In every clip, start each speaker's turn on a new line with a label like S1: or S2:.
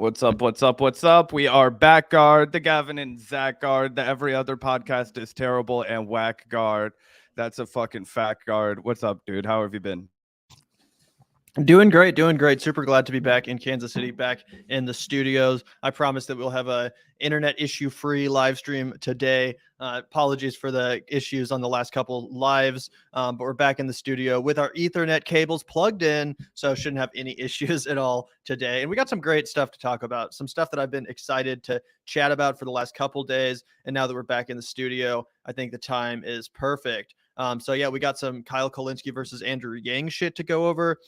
S1: What's up? What's up? What's up? We are Backguard, the Gavin and Zach Guard. The every other podcast is terrible and whack guard. That's a fucking fact guard. What's up, dude? How have you been?
S2: Doing great, doing great. Super glad to be back in Kansas City, back in the studios. I promise that we'll have a internet issue-free live stream today. Apologies for the issues on the last couple lives, but we're back in the studio with our Ethernet cables plugged in, so shouldn't have any issues at all today. And we got some great stuff to talk about, some stuff that I've been excited to chat about for the last couple days. And now that we're back in the studio, I think the time is perfect. So yeah, we got some Kyle Kulinski versus Andrew Yang shit to go over.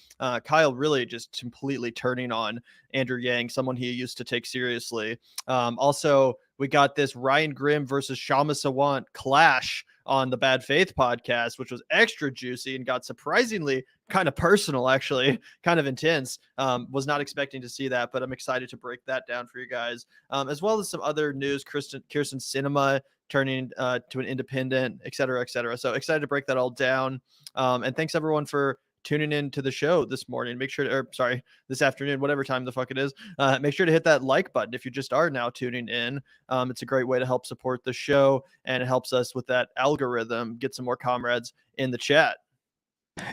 S2: Kyle really just completely turning on Andrew Yang, someone he used to take seriously. Also, we got this Ryan Grimm versus Kshama Sawant clash on the Bad Faith podcast, which was extra juicy and got surprisingly kind of personal, actually, kind of intense. Was not expecting to see that, but I'm excited to break that down for you guys, as well as some other news. Kirsten Sinema turning to an independent, et cetera, et cetera. So excited to break that all down. And thanks everyone for tuning in to the show this morning. Make sure to, or sorry, this afternoon, whatever time the fuck it is, make sure to hit that like button if you just are now tuning in. It's a great way to help support the show, and it helps us with that algorithm, get some more comrades in the chat.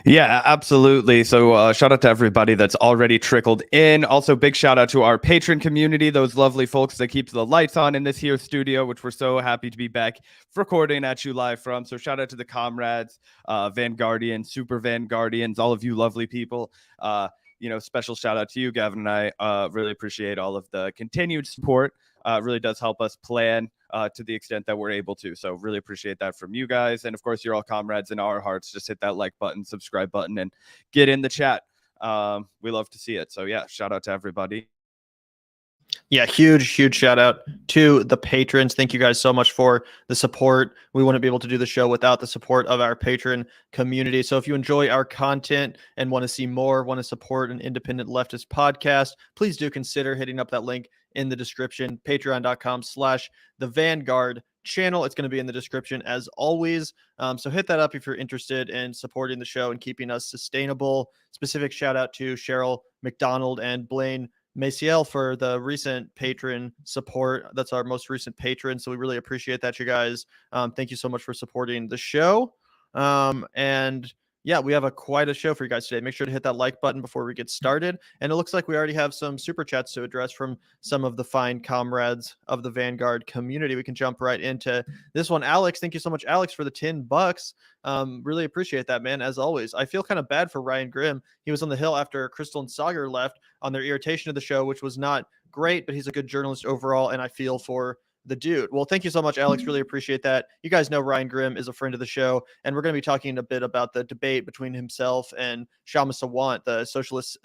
S1: Yeah, absolutely. So shout out to everybody that's already trickled in. Also, big shout out to our patron community, those lovely folks that keep the lights on in this here studio, which we're so happy to be back recording at you live from. So shout out to the comrades, Vanguardians, Super Vanguardians, all of you lovely people. Special shout out to you, Gavin and I. Really appreciate all of the continued support. It really does help us plan to the extent that we're able to. So really appreciate that from you guys. And of course, you're all comrades in our hearts. Just hit that like button, subscribe button, and get in the chat. We love to see it. So yeah, shout out to everybody.
S2: Yeah, huge shout out to the patrons. Thank you guys so much for the support. We wouldn't be able to do the show without the support of our patron community. So if you enjoy our content and want to see more, want to support an independent leftist podcast, please do consider hitting up that link in the description, patreon.com/the Vanguard channel. It's going to be in the description as always. So hit that up if you're interested in supporting the show and keeping us sustainable. Specific shout out to Cheryl McDonald and Blaine Maciel for the recent patron support. That's our most recent patron. So we really appreciate that, you guys. Thank you so much for supporting the show. And yeah, we have quite a show for you guys today. Make sure to hit that like button before we get started. And it looks like we already have some super chats to address from some of the fine comrades of the Vanguard community. We can jump right into this one. Alex, thank you so much, Alex, for the $10. Really appreciate that, man. As always, I feel kind of bad for Ryan Grimm. He was on the Hill after Crystal and Sagar left on their irritation of the show, which was not great, but he's a good journalist overall, and I feel for the dude. Well, thank you so much, Alex. Really appreciate that. You guys know Ryan Grimm is a friend of the show, and we're going to be talking a bit about the debate between himself and Kshama Sawant, the socialist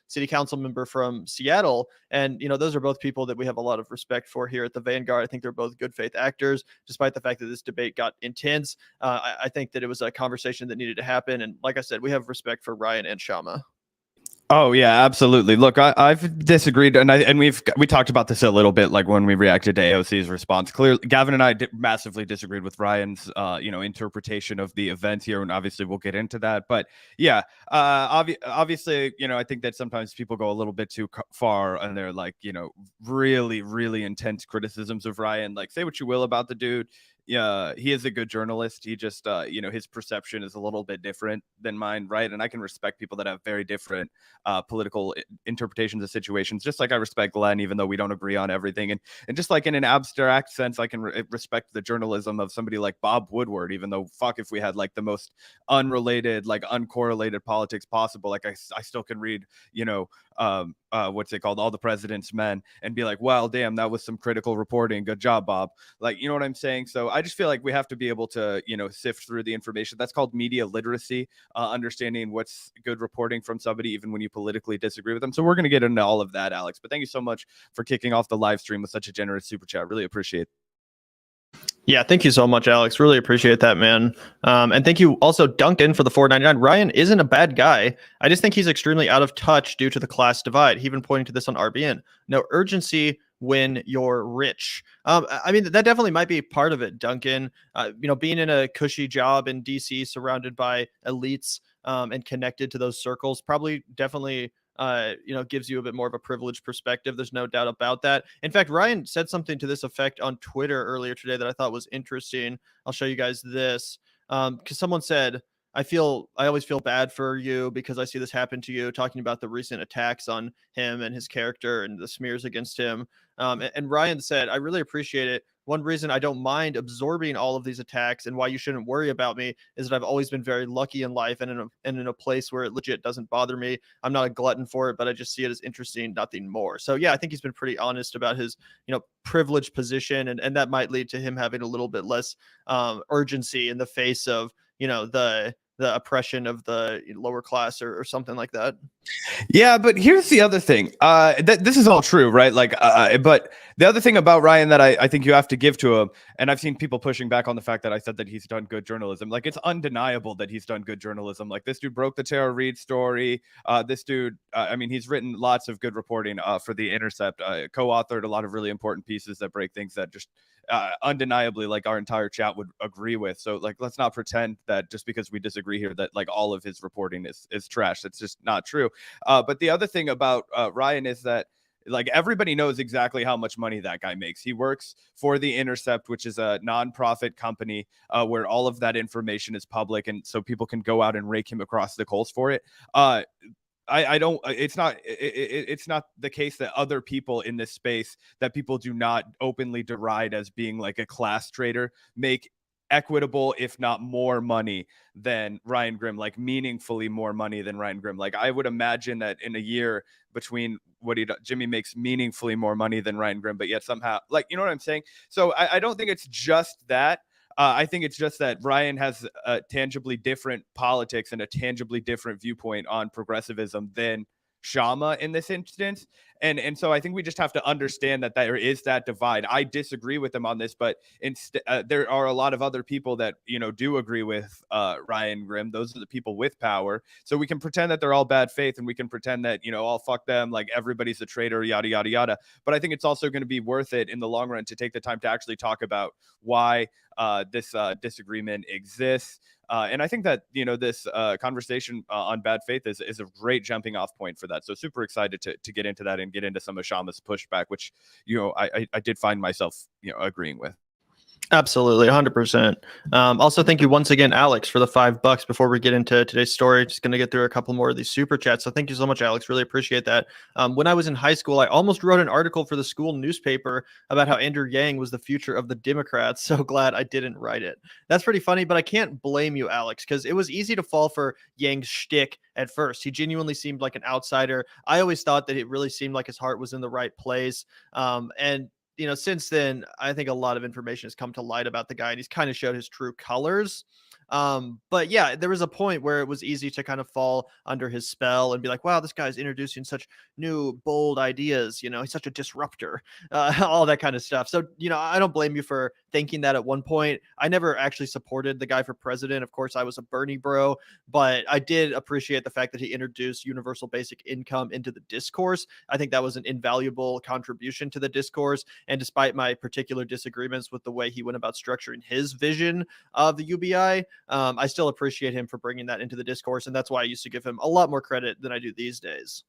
S2: city council member from Seattle. And, those are both people that we have a lot of respect for here at the Vanguard. I think they're both good faith actors, despite the fact that this debate got intense. I think that it was a conversation that needed to happen. And like I said, we have respect for Ryan and Kshama.
S1: Oh yeah, absolutely. Look, I've disagreed, and we talked about this a little bit, like when we reacted to AOC's response. Clearly, Gavin and I massively disagreed with Ryan's, interpretation of the event here, and obviously we'll get into that. But yeah, obviously, I think that sometimes people go a little bit too far, and they're like, really, really intense criticisms of Ryan. Like, say what you will about the dude. Yeah, he is a good journalist. He just, his perception is a little bit different than mine, right? And I can respect people that have very different political interpretations of situations, just like I respect Glenn, even though we don't agree on everything. And just like in an abstract sense, I can respect the journalism of somebody like Bob Woodward, even though fuck if we had like the most unrelated, like uncorrelated politics possible. Like I still can read, what's it called? All the President's Men and be like, wow, damn, that was some critical reporting. Good job, Bob. Like, you know what I'm saying? So I just feel like we have to be able to, sift through the information. That's called media literacy, understanding what's good reporting from somebody, even when you politically disagree with them. So we're going to get into all of that, Alex. But thank you so much for kicking off the live stream with such a generous super chat. Really appreciate it.
S2: Yeah, thank you so much, Alex. Really appreciate that, man. And thank you also, Duncan, for the $4.99. Ryan isn't a bad guy. I just think he's extremely out of touch due to the class divide. He even pointing to this on RBN. No urgency when you're rich. I mean, that definitely might be part of it, Duncan. Being in a cushy job in DC, surrounded by elites and connected to those circles, probably definitely gives you a bit more of a privileged perspective. There's no doubt about that. In fact, Ryan said something to this effect on Twitter earlier today that I thought was interesting. I'll show you guys this. Because someone said, I always feel bad for you because I see this happen to you, talking about the recent attacks on him and his character and the smears against him. And Ryan said, I really appreciate it. One reason I don't mind absorbing all of these attacks and why you shouldn't worry about me is that I've always been very lucky in life and in a place where it legit doesn't bother me. I'm not a glutton for it, but I just see it as interesting, nothing more. So yeah, I think he's been pretty honest about his, privileged position, and that might lead to him having a little bit less urgency in the face of, the oppression of the lower class or something like that.
S1: Yeah, but here's the other thing. This is all true, right? But the other thing about Ryan that I think you have to give to him, and I've seen people pushing back on the fact that I said that he's done good journalism. Like, it's undeniable that he's done good journalism. Like, this dude broke the Tara Reid story. This dude, he's written lots of good reporting for The Intercept. Co-authored a lot of really important pieces that break things that just undeniably, like, our entire chat would agree with. So, like, let's not pretend that just because we disagree here that, like, all of his reporting is trash. That's just not true. But the other thing about Ryan is that, like, everybody knows exactly how much money that guy makes. He works for The Intercept, which is a nonprofit company where all of that information is public, and so people can go out and rake him across the coals for it. I don't. It's not the case that other people in this space that people do not openly deride as being like a class traitor make equitable, if not more money than Ryan Grimm, like meaningfully more money than Ryan Grimm. Like, I would imagine that in a year between what Jimmy makes meaningfully more money than Ryan Grimm, but yet somehow, like, you know what I'm saying? So I don't think it's just that. I think it's just that Ryan has a tangibly different politics and a tangibly different viewpoint on progressivism than Kshama in this instance. And so I think we just have to understand that there is that divide. I disagree with him on this, but there are a lot of other people that, do agree with Ryan Grimm. Those are the people with power. So we can pretend that they're all bad faith, and we can pretend that, all fuck them, like everybody's a traitor, yada, yada, yada. But I think it's also going to be worth it in the long run to take the time to actually talk about why this disagreement exists. And I think that, this conversation on bad faith is a great jumping off point for that. So super excited to get into that and get into some of Shama's pushback, which, I did find myself, agreeing with.
S2: Absolutely, 100%. Also, thank you once again, Alex, for the $5 before we get into today's story. Just going to get through a couple more of these super chats. So thank you so much, Alex. Really appreciate that. When I was in high school, I almost wrote an article for the school newspaper about how Andrew Yang was the future of the Democrats. So glad I didn't write it. That's pretty funny, but I can't blame you, Alex, because it was easy to fall for Yang's shtick at first. He genuinely seemed like an outsider. I always thought that it really seemed like his heart was in the right place. And since then, I think a lot of information has come to light about the guy, and he's kind of showed his true colors. But yeah, there was a point where it was easy to kind of fall under his spell and be like, wow, this guy's introducing such new, bold ideas. He's such a disruptor, all that kind of stuff. So, I don't blame you for thinking that at one point. I never actually supported the guy for president. Of course, I was a Bernie bro, but I did appreciate the fact that he introduced universal basic income into the discourse. I think that was an invaluable contribution to the discourse. And despite my particular disagreements with the way he went about structuring his vision of the UBI, I still appreciate him for bringing that into the discourse. And that's why I used to give him a lot more credit than I do these days.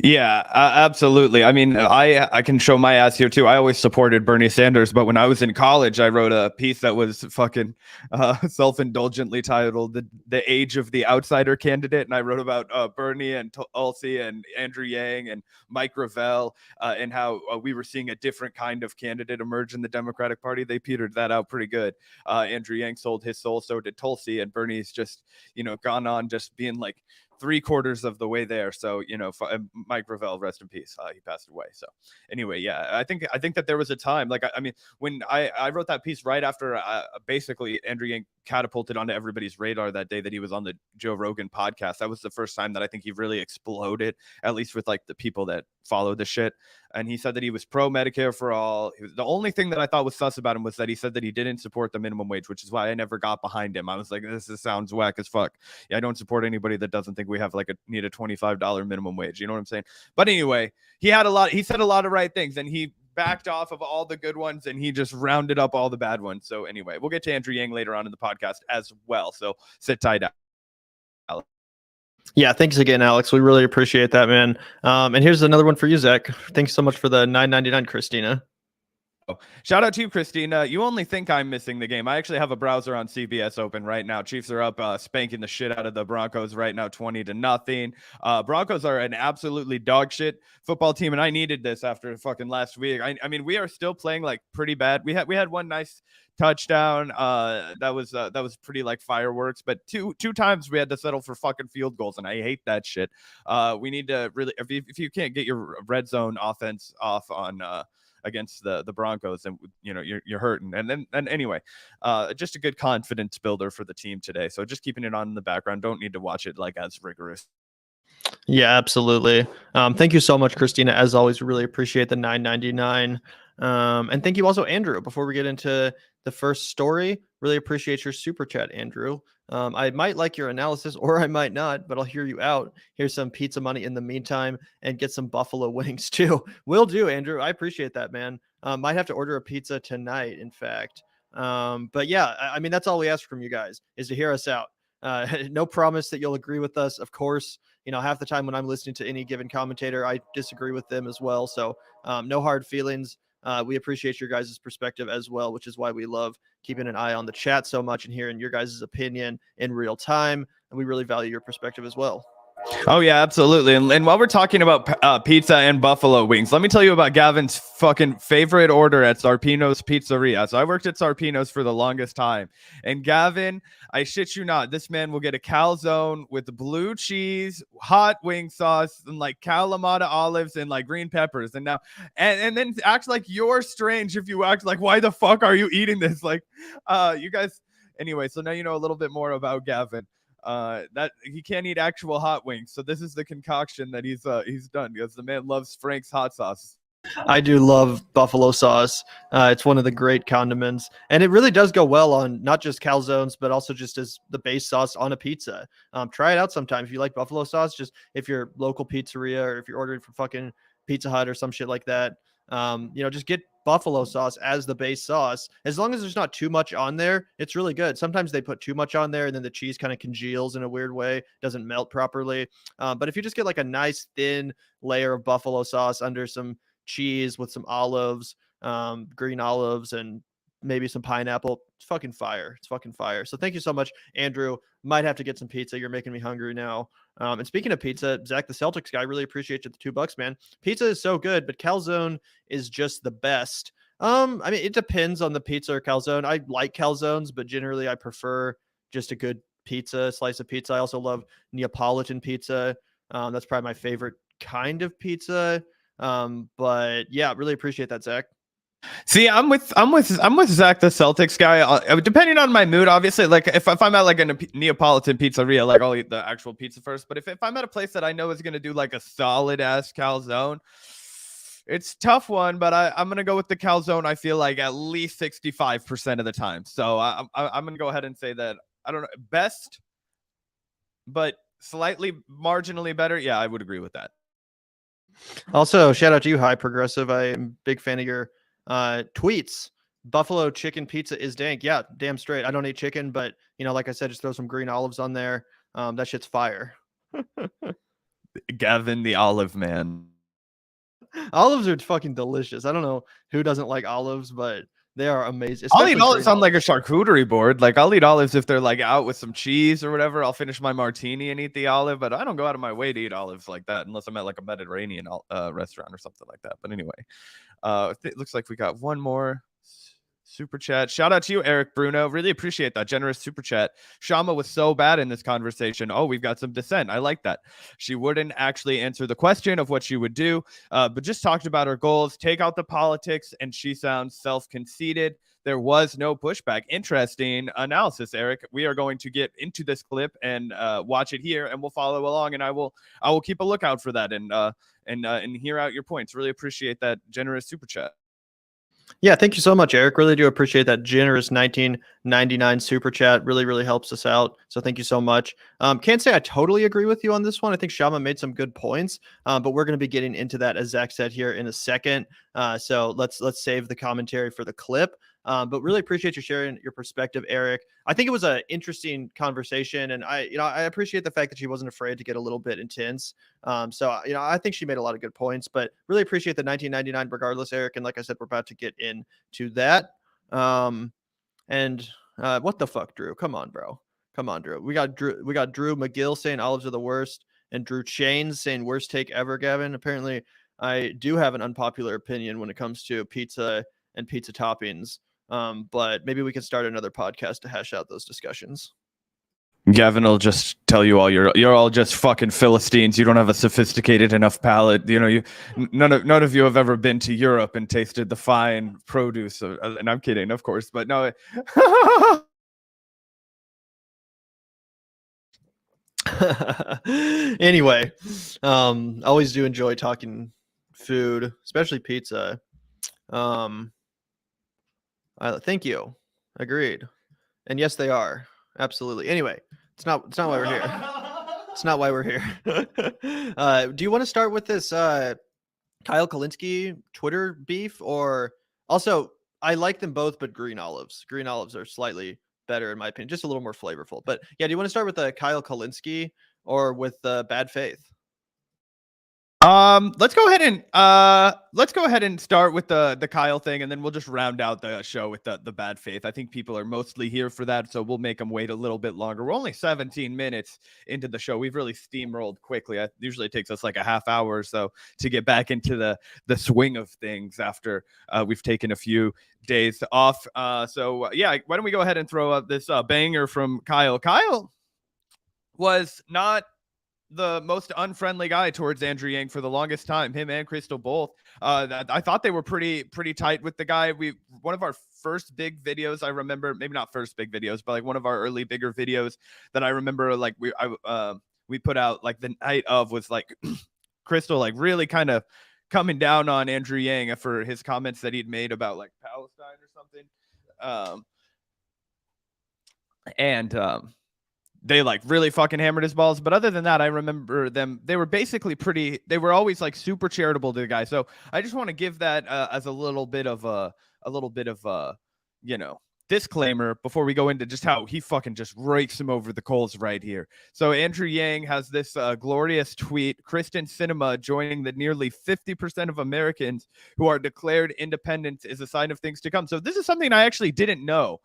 S1: Yeah, absolutely. I mean, I can show my ass here too. I always supported Bernie Sanders, but when I was in college, I wrote a piece that was fucking self-indulgently titled "The Age of the Outsider Candidate," and I wrote about Bernie and Tulsi and Andrew Yang and Mike Gravel and how we were seeing a different kind of candidate emerge in the Democratic Party. They petered that out pretty good. Andrew Yang sold his soul, so did Tulsi, and Bernie's just gone on just being like 3/4 of the way there. So, Mike Gravel, rest in peace. He passed away. So anyway, yeah, I think that there was a time, like, I mean, when I wrote that piece right after basically Andrew Yang catapulted onto everybody's radar that day that he was on the Joe Rogan podcast. That was the first time that I think he really exploded, at least with like the people that follow the shit. And he said that he was pro Medicare for all. The only thing that I thought was sus about him was that he said that he didn't support the minimum wage, which is why I never got behind him. I was like, this sounds whack as fuck. Yeah, I don't support anybody that doesn't think we have need a $25 minimum wage. You know what I'm saying? But anyway, he said a lot of right things, and he backed off of all the good ones, and he just rounded up all the bad ones. So anyway, we'll get to Andrew Yang later on in the podcast as well. So sit tight, Alex.
S2: Yeah, thanks again, Alex. We really appreciate that, man. And here's another one for you, Zach. Thanks so much for the $9.99, Christina.
S1: Shout out to you, Christina. You only think I'm missing the game. I actually have a browser on CBS open right now. Chiefs are up, spanking the shit out of the Broncos right now, 20-0. Broncos are an absolutely dog shit football team, and I needed this after fucking last week. I mean, we are still playing like pretty bad. We had one nice touchdown. That was pretty like fireworks, but two times we had to settle for fucking field goals, and I hate that shit. We need to really, if you can't get your red zone offense off on against the Broncos, and you're hurting. And anyway, just a good confidence builder for the team today. So just keeping it on in the background. Don't need to watch it like as rigorous.
S2: Yeah, absolutely. Thank you so much, Christina. As always, we really appreciate the $9.99. And thank you also, Andrew. Before we get into the first story, really appreciate your super chat, Andrew. I might like your analysis or I might not, but I'll hear you out. Here's some pizza money in the meantime and get some buffalo wings too. Will do, Andrew. I appreciate that, man. Might have to order a pizza tonight, in fact. But yeah, I mean, that's all we ask from you guys is to hear us out. No promise that you'll agree with us. Of course, half the time when I'm listening to any given commentator, I disagree with them as well. So no hard feelings. We appreciate your guys' perspective as well, which is why we love keeping an eye on the chat so much and hearing your guys' opinion in real time. And we really value your perspective as well.
S1: Oh, yeah, absolutely. And while we're talking about pizza and buffalo wings, let me tell you about Gavin's fucking favorite order at Sarpino's Pizzeria. So I worked at Sarpino's for the longest time. And Gavin, I shit you not, this man will get a calzone with blue cheese, hot wing sauce, and like Kalamata olives and like green peppers. And now, and then act like you're strange if you act like, why the fuck are you eating this? Like, you guys, anyway, so now you know a little bit more about Gavin. That he can't eat actual hot wings, so this is the concoction that he's done because the man loves Frank's hot sauce.
S2: I do love buffalo sauce. It's one of the great condiments, and it really does go well on not just calzones, but also just as the base sauce on a pizza. Try it out sometime if you like buffalo sauce. Just if you're local pizzeria or if you're ordering from fucking Pizza Hut or some shit like that, just get buffalo sauce as the base sauce. As long as there's not too much on there, it's really good. Sometimes they put too much on there and then the cheese kind of congeals in a weird way, doesn't melt properly. But if you just get like a nice thin layer of buffalo sauce under some cheese with some olives, green olives, and maybe some pineapple, it's fucking fire. It's fucking fire. So thank you so much, Andrew. Might have to get some pizza. You're making me hungry now. And speaking of pizza, Zach, the Celtics guy, really appreciate you the $2, man. Pizza is so good, but calzone is just the best. I mean, it depends on the pizza or calzone. I like calzones, but generally I prefer just a good pizza, slice of pizza. I also love Neapolitan pizza. That's probably my favorite kind of pizza. But yeah, really appreciate that, Zach.
S1: See, I'm with Zach, the Celtics guy. Depending on my mood, obviously, like if I'm at like a Neapolitan pizzeria, like I'll eat the actual pizza first. But if I'm at a place that I know is gonna do like a solid ass calzone, it's a tough one. But I'm gonna go with the calzone. I feel like at least 65% of the time. So I'm gonna go ahead and say that I don't know best, but slightly marginally better. Yeah, I would agree with that.
S2: Also, shout out to you, High Progressive. I am a big fan of your tweets. Buffalo chicken pizza is dank. Yeah, damn straight. I don't eat chicken, but like I said, just throw some green olives on there. That shit's fire.
S1: Gavin, the olive man.
S2: Olives are fucking delicious. I don't know who doesn't like olives, but they are amazing.
S1: I'll eat olives on like a charcuterie board. Like I'll eat olives if they're like out with some cheese or whatever. I'll finish my martini and eat the olive, but I don't go out of my way to eat olives like that unless I'm at like a Mediterranean restaurant or something like that. But anyway, it looks like we got one more super chat. Shout out to you, Eric Bruno. Really appreciate that generous super chat. Kshama was so bad in this conversation. Oh, we've got some dissent. I like that. She wouldn't actually answer the question of what she would do, but just talked about her goals, take out the politics, and she sounds self-conceited. There was no pushback. Interesting analysis, Eric. We are going to get into this clip and watch it here, and we'll follow along, and I will keep a lookout for that and hear out your points. Really appreciate that generous super chat.
S2: Yeah, thank you so much, Eric. Really do appreciate that generous 1999 super chat. Really, really helps us out. So thank you so much. Can't say I totally agree with you on this one. I think Kshama made some good points, but we're going to be getting into that, as Zach said, here in a second. So let's save the commentary for the clip. But really appreciate you sharing your perspective, Eric. I think it was an interesting conversation, and I appreciate the fact that she wasn't afraid to get a little bit intense. So I think she made a lot of good points, but really appreciate the 1999 regardless, Eric. And like I said, we're about to get into that. And what the fuck, Drew? Come on, bro. Come on, Drew. We got Drew McGill saying olives are the worst, and Drew Chains saying worst take ever, Gavin. Apparently, I do have an unpopular opinion when it comes to pizza and pizza toppings. But maybe we can start another podcast to hash out those discussions.
S1: Gavin will just tell you all you're all just fucking Philistines. You don't have a sophisticated enough palate. None of you have ever been to Europe and tasted the fine produce. And I'm kidding, of course, but no.
S2: Anyway, always do enjoy talking food, especially pizza. Thank you. Agreed. And yes, they are. Absolutely. Anyway, it's not why we're here. It's not why we're here. Do you want to start with this Kyle Kulinski Twitter beef? Or also, I like them both, but green olives are slightly better in my opinion, just a little more flavorful. But yeah, do you want to start with the Kyle Kulinski or with Bad Faith?
S1: Let's go ahead and start with the Kyle thing, and then we'll just round out the show with the Bad Faith. I think people are mostly here for that, so we'll make them wait a little bit longer. We're only 17 minutes into the show. We've really steamrolled quickly. It usually takes us like a half hour or so to get back into the swing of things after we've taken a few days off. So yeah, why don't we go ahead and throw up this banger from Kyle. Kyle was not the most unfriendly guy towards Andrew Yang for the longest time. Him and Crystal both. I thought they were pretty tight with the guy. One of our first big videos, I remember, maybe not first big videos, but like one of our early bigger videos that I remember, like we put out like the night of, was like Crystal like really kind of coming down on Andrew Yang for his comments that he'd made about like Palestine or something. They like really fucking hammered his balls. But other than that, I remember them. They were basically they were always like super charitable to the guy. So I just want to give that as a little bit of disclaimer before we go into just how he fucking just rakes him over the coals right here. So Andrew Yang has this glorious tweet: Kristen Cinema joining the nearly 50% of Americans who are declared independent is a sign of things to come. So this is something I actually didn't know.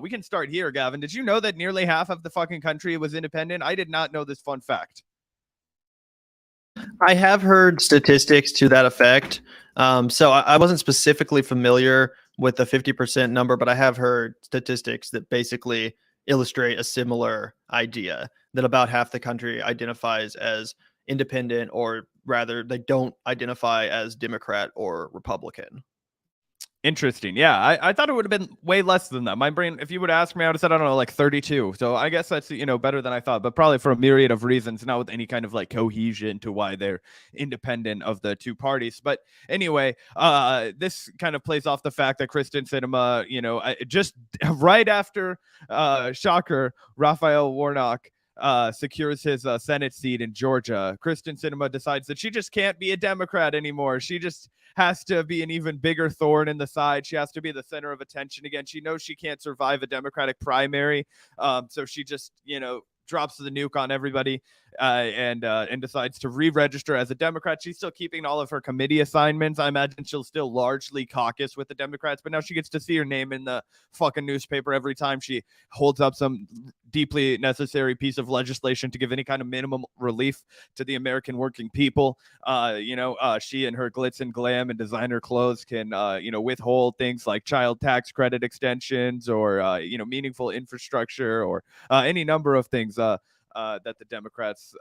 S1: We can start here, Gavin. Did you know that nearly half of the fucking country was independent? I did not know this fun fact.
S2: I have heard statistics to that effect. So I wasn't specifically familiar with the 50% number, but I have heard statistics that basically illustrate a similar idea, that about half the country identifies as independent, or rather they don't identify as Democrat or Republican.
S1: Interesting. Yeah, I thought it would have been way less than that. My brain, if you would ask me, I would have said, I don't know, like 32. So I guess that's, better than I thought, but probably for a myriad of reasons, not with any kind of like cohesion to why they're independent of the two parties. But anyway, this kind of plays off the fact that Kristen Cinema, just right after, shocker, Raphael Warnock secures his Senate seat in Georgia, Kristen Cinema decides that she just can't be a Democrat anymore. She just has to be an even bigger thorn in the side. She has to be the center of attention again. She knows she can't survive a Democratic primary. So she just, drops the nuke on everybody and decides to re-register as a Democrat. She's still keeping all of her committee assignments. I imagine she'll still largely caucus with the Democrats, but now she gets to see her name in the fucking newspaper every time she holds up some deeply necessary piece of legislation to give any kind of minimum relief to the American working people. She and her glitz and glam and designer clothes can, withhold things like child tax credit extensions or, meaningful infrastructure or any number of things that the Democrats,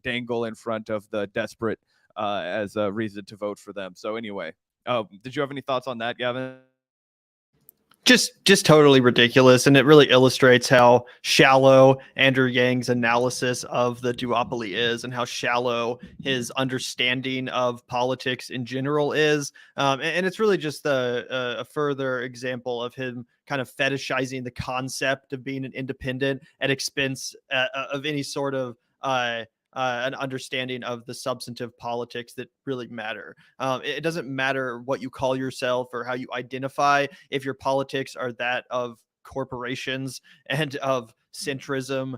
S1: dangle in front of the desperate as a reason to vote for them. So anyway, did you have any thoughts on that, Gavin?
S2: Just totally ridiculous, and it really illustrates how shallow Andrew Yang's analysis of the duopoly is, and how shallow his understanding of politics in general is. And it's really just a further example of him kind of fetishizing the concept of being an independent at expense of any sort of an understanding of the substantive politics that really matter. It doesn't matter what you call yourself or how you identify. If your politics are that of corporations and of centrism,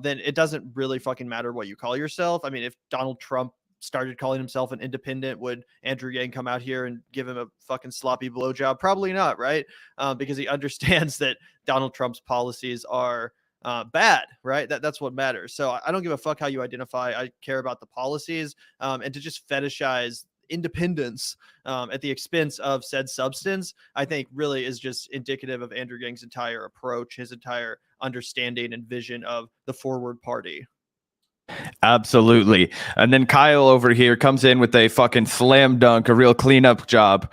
S2: then it doesn't really fucking matter what you call yourself. I mean, if Donald Trump started calling himself an independent, would Andrew Yang come out here and give him a fucking sloppy blowjob? Probably not, right? Because he understands that Donald Trump's policies are bad, right? That's what matters. So I don't give a fuck how you identify. I care about the policies, and to just fetishize independence at the expense of said substance, I think really is just indicative of Andrew Yang's entire approach, his entire understanding and vision of the Forward Party.
S1: Absolutely. And then Kyle over here comes in with a fucking slam dunk, a real cleanup job.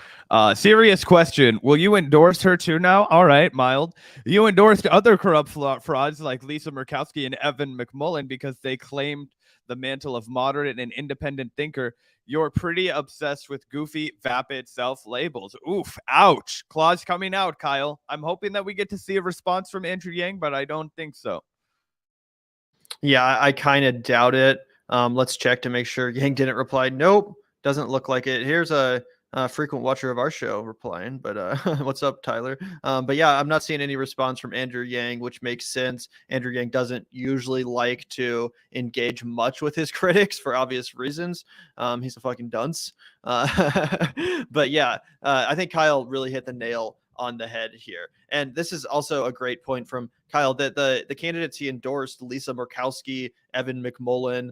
S1: Serious question. Will you endorse her too now? All right, mild. You endorsed other corrupt frauds like Lisa Murkowski and Evan McMullen because they claimed the mantle of moderate and independent thinker. You're pretty obsessed with goofy, vapid self-labels. Oof, ouch. Claws coming out, Kyle. I'm hoping that we get to see a response from Andrew Yang, but I don't think so.
S2: Yeah, I kind of doubt it. Let's check to make sure. Yang didn't reply. Nope, doesn't look like it. Here's a frequent watcher of our show replying, but what's up, Tyler? But yeah, I'm not seeing any response from Andrew Yang, which makes sense. Andrew Yang doesn't usually like to engage much with his critics for obvious reasons. He's a fucking dunce. But yeah, I think Kyle really hit the nail on the head here. And this is also a great point from Kyle that the candidates he endorsed, Lisa Murkowski, Evan McMullen,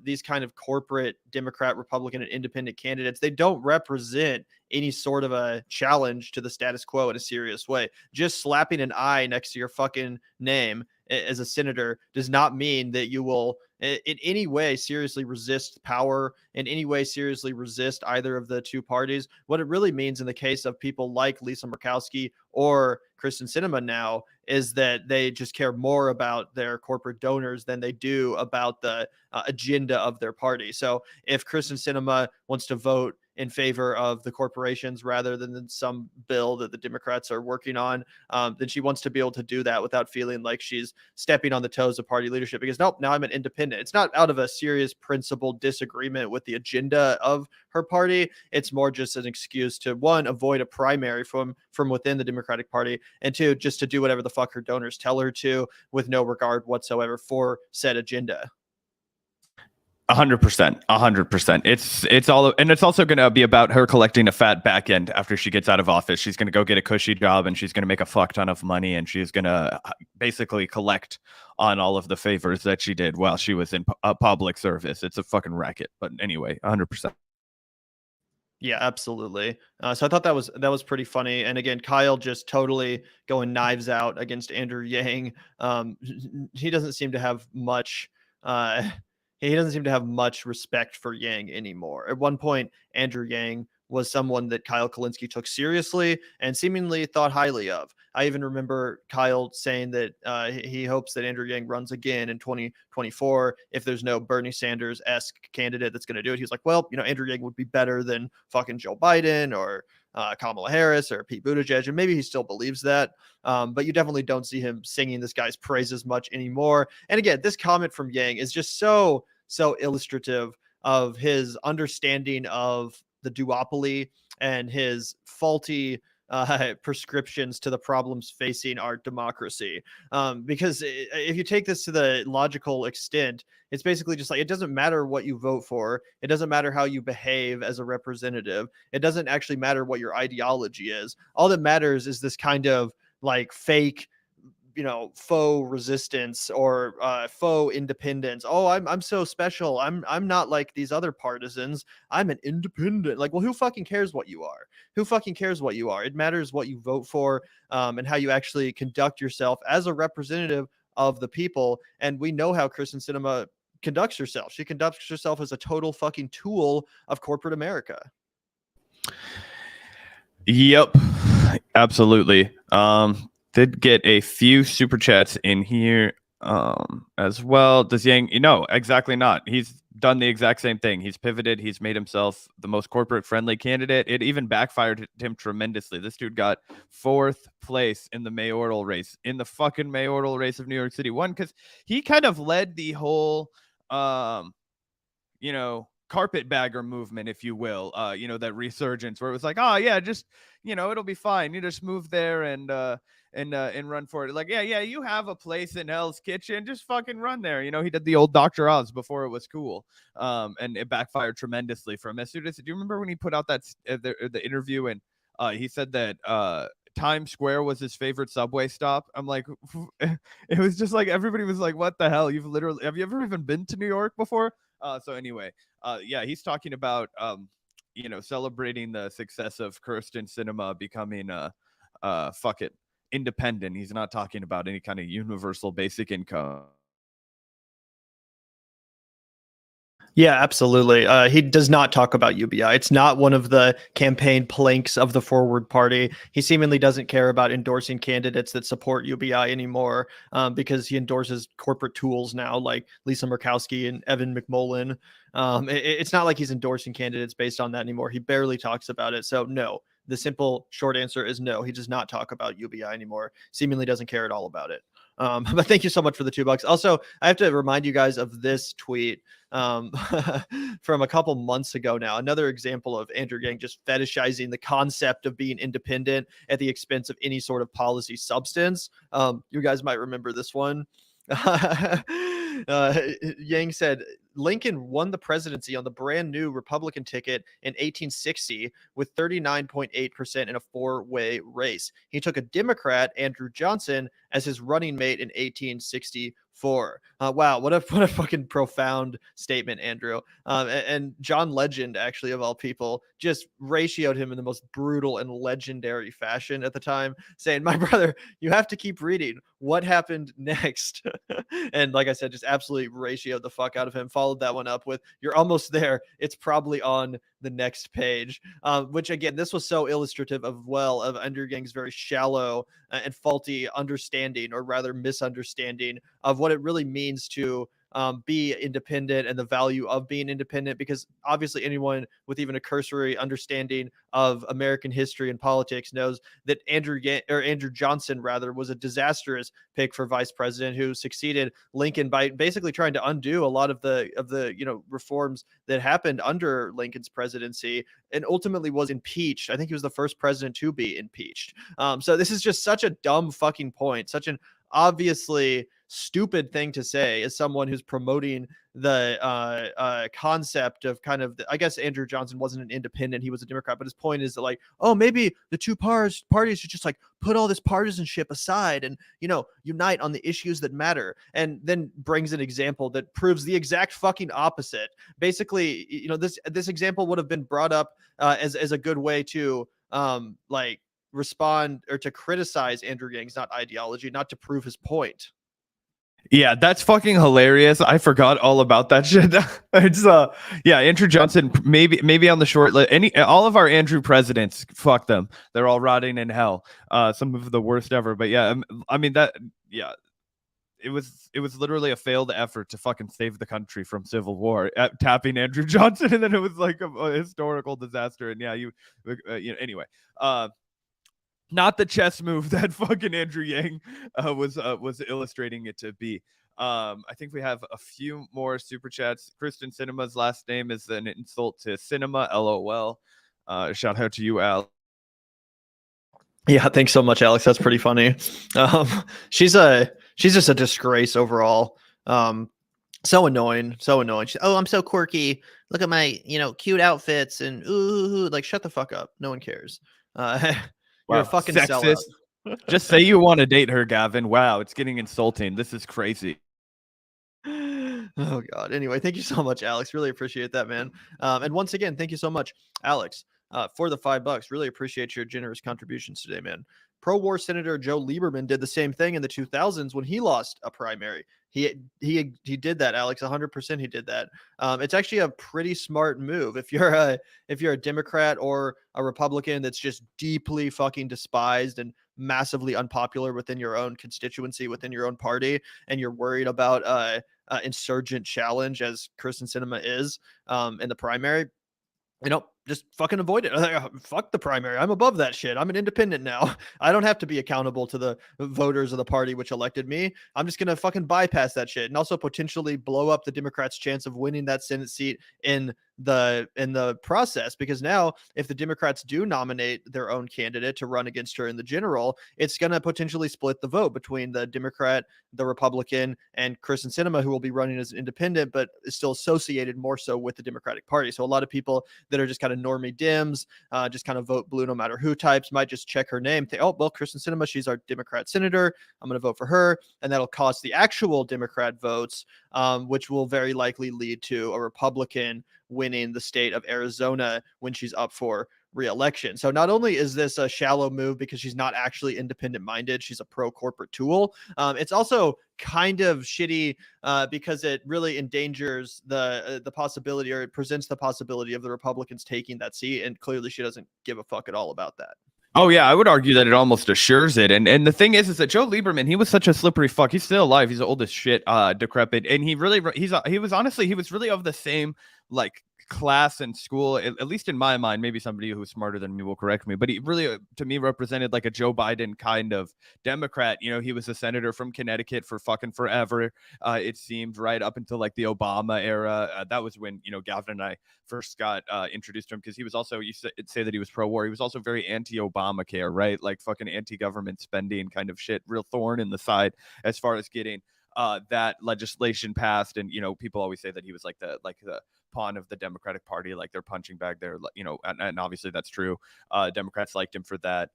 S2: these kind of corporate Democrat, Republican, and independent candidates, they don't represent any sort of a challenge to the status quo in a serious way. Just slapping an I next to your fucking name as a senator does not mean that you will in any way seriously resist power, in any way seriously resist either of the two parties. What it really means in the case of people like Lisa Murkowski or Kristen Sinema now is that they just care more about their corporate donors than they do about the agenda of their party. So if Kristen Sinema wants to vote in favor of the corporations rather than some bill that the Democrats are working on, then she wants to be able to do that without feeling like she's stepping on the toes of party leadership because nope, now I'm an independent. It's not out of a serious principled disagreement with the agenda of her party. It's more just an excuse to, one, avoid a primary from within the Democratic Party, and two, just to do whatever the fuck her donors tell her to with no regard whatsoever for said agenda.
S1: 100%, 100%. It's all, and it's also going to be about her collecting a fat back end after she gets out of office. She's going to go get a cushy job, and she's going to make a fuck ton of money, and she's going to basically collect on all of the favors that she did while she was in public service. It's a fucking racket. But anyway, 100%.
S2: Yeah, absolutely. So I thought that was pretty funny. And again, Kyle just totally going knives out against Andrew Yang. He doesn't seem to have much. He doesn't seem to have much respect for Yang anymore. At one point, Andrew Yang was someone that Kyle Kulinski took seriously and seemingly thought highly of. I even remember Kyle saying that he hopes that Andrew Yang runs again in 2024 if there's no Bernie Sanders-esque candidate that's going to do it. He was like, well, Andrew Yang would be better than fucking Joe Biden or Kamala Harris or Pete Buttigieg, and maybe he still believes that. But you definitely don't see him singing this guy's praises much anymore. And again, this comment from Yang is just so illustrative of his understanding of the duopoly and his faulty prescriptions to the problems facing our democracy. Because if you take this to the logical extent, it's basically just like, it doesn't matter what you vote for. It doesn't matter how you behave as a representative. It doesn't actually matter what your ideology is. All that matters is this kind of like fake, faux resistance or faux independence. Oh, I'm so special. I'm not like these other partisans. I'm an independent. Like, well, who fucking cares what you are? Who fucking cares what you are? It matters what you vote for, and how you actually conduct yourself as a representative of the people. And we know how Kristen Sinema conducts herself. She conducts herself as a total fucking tool of corporate America.
S1: Yep, absolutely. Did get a few super chats in here as well. Does Yang, exactly not. He's done the exact same thing. He's pivoted. He's made himself the most corporate friendly candidate. It even backfired him tremendously. This dude got 4th place in the mayoral race, in the fucking mayoral race of New York City. One, because he kind of led the whole you know, carpetbagger movement, if you will, you know, that resurgence where it was like, oh yeah, just, you know, it'll be fine. You just move there and run for it. Like, yeah, you have a place in Hell's Kitchen, just fucking run there. You know, he did the old Dr. Oz before it was cool. And it backfired tremendously for him. As soon as, do you remember when he put out that the interview and he said that Times Square was his favorite subway stop? I'm like, it was just like everybody was like, what the hell? Have you ever even been to New York before? So anyway, yeah, he's talking about you know, celebrating the success of Kirsten Cinema becoming fuck it, independent. He's not talking about any kind of universal basic income.
S2: Yeah, absolutely. He does not talk about UBI. It's not one of the campaign planks of the Forward Party. He seemingly doesn't care about endorsing candidates that support UBI anymore, because he endorses corporate tools now, like Lisa Murkowski and Evan McMullen. It's not like he's endorsing candidates based on that anymore. He barely talks about it. So no, the simple short answer is no. He does not talk about UBI anymore. Seemingly doesn't care at all about it. But thank you so much for the $2. Also, I have to remind you guys of this tweet from a couple months ago now. Another example of Andrew Yang just fetishizing the concept of being independent at the expense of any sort of policy substance. You guys might remember this one. Yang said Lincoln won the presidency on the brand new Republican ticket in 1860 with 39.8% in a four-way race. He took a Democrat, Andrew Johnson, as his running mate in 1864. Wow, what a fucking profound statement, Andrew. And John Legend, actually, of all people, just ratioed him in the most brutal and legendary fashion at the time, saying, "My brother, you have to keep reading. What happened next?" And like I said, just absolutely ratioed the fuck out of him. Followed that one up with, "You're almost there. It's probably on the next page," which again, this was so illustrative of Andrew Yang's very shallow and faulty understanding, or rather misunderstanding, of what it really means to be independent and the value of being independent. Because obviously, anyone with even a cursory understanding of American history and politics knows that Andrew Johnson rather was a disastrous pick for vice president who succeeded Lincoln by basically trying to undo a lot of the reforms that happened under Lincoln's presidency, and ultimately was impeached. I think he was the first president to be impeached. So this is just such a dumb fucking point, such an obviously stupid thing to say as someone who's promoting the concept of kind of I guess Andrew Johnson wasn't an independent, he was a Democrat, but his point is that, like, oh, maybe the two parties should just like put all this partisanship aside and, you know, unite on the issues that matter, and then brings an example that proves the exact fucking opposite. Basically, you know, this example would have been brought up as a good way to like respond or to criticize Andrew Yang's not ideology, not to prove his point.
S1: Yeah, that's fucking hilarious. I forgot all about that shit. It's yeah, Andrew Johnson, maybe on the short list. All of our Andrew presidents, fuck them. They're all rotting in hell. Some of the worst ever. But yeah, I mean that. Yeah, it was literally a failed effort to fucking save the country from civil war, tapping Andrew Johnson, and then it was like a historical disaster. And yeah, you know, anyway. Not the chess move that fucking Andrew Yang was illustrating it to be. I think we have a few more super chats. Kristen Cinema's last name is an insult to cinema. LOL. Shout out to you, Al.
S2: Yeah, thanks so much, Alex. That's pretty funny. She's just a disgrace overall. So annoying. Oh, I'm so quirky. Look at my, cute outfits and ooh, like shut the fuck up. No one cares. You're a fucking
S1: sexist.
S2: Sellout.
S1: Just say you want to date her, Gavin. Wow, it's getting insulting. This is crazy.
S2: Oh God. Anyway, thank you so much, Alex. Really appreciate that, man. And once again, thank you so much, Alex, for the $5. Really appreciate your generous contributions today, man. Pro-war Senator Joe Lieberman did the same thing in the 2000s when he lost a primary. He did that, Alex. 100% he did that. It's actually a pretty smart move. If you're a Democrat or a Republican that's just deeply fucking despised and massively unpopular within your own constituency, within your own party, and you're worried about insurgent challenge, as Kirsten Sinema is in the primary, just fucking avoid it. Fuck the primary. I'm above that shit. I'm an independent now. I don't have to be accountable to the voters of the party which elected me. I'm just going to fucking bypass that shit and also potentially blow up the Democrats' chance of winning that Senate seat in the process, because now if the Democrats do nominate their own candidate to run against her in the general, it's going to potentially split the vote between the Democrat, the Republican, and Kristen Sinema, who will be running as an independent but is still associated more so with the Democratic Party. So a lot of people that are just kind of normie Dems, just kind of vote blue no matter who types, might just check her name, think, oh well, Kristen Sinema, she's our Democrat senator, I'm going to vote for her, and that'll cost the actual Democrat votes, which will very likely lead to a Republican winning the state of Arizona when she's up for re-election. So not only is this a shallow move because she's not actually independent minded, she's a pro corporate tool. It's also kind of shitty because it really endangers the possibility, or it presents the possibility of the Republicans taking that seat. And clearly she doesn't give a fuck at all about that.
S1: Oh yeah, I would argue that it almost assures it. And the thing is that Joe Lieberman, he was such a slippery fuck. He's still alive. He's old as shit, decrepit, and he was really of the same like class and school, at least in my mind. Maybe somebody who's smarter than me will correct me, but he really, to me, represented like a Joe Biden kind of Democrat. You know, he was a senator from Connecticut for fucking forever. It seemed right up until like the Obama era. That was when, you know, Gavin and I first got introduced to him, because he was also, you say that he was pro-war. He was also very anti-Obamacare, right? Like fucking anti-government spending kind of shit, real thorn in the side as far as getting that legislation passed. And, you know, people always say that he was like the pawn of the Democratic Party, like their punching bag there, you know, and obviously that's true. Democrats liked him for that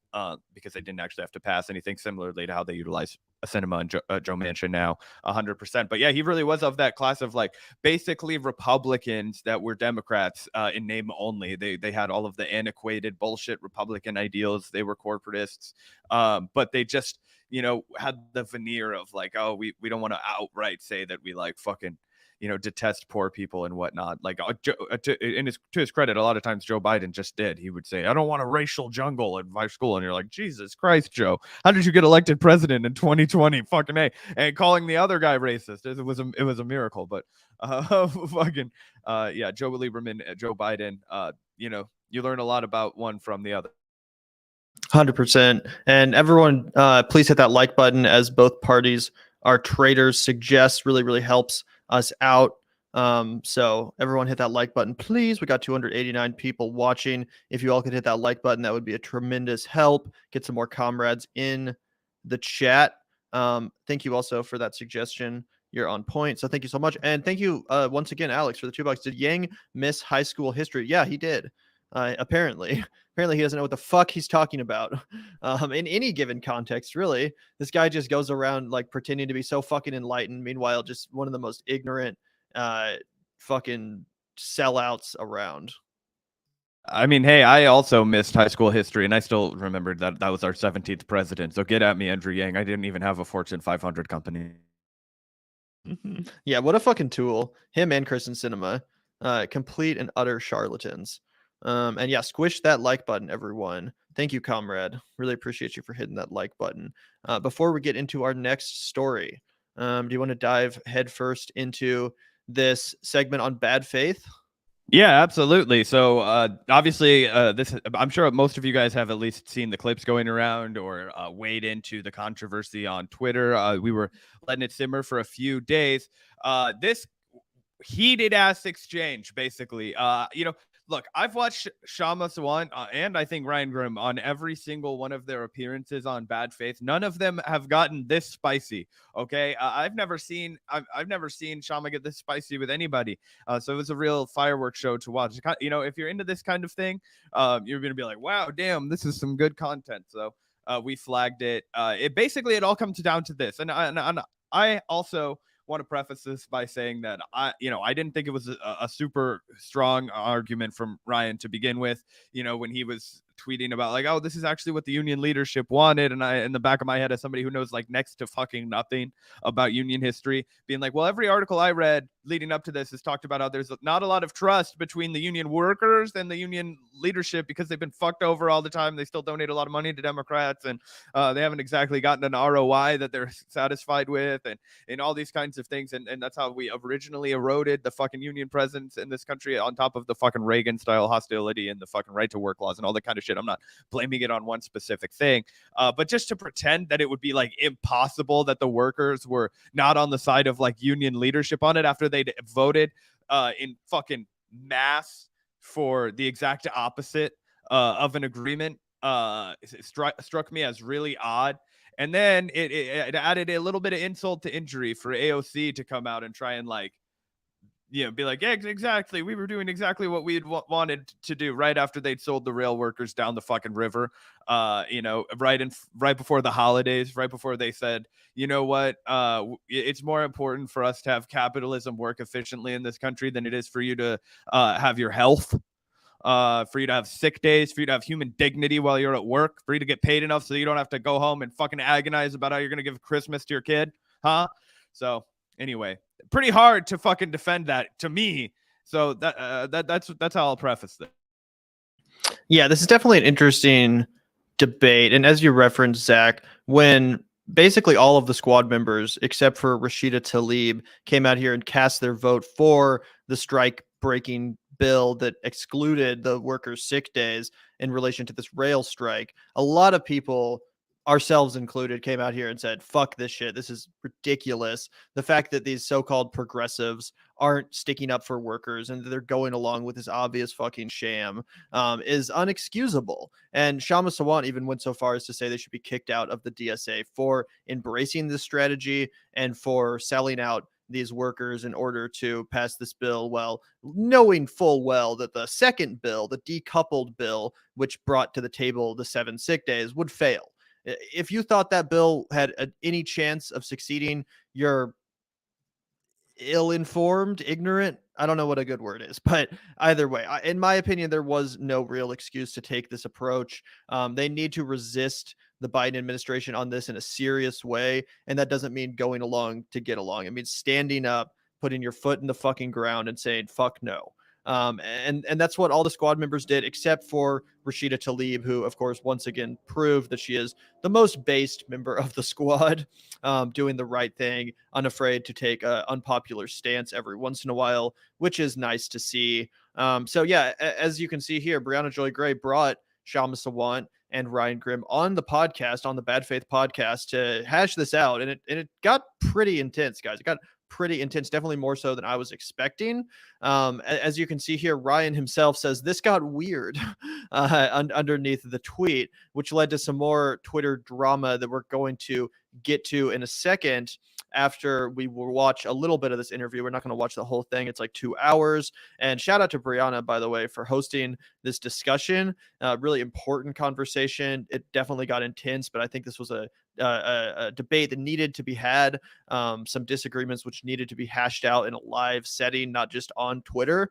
S1: because they didn't actually have to pass anything, similarly to how they utilize Sinema and Joe Manchin now 100%. But yeah, he really was of that class of like basically Republicans that were Democrats in name only. They had all of the antiquated bullshit Republican ideals. They were corporatists, but they just, you know, had the veneer of like, oh, we don't want to outright say that we like fucking, you know, detest poor people and whatnot. Like to his credit, a lot of times Joe Biden just did. He would say, I don't want a racial jungle in my school. And you're like, Jesus Christ, Joe, how did you get elected president in 2020? Fucking A. And calling the other guy racist. It was a miracle. But fucking yeah, Joe Lieberman, Joe Biden, you know, you learn a lot about one from the other.
S2: 100%. And everyone, please hit that like button, as both parties are traitors suggests. Really, really helps us out. So everyone hit that like button, please. We got 289 people watching. If you all could hit that like button, that would be a tremendous help. Get some more comrades in the chat. Thank you also for that suggestion. You're on point. So thank you so much. And thank you once again, Alex, for the $2. Did Yang miss high school history? Yeah, he did. Apparently he doesn't know what the fuck he's talking about in any given context, really. This guy just goes around like pretending to be so fucking enlightened, meanwhile just one of the most ignorant fucking sellouts around.
S1: I mean, hey, I also missed high school history, and I still remembered that was our 17th president. So get at me, Andrew Yang. I didn't even have a Fortune 500 company.
S2: Yeah, what a fucking tool. Him and Kristen Sinema, complete and utter charlatans. And yeah, squish that like button, everyone. Thank you, comrade. Really appreciate you for hitting that like button. Before we get into our next story, do you want to dive headfirst into this segment on bad faith?
S1: Yeah, absolutely. So obviously, this I'm sure most of you guys have at least seen the clips going around or wade into the controversy on Twitter. We were letting it simmer for a few days. This heated ass exchange, basically. You know, look, I've watched Kshama Sawant and I think Ryan Grimm on every single one of their appearances on Bad Faith. None of them have gotten this spicy. Okay, I've never seen Kshama get this spicy with anybody. So it was a real fireworks show to watch. You know, if you're into this kind of thing, you're gonna be like, wow, damn, this is some good content. So we flagged it. It all comes down to this, and I also want to preface this by saying that I didn't think it was a super strong argument from Ryan to begin with. You know, when he was tweeting about like, oh, this is actually what the union leadership wanted. And I, in the back of my head, as somebody who knows like next to fucking nothing about union history, being like, well, every article I read leading up to this has talked about how there's not a lot of trust between the union workers and the union leadership because they've been fucked over all the time. They still donate a lot of money to Democrats, and they haven't exactly gotten an ROI that they're satisfied with, and all these kinds of things. And that's how we originally eroded the fucking union presence in this country, on top of the fucking Reagan style hostility and the fucking right to work laws and all that kind of shit. I'm not blaming it on one specific thing, but just to pretend that it would be like impossible that the workers were not on the side of like union leadership on it after they'd voted in fucking mass for the exact opposite of an agreement struck me as really odd. And then it added a little bit of insult to injury for AOC to come out and try and like, you know, be like, yeah, exactly. We were doing exactly what we'd wanted to do right after they'd sold the rail workers down the fucking river. You know, right before the holidays, right before they said, you know what, it's more important for us to have capitalism work efficiently in this country than it is for you to have your health. For you to have sick days, for you to have human dignity while you're at work, for you to get paid enough so you don't have to go home and fucking agonize about how you're going to give Christmas to your kid. Huh? So anyway, pretty hard to fucking defend that to me. So that's how I'll preface this.
S2: Yeah, this is definitely an interesting debate. And as you referenced, Zach, when basically all of the squad members, except for Rashida Tlaib, came out here and cast their vote for the strike breaking bill that excluded the workers' sick days in relation to this rail strike, a lot of people, ourselves included, came out here and said, fuck this shit. This is ridiculous. The fact that these so-called progressives aren't sticking up for workers and they're going along with this obvious fucking sham is unexcusable. And Kshama Sawant even went so far as to say they should be kicked out of the DSA for embracing this strategy and for selling out these workers in order to pass this bill, while knowing full well that the second bill, the decoupled bill, which brought to the table the 7 sick days, would fail. If you thought that bill had any chance of succeeding, you're ill-informed, ignorant. I don't know what a good word is, but either way, in my opinion, there was no real excuse to take this approach. They need to resist the Biden administration on this in a serious way. And that doesn't mean going along to get along. It means standing up, putting your foot in the fucking ground and saying, fuck no. And that's what all the squad members did, except for Rashida Tlaib, who, of course, once again proved that she is the most based member of the squad, doing the right thing, unafraid to take an unpopular stance every once in a while, which is nice to see. So, yeah, as you can see here, Brianna Joy Gray brought Kshama Sawant and Ryan Grimm on the podcast, on the Bad Faith podcast, to hash this out. And it got pretty intense, guys. It got pretty intense, definitely more so than I was expecting. As you can see here, Ryan himself says this got weird underneath the tweet, which led to some more Twitter drama that we're going to get to in a second after we will watch a little bit of this interview. We're not going to watch the whole thing. It's like 2 hours. And shout out to Brianna, by the way, for hosting this discussion. Really important conversation. It definitely got intense, but I think this was a debate that needed to be had, some disagreements which needed to be hashed out in a live setting, not just on Twitter.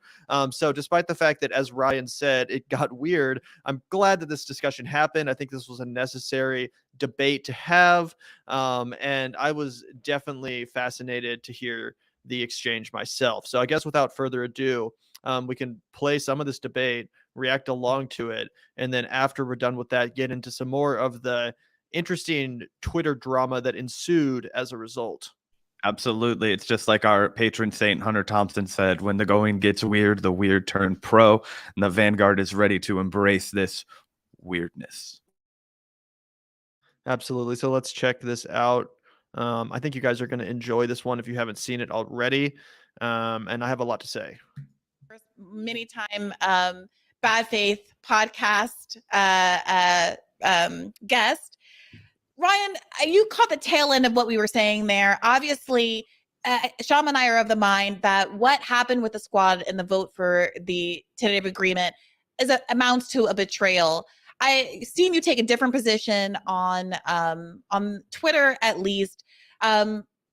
S2: So despite the fact that, as Ryan said, it got weird, I'm glad that this discussion happened. I think this was a necessary debate to have, and I was definitely fascinated to hear the exchange myself. So I guess without further ado, we can play some of this debate, react along to it, and then after we're done with that, get into some more of the interesting Twitter drama that ensued as a result.
S1: Absolutely. It's just like our patron saint Hunter Thompson said, when the going gets weird, the weird turn pro, and the Vanguard is ready to embrace this weirdness.
S2: Absolutely. So let's check this out. I think you guys are going to enjoy this one if you haven't seen it already. And I have a lot to say.
S3: Many time Bad Faith podcast guest. Ryan, you caught the tail end of what we were saying there. Obviously, Kshama and I are of the mind that what happened with the squad and the vote for the tentative agreement amounts to a betrayal. I seen you take a different position on Twitter, at least,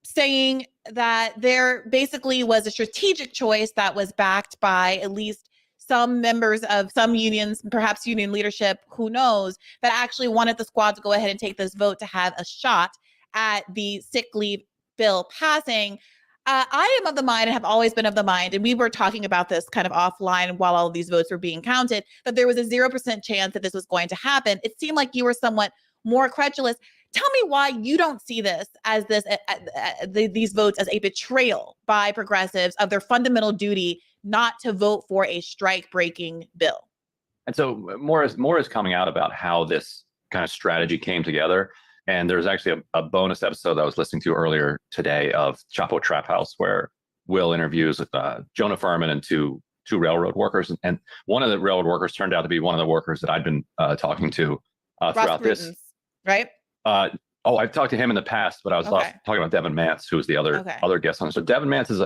S3: saying that there basically was a strategic choice that was backed by at least some members of some unions, perhaps union leadership, who knows, that actually wanted the squad to go ahead and take this vote to have a shot at the sick leave bill passing. I am of the mind and have always been of the mind, and we were talking about this kind of offline while all of these votes were being counted, that there was a 0% chance that this was going to happen. It seemed like you were somewhat more credulous. Tell me why you don't see this as these votes as a betrayal by progressives of their fundamental duty not to vote for a strike-breaking bill.
S4: And so more is coming out about how this kind of strategy came together. And there's actually a bonus episode that I was listening to earlier today of Chapo Trap House, where Will interviews Jonah Furman and two railroad workers. And one of the railroad workers turned out to be one of the workers that I'd been talking to throughout this.
S3: Right?
S4: I've talked to him in the past, but I was talking about Devin Mance, who was the other guest on. So Devin Mance is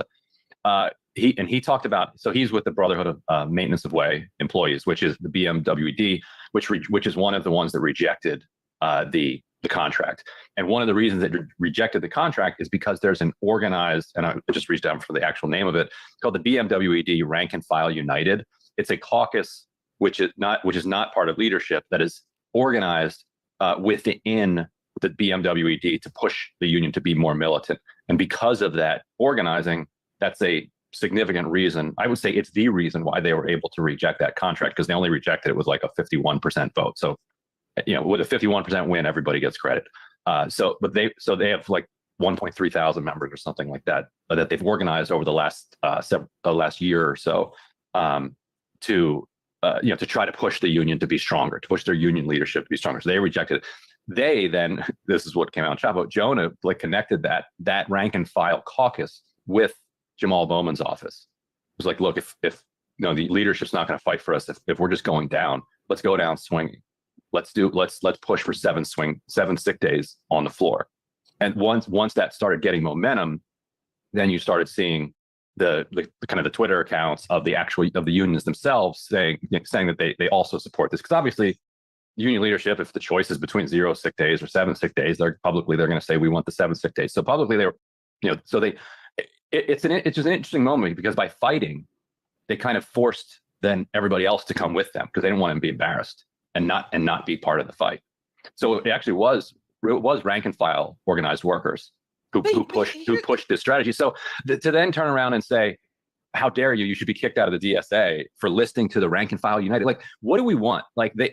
S4: he talked about, so he's with the Brotherhood of Maintenance of Way Employees, which is the BMWED, which is one of the ones that rejected the contract. And one of the reasons that rejected the contract is because there's an organized, and I just reached out for the actual name of it, called the BMWED Rank and File United. It's a caucus which is not part of leadership, that is organized within the BMWED to push the union to be more militant. And because of that organizing, that's a significant reason. I would say it's the reason why they were able to reject that contract, because they only rejected it with like a 51% vote. So, with a 51% win, everybody gets credit. So they have like 1.3 thousand members or something like that that they've organized over the last year or so to try to push the union to be stronger, to push their union leadership to be stronger. So they rejected it. They then, this is what came out in Chapo, Jonah connected that rank and file caucus with Jamal Bowman's office. It was like, look, if the leadership's not going to fight for us, if we're just going down, let's go down swinging. Let's push for seven sick days on the floor. And once that started getting momentum, then you started seeing the kind of the Twitter accounts of the unions themselves saying that they also support this, because obviously union leadership, if the choice is between 0 sick days or 7 sick days, they're going to say we want the 7 sick days. So publicly it's just an interesting moment, because by fighting, they kind of forced then everybody else to come with them, because they didn't want to be embarrassed and not be part of the fight. So it actually was rank and file organized workers who pushed this strategy. So to then turn around and say, how dare you? You should be kicked out of the DSA for listening to the rank and file united. Like, what do we want?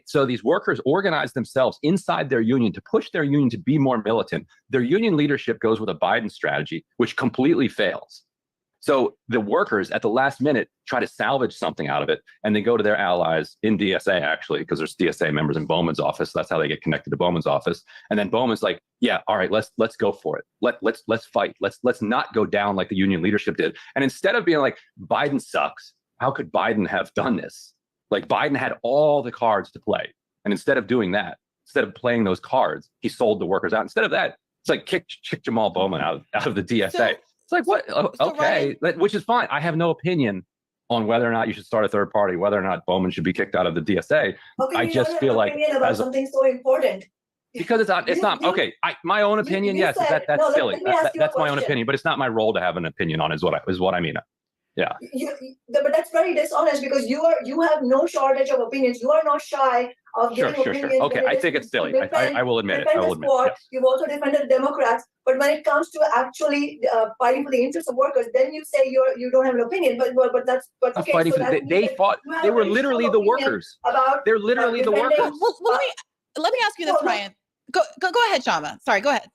S4: So these workers organized themselves inside their union to push their union to be more militant. Their union leadership goes with a Biden strategy, which completely fails. So the workers at the last minute try to salvage something out of it, and they go to their allies in DSA, actually, because there's DSA members in Bowman's office. So that's how they get connected to Bowman's office. And then Bowman's like, yeah, all right, let's go for it. Let's fight. Let's not go down like the union leadership did. And instead of being like, Biden sucks, how could Biden have done this? Like, Biden had all the cards to play. And instead of doing that, instead of playing those cards, he sold the workers out. Instead of that, it's like kick Jamal Bowman out of the DSA. It's like, what? Okay, which is fine. I have no opinion on whether or not you should start a third party, whether or not Bowman should be kicked out of the DSA. I just feel like
S5: about something so important.
S4: Because it's not okay. My own opinion, yes, that's silly. That's my own opinion, but it's not my role to have an opinion on. Is what I mean. Yeah.
S5: But that's very dishonest, because you have no shortage of opinions. You are not shy of giving opinions.
S4: Sure. Okay, I think it's silly. I will admit it. I will admit it. Yes.
S5: You've also defended the Democrats, but when it comes to actually fighting for the interests of workers, then you say you don't have an opinion. But okay.
S4: Fighting
S5: so
S4: for they fought. They were literally the workers. They're literally the workers.
S3: Well, let me ask you this, Ryan. Go ahead, Kshama. Sorry, go ahead.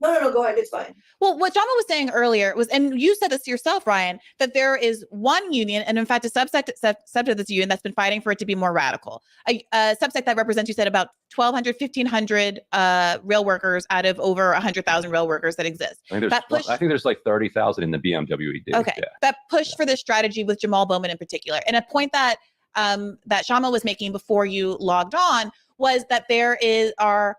S5: No, go ahead. It's fine.
S3: Well, what Kshama was saying earlier was, and you said this yourself, Ryan, that there is one union, and in fact, a subset of this union that's been fighting for it to be more radical. A subset that represents, you said, about 1,200, 1,500 rail workers out of over 100,000 rail workers that exist.
S4: I think there's like 30,000 in the BMWED.
S3: Okay, yeah. That push for this strategy with Jamal Bowman in particular. And a point that that Kshama was making before you logged on was that there are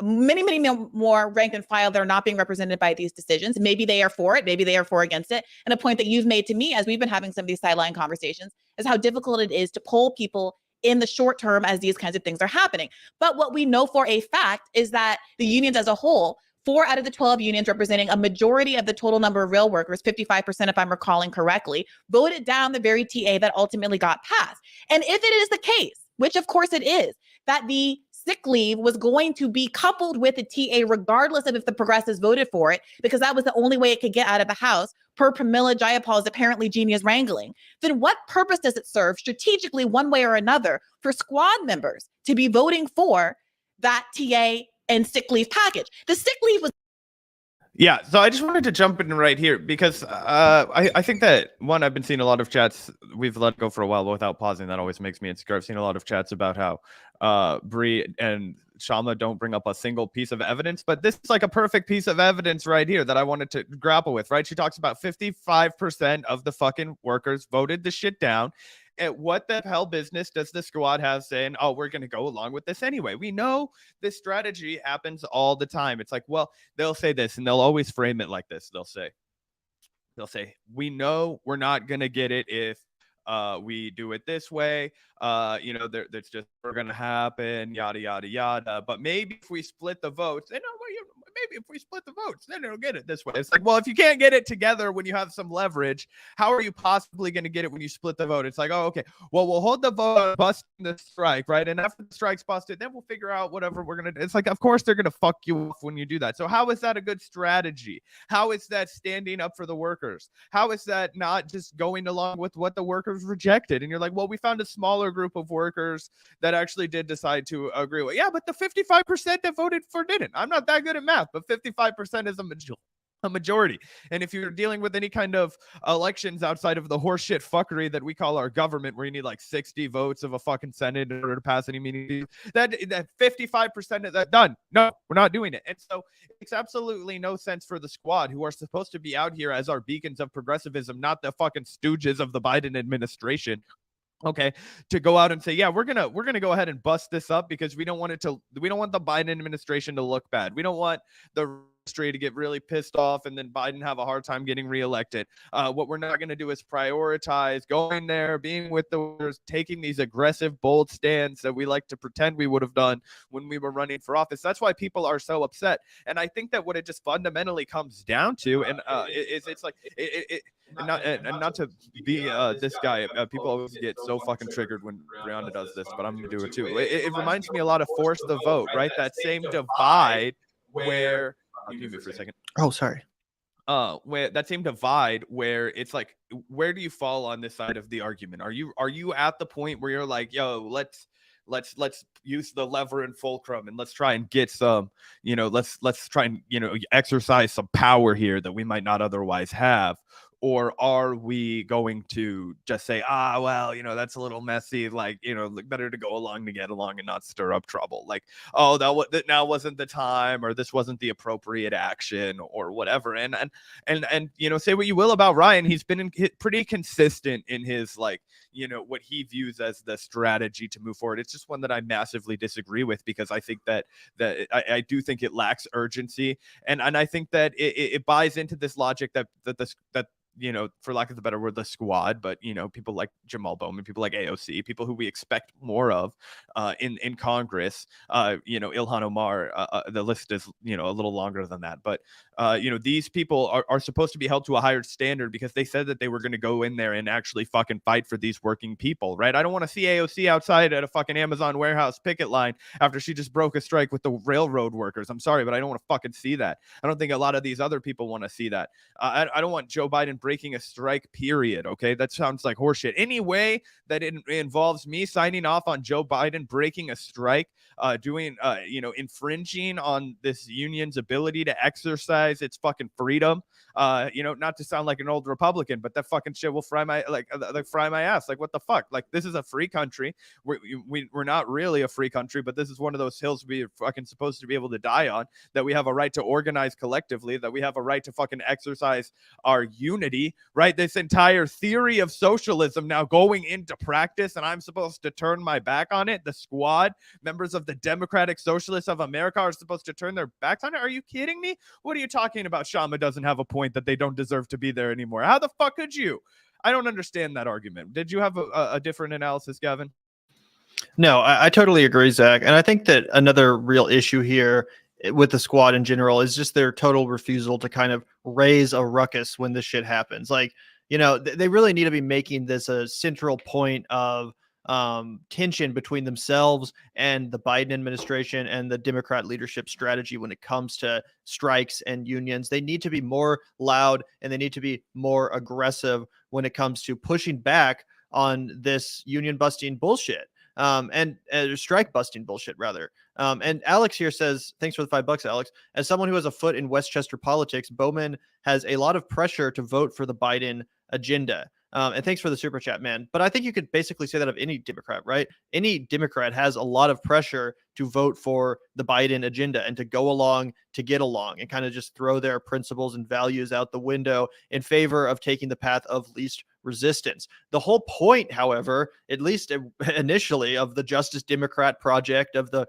S3: many more rank and file that are not being represented by these decisions. Maybe they are for it, maybe they are for against it. And a point that you've made to me as we've been having some of these sideline conversations is how difficult it is to poll people in the short term as these kinds of things are happening. But what we know for a fact is that the unions as a whole 4 out of the 12 unions, representing a majority of the total number of rail workers, 55% if I'm recalling correctly, voted down the very TA that ultimately got passed. And if it is the case, which of course it is, that the sick leave was going to be coupled with the TA regardless of if the progressives voted for it, because that was the only way it could get out of the House per Pramila Jayapal's apparently genius wrangling, then what purpose does it serve strategically one way or another for squad members to be voting for that TA and sick leave package? The sick leave was
S1: Yeah, so I just wanted to jump in right here because I think that, one, I've been seeing a lot of chats. We've let go for a while without pausing. That always makes me insecure. I've seen a lot of chats about how Bree and Kshama don't bring up a single piece of evidence, but this is like a perfect piece of evidence right here that I wanted to grapple with, right? She talks about 55% of the fucking workers voted the shit down. And what the hell business does the squad have saying, oh, we're going to go along with this anyway? We know this strategy happens all the time. It's like, well, they'll say this and they'll always frame it like this. They'll say, we know we're not going to get it if we do it this way. That's just going to happen, yada, yada, yada. But maybe if we split the votes, maybe if we split the votes, then it'll get it this way. It's like, well, if you can't get it together when you have some leverage, how are you possibly going to get it when you split the vote? It's like, oh, okay, well, we'll hold the vote on busting the strike, right? And after the strike's busted, then we'll figure out whatever we're going to do. It's like, of course, they're going to fuck you off when you do that. So how is that a good strategy? How is that standing up for the workers? How is that not just going along with what the workers rejected? And you're like, well, we found a smaller group of workers that actually did decide to agree with. Yeah, but the 55% that voted for didn't. I'm not that good at math, but 55% is a majority. And if you're dealing with any kind of elections outside of the horseshit fuckery that we call our government, where you need like 60 votes of a fucking Senate in order to pass any meeting, that 55% of that done. No, we're not doing it. And so it makes absolutely no sense for the squad, who are supposed to be out here as our beacons of progressivism, not the fucking stooges of the Biden administration, okay, to go out and say, yeah, we're gonna go ahead and bust this up because we don't want the Biden administration to look bad. We don't want the industry to get really pissed off and then Biden have a hard time getting reelected. What we're not going to do is prioritize going there, being with the workers, taking these aggressive, bold stands that we like to pretend we would have done when we were running for office. That's why people are so upset. And I think that what it just fundamentally comes down to, and it's like not to be this guy. People always get so fucking triggered when Brianna does this, but I'm gonna do it too. It reminds me a lot of Force the Vote, right? That same divide where. Give me for a second.
S2: Oh, sorry.
S1: Where that same divide where it's like, where do you fall on this side of the argument? Are you at the point where you're like, yo, let's use the lever and fulcrum and let's try and get some, let's try and exercise some power here that we might not otherwise have? Or are we going to just say, well, that's a little messy, like, better to go along to get along and not stir up trouble? Like, oh, that now wasn't the time, or this wasn't the appropriate action, or whatever. And say what you will about Ryan, he's been pretty consistent in his, like, what he views as the strategy to move forward. It's just one that I massively disagree with, because I think that I do think it lacks urgency, and I think that it buys into this logic that for lack of the better word, the squad, but people like Jamal Bowman, people like AOC, people who we expect more of in Congress, Ilhan Omar, the list is a little longer than that, but these people are supposed to be held to a higher standard because they said that they were going to go in there and actually fucking fight for these working people, right? I don't want to see AOC outside at a fucking Amazon warehouse picket line after she just broke a strike with the railroad workers. I'm sorry, but I don't want to fucking see that. I don't think a lot of these other people want to see that. I don't want Joe Biden breaking a strike, period. Okay, that sounds like horseshit. Any way that it involves me signing off on Joe Biden breaking a strike, infringing on this union's ability to exercise its fucking freedom, not to sound like an old Republican, but that fucking shit will fry my ass. Like, what the fuck? Like, this is a free country. We're not really a free country, but this is one of those hills we are fucking supposed to be able to die on, that we have a right to organize collectively, that we have a right to fucking exercise our unity, right? This entire theory of socialism now going into practice, and I'm supposed to turn my back on it. The squad, members of the Democratic Socialists of America, are supposed to turn their backs on it. Are you kidding me? What are you talking about? Kshama doesn't have a point that they don't deserve to be there anymore. How the fuck could you? I don't understand that argument. Did you have a different analysis, Gavin?
S2: No, I totally agree, Zach. And I think that another real issue here with the squad in general is just their total refusal to kind of raise a ruckus when this shit happens. Like, they really need to be making this a central point of tension between themselves and the Biden administration and the Democrat leadership strategy when it comes to strikes and unions. They need to be more loud and they need to be more aggressive when it comes to pushing back on this union busting bullshit. And strike busting bullshit rather. And Alex here says, thanks for the $5, Alex. As someone who has a foot in Westchester politics, Bowman has a lot of pressure to vote for the Biden agenda. And thanks for the super chat, man. But I think you could basically say that of any Democrat, right? Any Democrat has a lot of pressure to vote for the Biden agenda and to go along to get along and kind of just throw their principles and values out the window in favor of taking the path of least resistance. The whole point, however, at least initially, of the Justice Democrat project, of the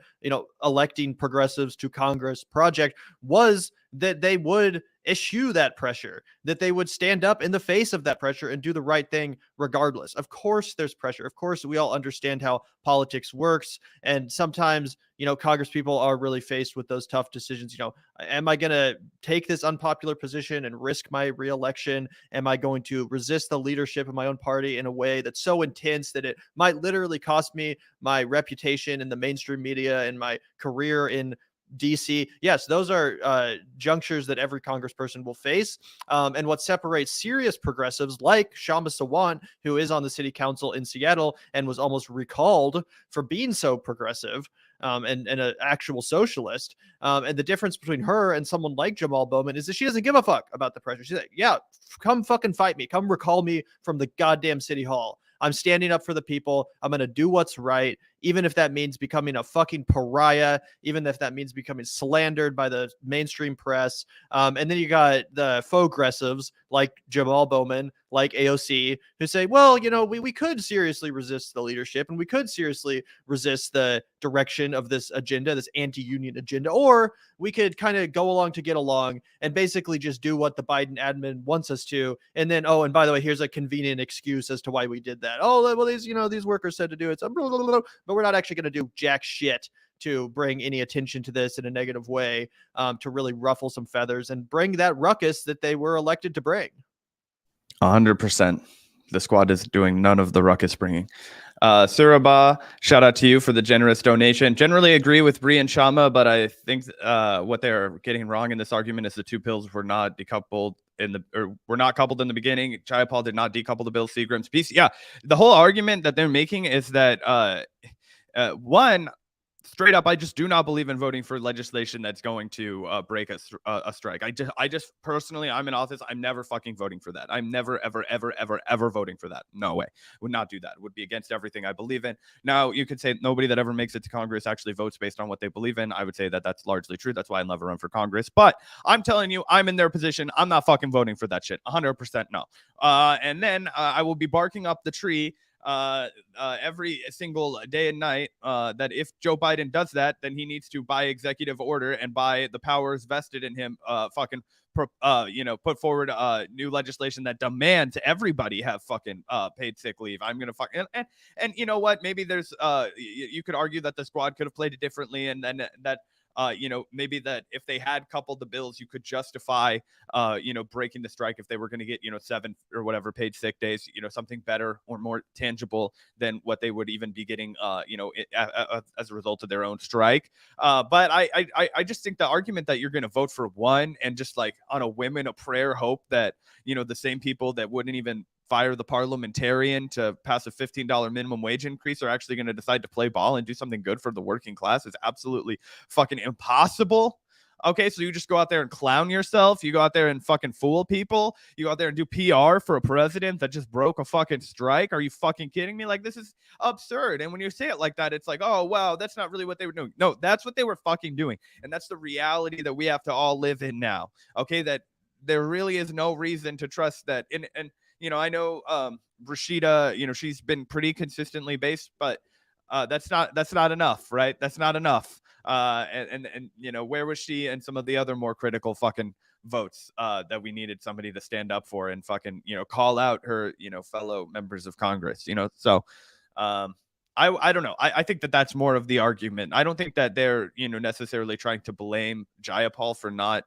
S2: electing progressives to Congress project, was that they would eschew that pressure, that they would stand up in the face of that pressure and do the right thing regardless. Of course, there's pressure. Of course, we all understand how politics works. And sometimes, Congress people are really faced with those tough decisions. Am I going to take this unpopular position and risk my reelection? Am I going to resist the leadership of my own party in a way that's so intense that it might literally cost me my reputation in the mainstream media and my career in DC? Yes, those are junctures that every congressperson will face. And what separates serious progressives like Kshama Sawant, who is on the city council in Seattle and was almost recalled for being so progressive and an actual socialist. And the difference between her and someone like Jamal Bowman is that she doesn't give a fuck about the pressure. She's like, yeah, come fucking fight me. Come recall me from the goddamn city hall. I'm standing up for the people. I'm going to do what's right, even if that means becoming a fucking pariah, even if that means becoming slandered by the mainstream press. And then you got the faux aggressives like Jamal Bowman, like AOC, who say, well, we could seriously resist the leadership and we could seriously resist the direction of this agenda, this anti-union agenda, or we could kind of go along to get along and basically just do what the Biden admin wants us to. And then, oh, and by the way, here's a convenient excuse as to why we did that. Oh, well, these workers said to do it. So blah, blah, blah, blah, but we're not actually going to do jack shit to bring any attention to this in a negative way, to really ruffle some feathers and bring that ruckus that they were elected to bring.
S1: 100%. The squad is doing none of the ruckus bringing. Suraba, shout out to you for the generous donation. Generally agree with Bree and Kshama, but I think what they're getting wrong in this argument is the two bills were not decoupled were not coupled in the beginning. Jayapal did not decouple the bill. Seagram's piece. Yeah, the whole argument that they're making is that one, straight up, I just do not believe in voting for legislation that's going to break a strike. I just personally, I'm in office. I'm never fucking voting for that. I'm never, ever, ever, ever, ever voting for that. No way. Would not do that. Would be against everything I believe in. Now, you could say nobody that ever makes it to Congress actually votes based on what they believe in. I would say that that's largely true. That's why I never run for Congress. But I'm telling you, I'm in their position. I'm not fucking voting for that shit. 100% no. And then I will be barking up the tree every single day and night that if Joe Biden does that, then he needs to, by executive order and by the powers vested in him, put forward new legislation that demands everybody have fucking paid sick leave. I'm gonna fucking and you know what? Maybe there's you could argue that the squad could have played it differently, and then that. Maybe that if they had coupled the bills, you could justify, breaking the strike if they were going to get, 7 or whatever paid sick days, something better or more tangible than what they would even be getting, as a result of their own strike. But I just think the argument that you're going to vote for one and just like on a whim and a prayer hope that, the same people that wouldn't even fire the parliamentarian to pass a $15 minimum wage increase are actually going to decide to play ball and do something good for the working class is absolutely fucking impossible. Okay, so you just go out there and clown yourself. You go out there and fucking fool people. You go out there and do PR for a president that just broke a fucking strike. Are you fucking kidding me? Like, this is absurd. And when you say it like that, it's like, oh, wow, that's not really what they were doing. No, that's what they were fucking doing. And that's the reality that we have to all live in now. Okay, that there really is no reason to trust that. And I know Rashida, she's been pretty consistently based, but that's not enough, right? That's not enough. And where was she and some of the other more critical fucking votes that we needed somebody to stand up for and fucking, call out her, fellow members of Congress, So I don't know. I think that that's more of the argument. I don't think that they're, necessarily trying to blame Jayapal for not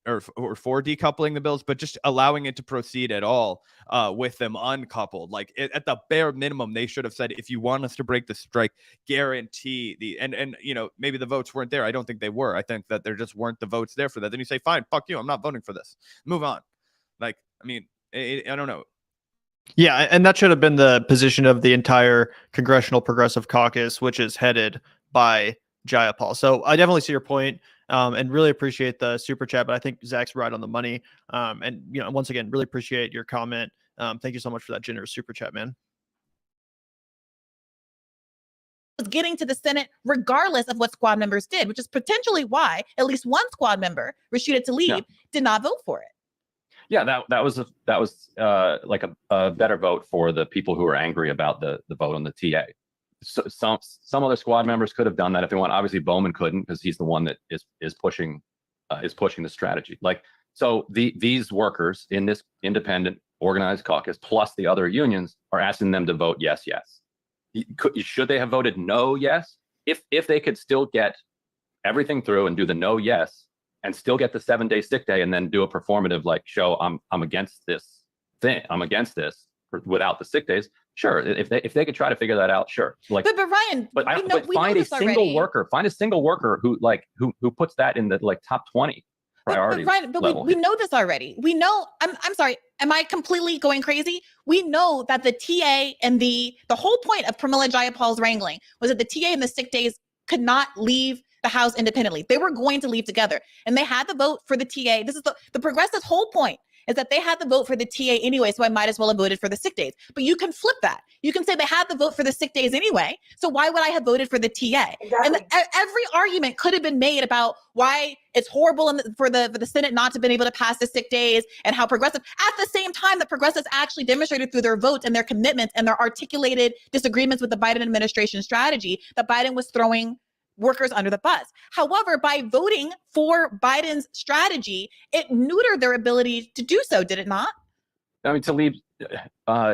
S1: or for decoupling the bills, but just allowing it to proceed at all with them uncoupled. Like at the bare minimum, they should have said, if you want us to break the strike, guarantee the and maybe the votes weren't there. I don't think they were. I think that there just weren't the votes there for that. Then you say, fine, fuck you, I'm not voting for this. Move on. Like, I mean, I don't know.
S2: Yeah, and that should have been the position of the entire Congressional Progressive Caucus, which is headed by Jayapal. So I definitely see your point, and really appreciate the super chat. But I think Zach's right on the money. And once again, really appreciate your comment. Thank you so much for that generous super chat, man.
S3: Getting to the Senate regardless of what squad members did, which is potentially why at least one squad member, Rashida Tlaib, did not vote for it.
S4: Yeah, that was like a better vote for the people who were angry about the vote on the TA. So some other squad members could have done that if they want. Obviously, Bowman couldn't because he's the one that is pushing the strategy. Like, so these workers in this independent organized caucus plus the other unions are asking them to vote yes. Should they have voted no? Yes. If they could still get everything through and do the no yes, and still get the 7-day sick day and then do a performative like show I'm against this thing. I'm against this without the sick days. Sure. If they could try to figure that out, sure. Like,
S3: but Ryan,
S4: find a single worker who puts that in the like top 20 priority.
S3: But we know this already. We know, I'm sorry. Am I completely going crazy? We know that the TA and the whole point of Pramila Jayapal's wrangling was that the TA and the sick days could not leave the House independently. They were going to leave together, and they had the vote for the TA. This is the progressive whole point, is that they had the vote for the TA anyway, so I might as well have voted for the sick days. But you can flip that. You can say they had the vote for the sick days anyway, so why would I have voted for the TA? Exactly. And every argument could have been made about why it's horrible for the Senate not to have been able to pass the sick days and how progressive. At the same time, the progressives actually demonstrated through their votes and their commitments and their articulated disagreements with the Biden administration strategy that Biden was throwing workers under the bus. However, by voting for Biden's strategy, it neutered their ability to do so, did it not?
S4: I mean, Tlaib,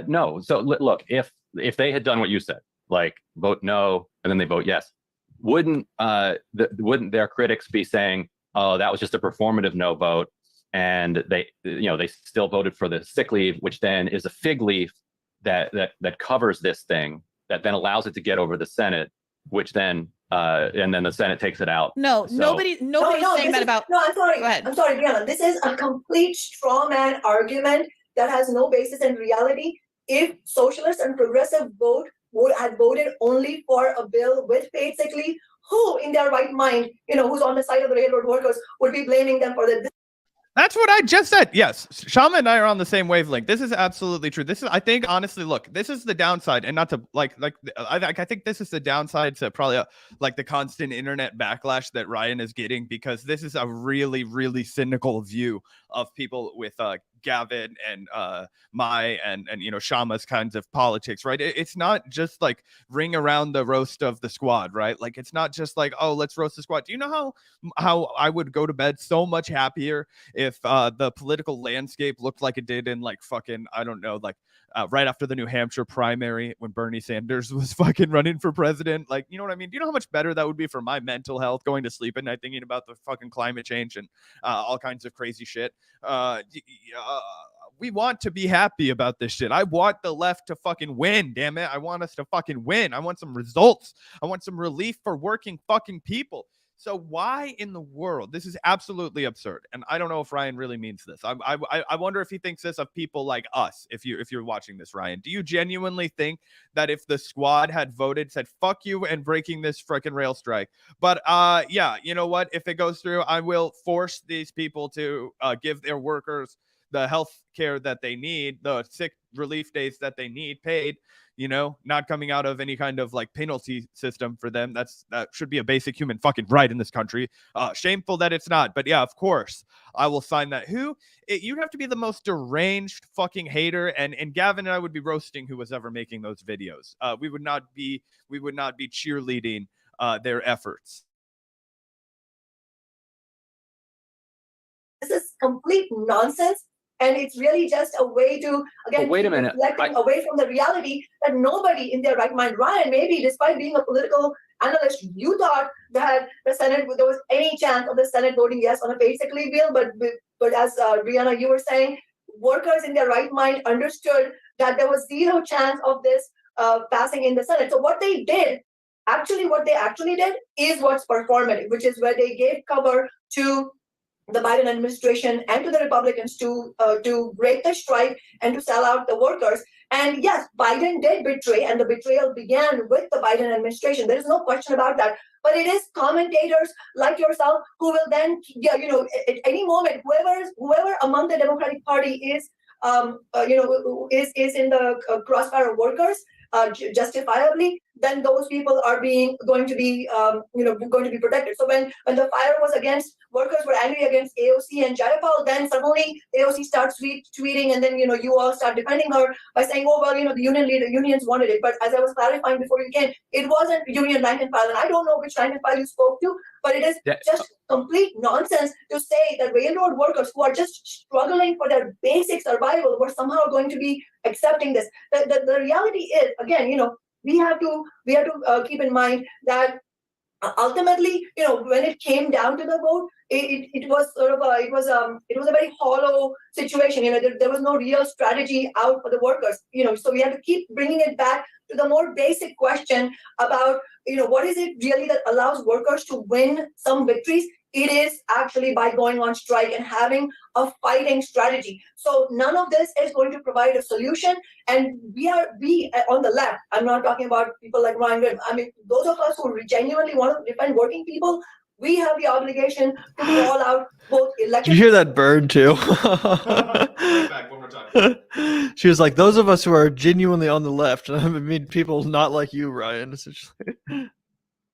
S4: no. So look, if they had done what you said, like vote no, and then they vote yes, wouldn't their critics be saying, oh, that was just a performative no vote, and they still voted for the sick leave, which then is a fig leaf that covers this thing, that then allows it to get over the Senate, which then and then the Senate takes it out.
S3: Nobody's saying that about.
S5: No, I'm sorry.
S3: Go ahead.
S5: I'm sorry, Brianna. This is a complete straw man argument that has no basis in reality. If socialists and progressive had voted only for a bill with paid sick leave, who in their right mind, who's on the side of the railroad workers, would be blaming them for that?
S1: That's what I just said. Yes, Kshama and I are on the same wavelength. This is absolutely true. This is, I think, honestly, look, this is the downside, and not to I think this is the downside to probably like the constant internet backlash that Ryan is getting, because this is a really, really cynical view of people with Gavin and Mai and Kshama's kinds of politics, right? It's not just like ring around the roast of the squad, right? Like, it's not just like, oh, let's roast the squad. Do you know how I would go to bed so much happier if the political landscape looked like it did in like fucking, I don't know, like right after the New Hampshire primary when Bernie Sanders was fucking running for president? Like, you know what I mean? Do you know how much better that would be for my mental health, going to sleep at night thinking about the fucking climate change and all kinds of crazy shit? We want to be happy about this shit. I want the left to fucking win, damn it. I want us to fucking win. I want some results. I want some relief for working fucking people. So why in the world? This is absolutely absurd. And I don't know if Ryan really means this. I wonder if he thinks this of people like us. If you're watching this, Ryan, do you genuinely think that if the squad had voted, said fuck you and breaking this freaking rail strike, but yeah, you know what? If it goes through, I will force these people to give their workers the health care that they need, the sick relief days that they need paid, not coming out of any kind of like penalty system for them. That should be a basic human fucking right in this country. Shameful that it's not, but yeah, of course I will sign that. You'd have to be the most deranged fucking hater, and Gavin and I would be roasting who was ever making those videos. We would not be cheerleading their efforts.
S5: This is complete nonsense. And it's really just a way to, again,
S4: wait a minute.
S5: reflecting away from the reality that nobody in their right mind, Ryan, maybe despite being a political analyst, you thought that the Senate, there was any chance of the Senate voting yes on a paid sick leave bill. But as Brianna, you were saying, workers in their right mind understood that there was zero chance of this passing in the Senate. So what they actually did is what's performative, which is where they gave cover to the Biden administration and to the Republicans to break the strike and to sell out the workers. And yes, Biden did betray, and the betrayal began with the Biden administration. There is no question about that. But it is commentators like yourself who will then, at any moment, whoever among the Democratic Party is in the crossfire of workers, justifiably, then those people are going to be protected. So when the fire was against workers, were angry against AOC and Jayapal, then suddenly AOC starts tweeting, and then you all start defending her by saying, oh well, the unions wanted it. But as I was clarifying before you came, it wasn't union rank and file, and I don't know which rank and file you spoke to, but it is just complete nonsense to say that railroad workers who are just struggling for their basic survival were somehow going to be accepting this. The reality is, again, we have to keep in mind that ultimately, when it came down to the vote, it was a very hollow situation. There was no real strategy out for the workers. So we have to keep bringing it back to the more basic question about what is it really that allows workers to win some victories. It is actually by going on strike and having a fighting strategy. So none of this is going to provide a solution. And we on the left, I'm not talking about people like Ryan Grimm. I mean, those of us who genuinely want to defend working people, we have the obligation to call out both elected.
S2: Did you hear that bird too?
S1: Back one more time.
S2: She was like, those of us who are genuinely on the left. I mean, people not like you, Ryan, essentially.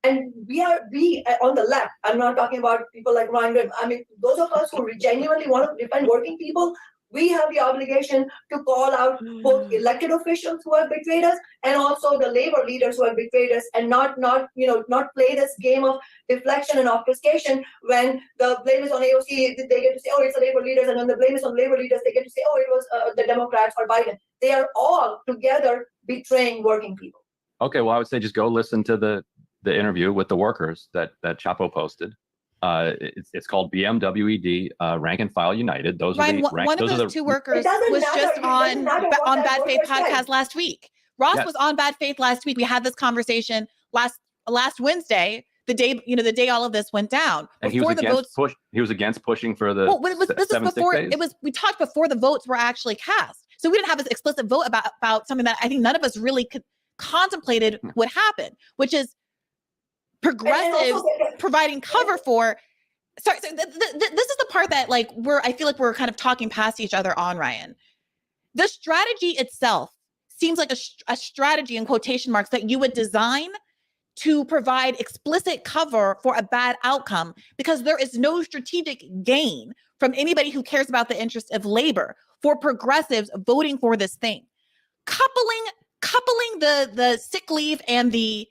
S5: And we on the left, I'm not talking about people like Ryan Grimm. I mean, those of us who genuinely want to defend working people, we have the obligation to call out both elected officials who have betrayed us and also the labor leaders who have betrayed us, and not play this game of deflection and obfuscation. When the blame is on AOC, they get to say, oh, it's the labor leaders, and when the blame is on labor leaders, they get to say, oh, it was the Democrats or Biden. They are all together betraying working people.
S4: Okay, well, I would say just go listen to the interview with the workers that Chapo posted. It's called BMWED, Rank and File United. Those
S3: Ryan,
S4: are the
S3: one of those two workers was just on Bad Faith podcast last week. Ross was on Bad Faith last week. We had this conversation last Wednesday, the day all of this went down.
S4: And he was against pushing for the.
S3: Well, this is before it was. We talked before the votes were actually cast, so we didn't have this explicit vote about something that I think none of us really contemplated would happen, which is progressives providing cover for. Sorry, this is the part that I feel like we're kind of talking past each other on, Ryan. The strategy itself seems like a strategy in quotation marks that you would design to provide explicit cover for a bad outcome, because there is no strategic gain from anybody who cares about the interests of labor for progressives voting for this thing. Coupling the sick leave and the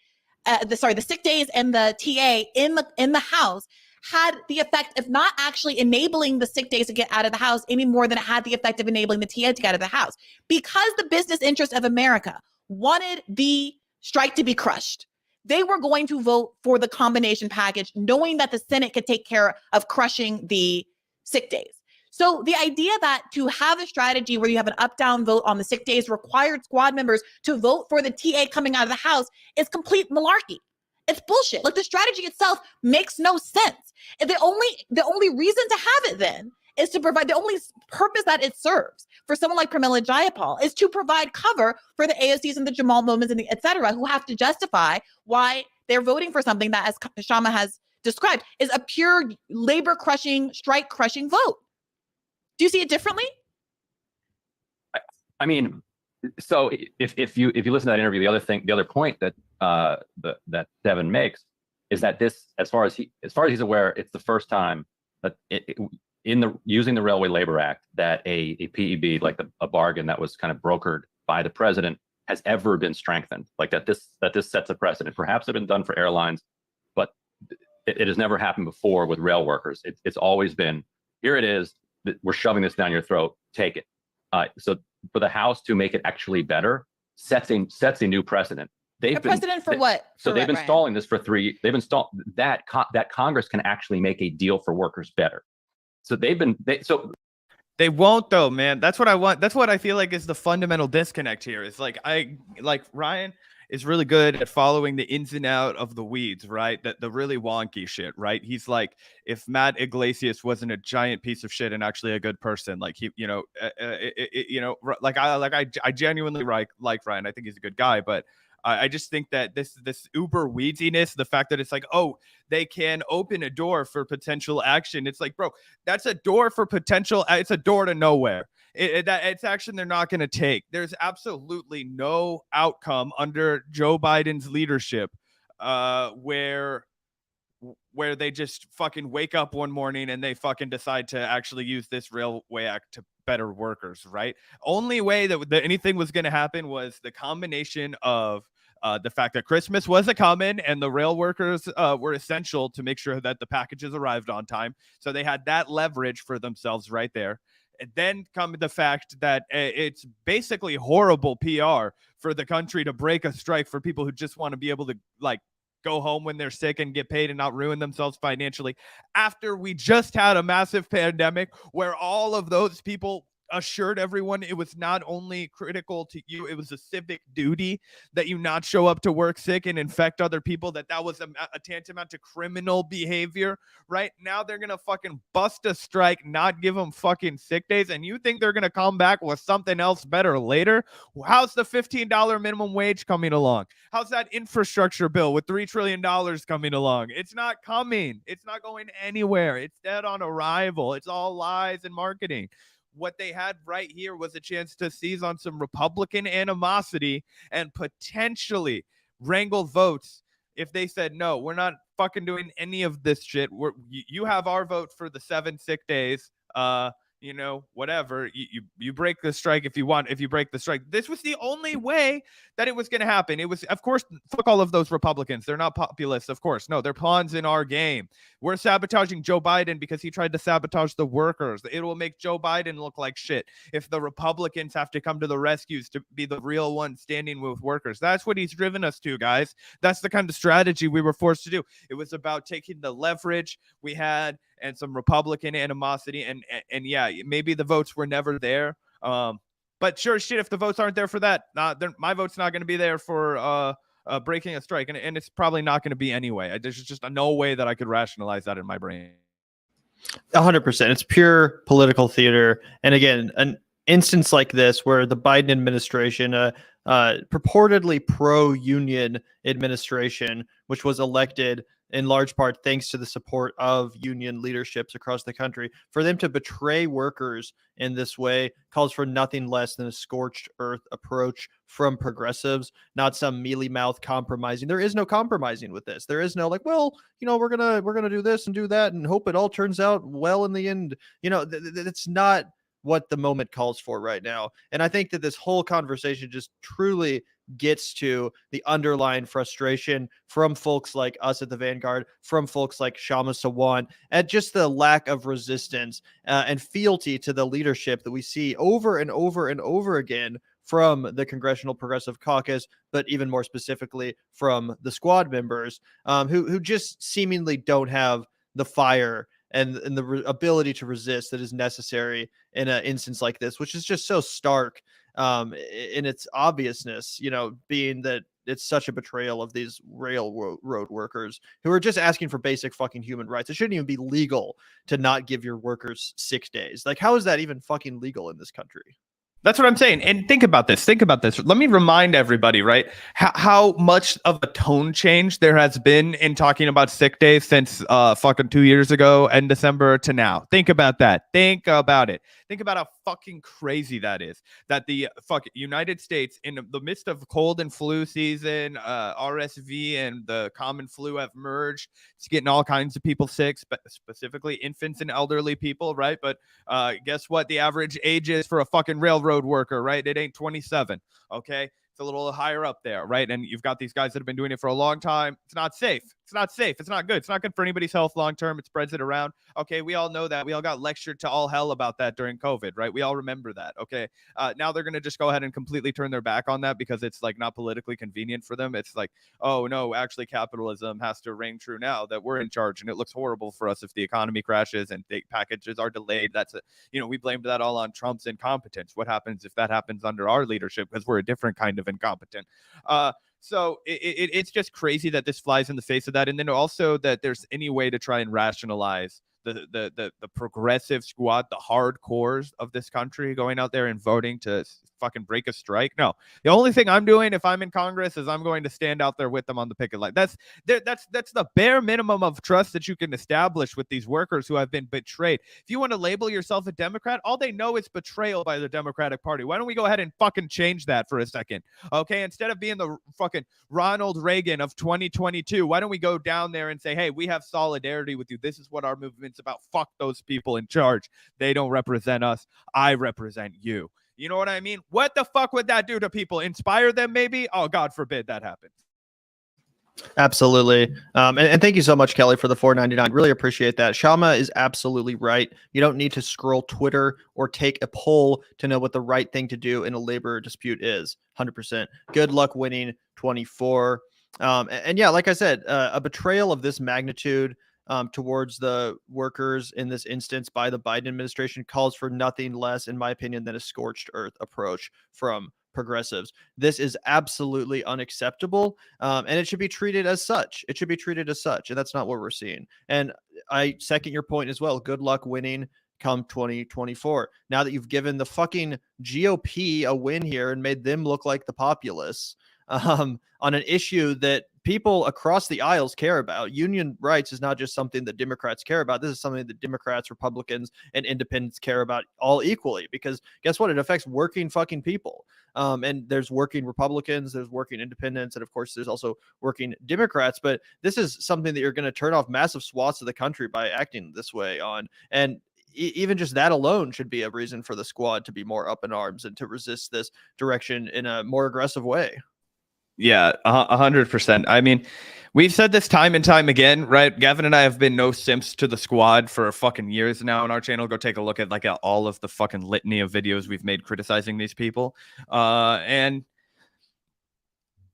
S3: sick days and the TA in the House had the effect of not actually enabling the sick days to get out of the House any more than it had the effect of enabling the TA to get out of the House. Because the business interests of America wanted the strike to be crushed, they were going to vote for the combination package, knowing that the Senate could take care of crushing the sick days. So the idea that to have a strategy where you have an up-down vote on the sick days required squad members to vote for the TA coming out of the House is complete malarkey. It's bullshit. The strategy itself makes no sense. And the only reason to have it then is to provide, the only purpose that it serves for someone like Pramila Jayapal is to provide cover for the AOCs and the Jamal Moments and the et cetera, who have to justify why they're voting for something that, as Kshama has described, is a pure labor-crushing, strike-crushing vote. Do you see it differently?
S4: I mean, so if you listen to that interview, the other point that that Devin makes is that this, as far as he's aware, it's the first time that using the Railway Labor Act that a PEB, like a bargain that was kind of brokered by the president, has ever been strengthened. Like that this sets a precedent. Perhaps it's been done for airlines, but it has never happened before with rail workers. It's always been, here it is, we're shoving this down your throat. take it. So for the House to make it actually better sets a new precedent.
S3: A precedent for what?
S4: So they've been stalling this for they've installed that Congress can actually make a deal for workers better. So
S1: they won't though, man. That's what I want. That's what I feel like is the fundamental disconnect here. It's like Ryan is really good at following the ins and out of the weeds, right? The really wonky shit, right? He's like, if Matt Iglesias wasn't a giant piece of shit and actually a good person, like he, I genuinely like Ryan. I think he's a good guy, but I just think that this uber weediness, the fact that it's like, oh, they can open a door for potential action. It's like, bro, that's a door for potential. It's a door to nowhere. It's action they're not going to take. There's absolutely no outcome under Joe Biden's leadership where they just fucking wake up one morning and they fucking decide to actually use this Railway Act to better workers, right? Only way that anything was going to happen was the combination of the fact that Christmas was a coming and the rail workers were essential to make sure that the packages arrived on time. So they had that leverage for themselves right there. And then come the fact that it's basically horrible PR for the country to break a strike for people who just want to be able to like go home when they're sick and get paid and not ruin themselves financially. After we just had a massive pandemic where all of those people assured everyone it was not only critical to you, it was a civic duty that you not show up to work sick and infect other people, that was a tantamount to criminal behavior. Right now they're gonna fucking bust a strike, not give them fucking sick days, and you think they're gonna come back with something else better later? How's the $15 minimum wage coming along? How's that infrastructure bill with $3 trillion coming along? It's not coming. It's not going anywhere. It's dead on arrival. It's all lies and marketing. What they had right here was a chance to seize on some Republican animosity and potentially wrangle votes. If they said, no, we're not fucking doing any of this shit. You have our vote for the 7 sick days. Whatever. You break the strike if you want. If you break the strike, this was the only way that it was going to happen. It was, of course, fuck all of those Republicans. They're not populists, of course. No, they're pawns in our game. We're sabotaging Joe Biden because he tried to sabotage the workers. It will make Joe Biden look like shit if the Republicans have to come to the rescues to be the real ones standing with workers. That's what he's driven us to, guys. That's the kind of strategy we were forced to do. It was about taking the leverage we had and some Republican animosity, and yeah, maybe the votes were never there. But sure shit, if the votes aren't there for that, my vote's not going to be there for breaking a strike, and it's probably not going to be anyway. There's just no way that I could rationalize that in my brain.
S2: 100%. It's pure political theater. And again, an instance like this where the Biden administration, purportedly pro-union administration, which was elected in large part thanks to the support of union leaderships across the country, for them to betray workers in this way calls for nothing less than a scorched earth approach from progressives, not some mealy mouth compromising. There is no compromising with this. There is no like, well, we're gonna do this and do that and hope it all turns out well in the end. It's not what the moment calls for right now. And I think that this whole conversation just truly gets to the underlying frustration from folks like us at the Vanguard, from folks like Kshama Sawant, at just the lack of resistance and fealty to the leadership that we see over and over and over again from the Congressional Progressive Caucus, but even more specifically from the squad members who just seemingly don't have the fire and the ability to resist that is necessary in an instance like this, which is just so stark in its obviousness, being that it's such a betrayal of these railroad workers who are just asking for basic fucking human rights. It shouldn't even be legal to not give your workers sick days. Like, how is that even fucking legal in this country?
S1: That's what I'm saying. And think about this. Let me remind everybody, right, how much of a tone change there has been in talking about sick days since fucking 2 years ago in December to now. Think about that. Think about it. Think about how fucking crazy that is. That the United States, in the midst of cold and flu season, RSV and the common flu have merged. It's getting all kinds of people sick, specifically infants and elderly people, right? But guess what? The average age is for a fucking railroad worker, right? It ain't 27. Okay, it's a little higher up there, right? And you've got these guys that have been doing it for a long time. It's not safe. It's not safe. It's not good. It's not good for anybody's health long term. It spreads it around. Okay, we all know that. We all got lectured to all hell about that during COVID, right? We all remember that. Okay, now they're going to just go ahead and completely turn their back on that because it's like not politically convenient for them. It's like, oh no, actually capitalism has to reign true now that we're in charge, and it looks horrible for us if the economy crashes and packages are delayed. That's we blamed that all on Trump's incompetence. What happens if that happens under our leadership? Because we're a different kind of incompetent. So it's just crazy that this flies in the face of that. And then also that there's any way to try and rationalize the progressive squad, the hardcores of this country going out there and voting to fucking break a strike. No, the only thing I'm doing if I'm in Congress is I'm going to stand out there with them on the picket line. That's the bare minimum of trust that you can establish with these workers who have been betrayed. If you want to label yourself a Democrat, all they know is betrayal by the Democratic Party. Why don't we go ahead and fucking change that for a second? Okay, instead of being the fucking Ronald Reagan of 2022, why don't we go down there and say, hey, we have solidarity with you. This is what our movement's about. Fuck those people in charge. They don't represent us. I represent you. You know what I mean? What the fuck would that do to people? Inspire them, maybe? Oh, God forbid that happens.
S2: Absolutely. And thank you so much, Kelly, for the $4.99. Really appreciate that. Kshama is absolutely right. You don't need to scroll Twitter or take a poll to know what the right thing to do in a labor dispute is. 100%. Good luck winning 24. And yeah, like I said, a betrayal of this magnitude towards the workers in this instance by the Biden administration calls for nothing less, in my opinion, than a scorched earth approach from progressives. This is absolutely unacceptable, and it should be treated as such. It should be treated as such, and that's not what we're seeing. And I second your point as well. Good luck winning come 2024. Now that you've given the fucking GOP a win here and made them look like the populace on an issue that people across the aisles care about. Union rights is not just something that Democrats care about. This is something that Democrats, Republicans, and independents care about all equally, because guess what? It affects working fucking people. And there's working Republicans, there's working independents, and of course there's also working Democrats. But this is something that you're going to turn off massive swaths of the country by acting this way on. And even just that alone should be a reason for the squad to be more up in arms and to resist this direction in a more aggressive way.
S1: Yeah, 100%. I mean, we've said this time and time again, right? Gavin and I have been no simps to the squad for fucking years now on our channel. Go take a look at all of the fucking litany of videos we've made criticizing these people. And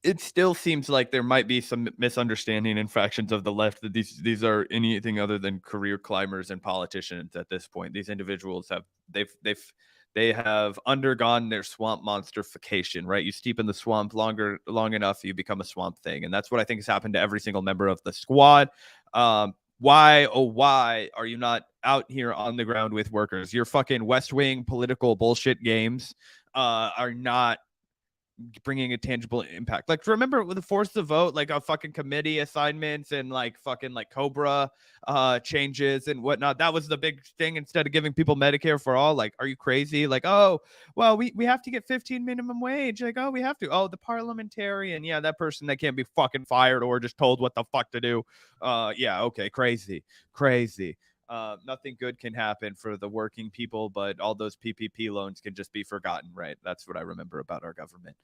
S1: it still seems like there might be some misunderstanding in factions of the left that these are anything other than career climbers and politicians at this point. These individuals they have undergone their swamp monstrification, right? You steep in the swamp long enough, you become a swamp thing. And that's what I think has happened to every single member of the squad. Why are you not out here on the ground with workers? Your fucking West Wing political bullshit games are not bringing a tangible impact. Like, remember with the force the vote, like a fucking committee assignments and fucking Cobra changes and whatnot. That was the big thing. Instead of giving people Medicare for all, are you crazy? Oh, well, we have to get 15 minimum wage. Oh, we have to. Oh, the parliamentarian. Yeah, that person that can't be fucking fired or just told what the fuck to do. Yeah, okay, crazy. Nothing good can happen for the working people, but all those PPP loans can just be forgotten, right? That's what I remember about our government.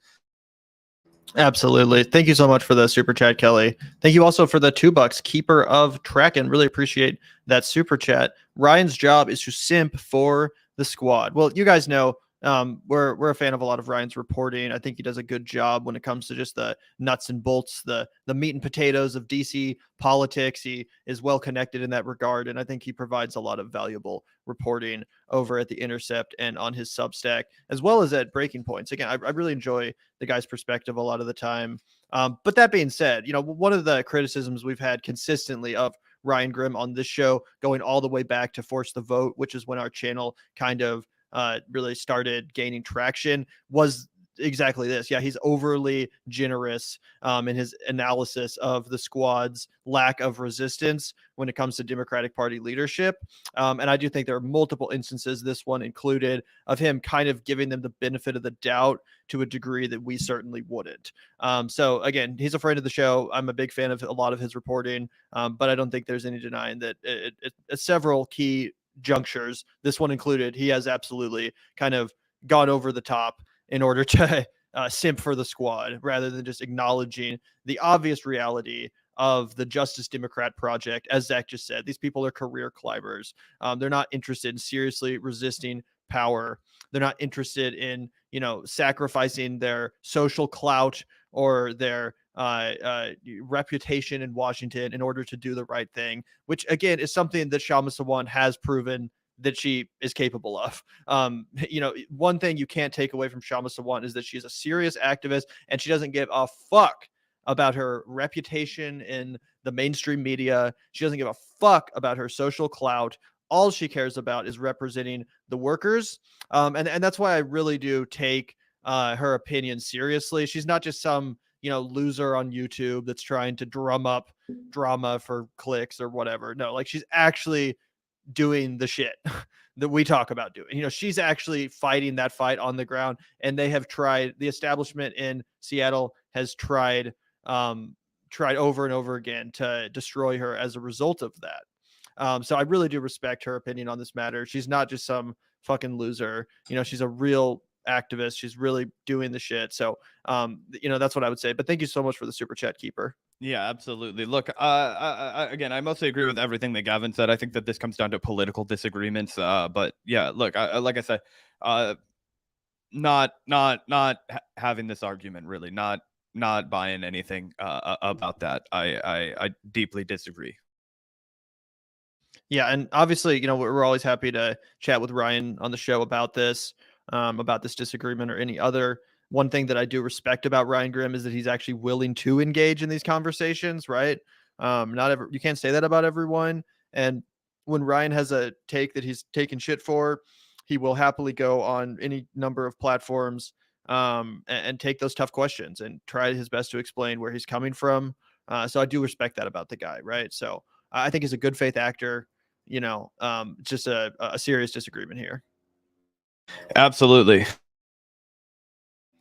S2: Absolutely. Thank you so much for the super chat, Kelly. Thank you also for the $2, Keeper of Tracken. Really appreciate that super chat. Ryan's job is to simp for the squad. Well, you guys know we're a fan of a lot of Ryan's reporting. I think he does a good job when it comes to just the nuts and bolts, the meat and potatoes of DC politics. He is well connected in that regard, and I think he provides a lot of valuable reporting over at The Intercept and on his Substack, as well as at Breaking Points. Again, I really enjoy the guy's perspective a lot of the time. But that being said, one of the criticisms we've had consistently of Ryan Grimm on this show, going all the way back to Force the Vote, which is when our channel kind of really started gaining traction, was exactly this. Yeah, he's overly generous in his analysis of the squad's lack of resistance when it comes to Democratic Party leadership. And I do think there are multiple instances, this one included, of him kind of giving them the benefit of the doubt to a degree that we certainly wouldn't. So again, he's a friend of the show. I'm a big fan of a lot of his reporting, but I don't think there's any denying that at several key junctures, this one included, he has absolutely kind of gone over the top in order to simp for the squad, rather than just acknowledging the obvious reality of the Justice Democrat Project. As Zach just said, these people are career climbers. They're not interested in seriously resisting power. They're not interested in, sacrificing their social clout or their reputation in Washington in order to do the right thing, which again is something that Kshama Sawant has proven that she is capable of. One thing you can't take away from Kshama Sawant is that she's a serious activist and she doesn't give a fuck about her reputation in the mainstream media. She doesn't give a fuck about her social clout. All she cares about is representing the workers. And that's why I really do take her opinion seriously. She's not just some, loser on YouTube that's trying to drum up drama for clicks or whatever. No, like she's actually doing the shit that we talk about doing. She's actually fighting that fight on the ground, and they have tried, the establishment in Seattle has tried over and over again to destroy her as a result of that. So I really do respect her opinion on this matter. She's not just some fucking loser. She's a real activist. She's really doing the shit. So, that's what I would say. But thank you so much for the super chat, Keeper.
S1: Yeah, absolutely. Look, again, I mostly agree with everything that Gavin said. I think that this comes down to political disagreements. But yeah, look, like I said, not having this argument, really, not buying anything about that. I deeply disagree.
S2: Yeah, and obviously, we're always happy to chat with Ryan on the show about this disagreement or any other. One thing that I do respect about Ryan Grimm is that he's actually willing to engage in these conversations, right? You can't say that about everyone. And when Ryan has a take that he's taking shit for, he will happily go on any number of platforms and take those tough questions and try his best to explain where he's coming from. So I do respect that about the guy, right? So I think he's a good faith actor. Just a serious disagreement here.
S1: Absolutely.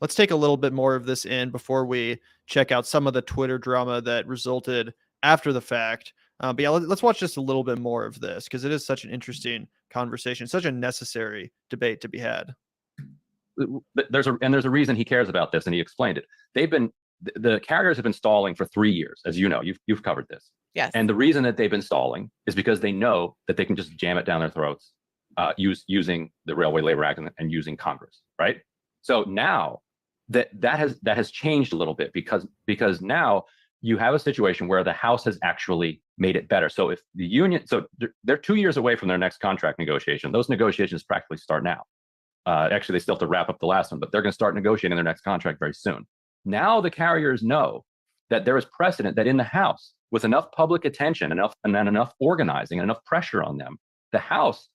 S2: Let's take a little bit more of this in before we check out some of the Twitter drama that resulted after the fact. But yeah, let's watch just a little bit more of this because it is such an interesting conversation, such a necessary debate to be had.
S4: There's a reason he cares about this, and he explained it. The carriers have been stalling for 3 years, as you know. You've covered this.
S3: Yes.
S4: And the reason that they've been stalling is because they know that they can just jam it down their throats, using the Railway Labor Act and using Congress, right? So now that has changed a little bit because now you have a situation where the House has actually made it better. So if the union, they're 2 years away from their next contract negotiation. Those negotiations practically start now. Actually, they still have to wrap up the last one, but they're going to start negotiating their next contract very soon. Now the carriers know that there is precedent that in the House, with enough public attention, enough organizing, and enough pressure on them, the House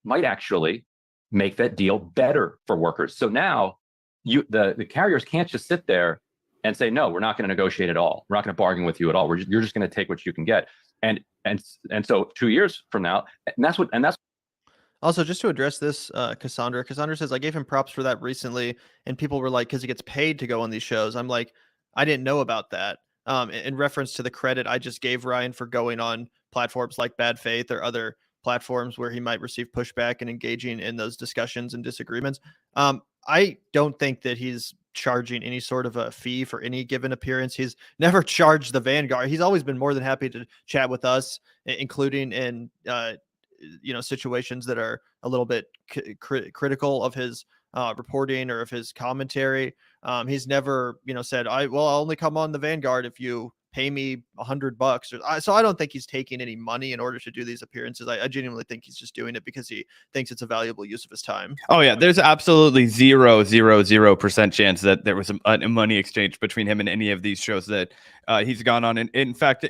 S4: might actually make that deal better for workers. So now the carriers can't just sit there and say, no, we're not going to negotiate at all. We're not going to bargain with you at all. You're just going to take what you can get. And so 2 years from now, and that's
S2: also, just to address this, Cassandra says, I gave him props for that recently, and people were like, because he gets paid to go on these shows. I'm like, I didn't know about that. In reference to the credit I just gave Ryan for going on platforms like Bad Faith or other platforms where he might receive pushback and engaging in those discussions and disagreements. I don't think that he's charging any sort of a fee for any given appearance. He's never charged the Vanguard. He's always been more than happy to chat with us, including in situations that are a little bit critical of his reporting or of his commentary. He's never said, I'll only come on the Vanguard if you pay me $100. So I don't think he's taking any money in order to do these appearances. I genuinely think he's just doing it because he thinks it's a valuable use of his time.
S1: Oh yeah, there's absolutely 0.000% chance that there was a money exchange between him and any of these shows that he's gone on. And in fact,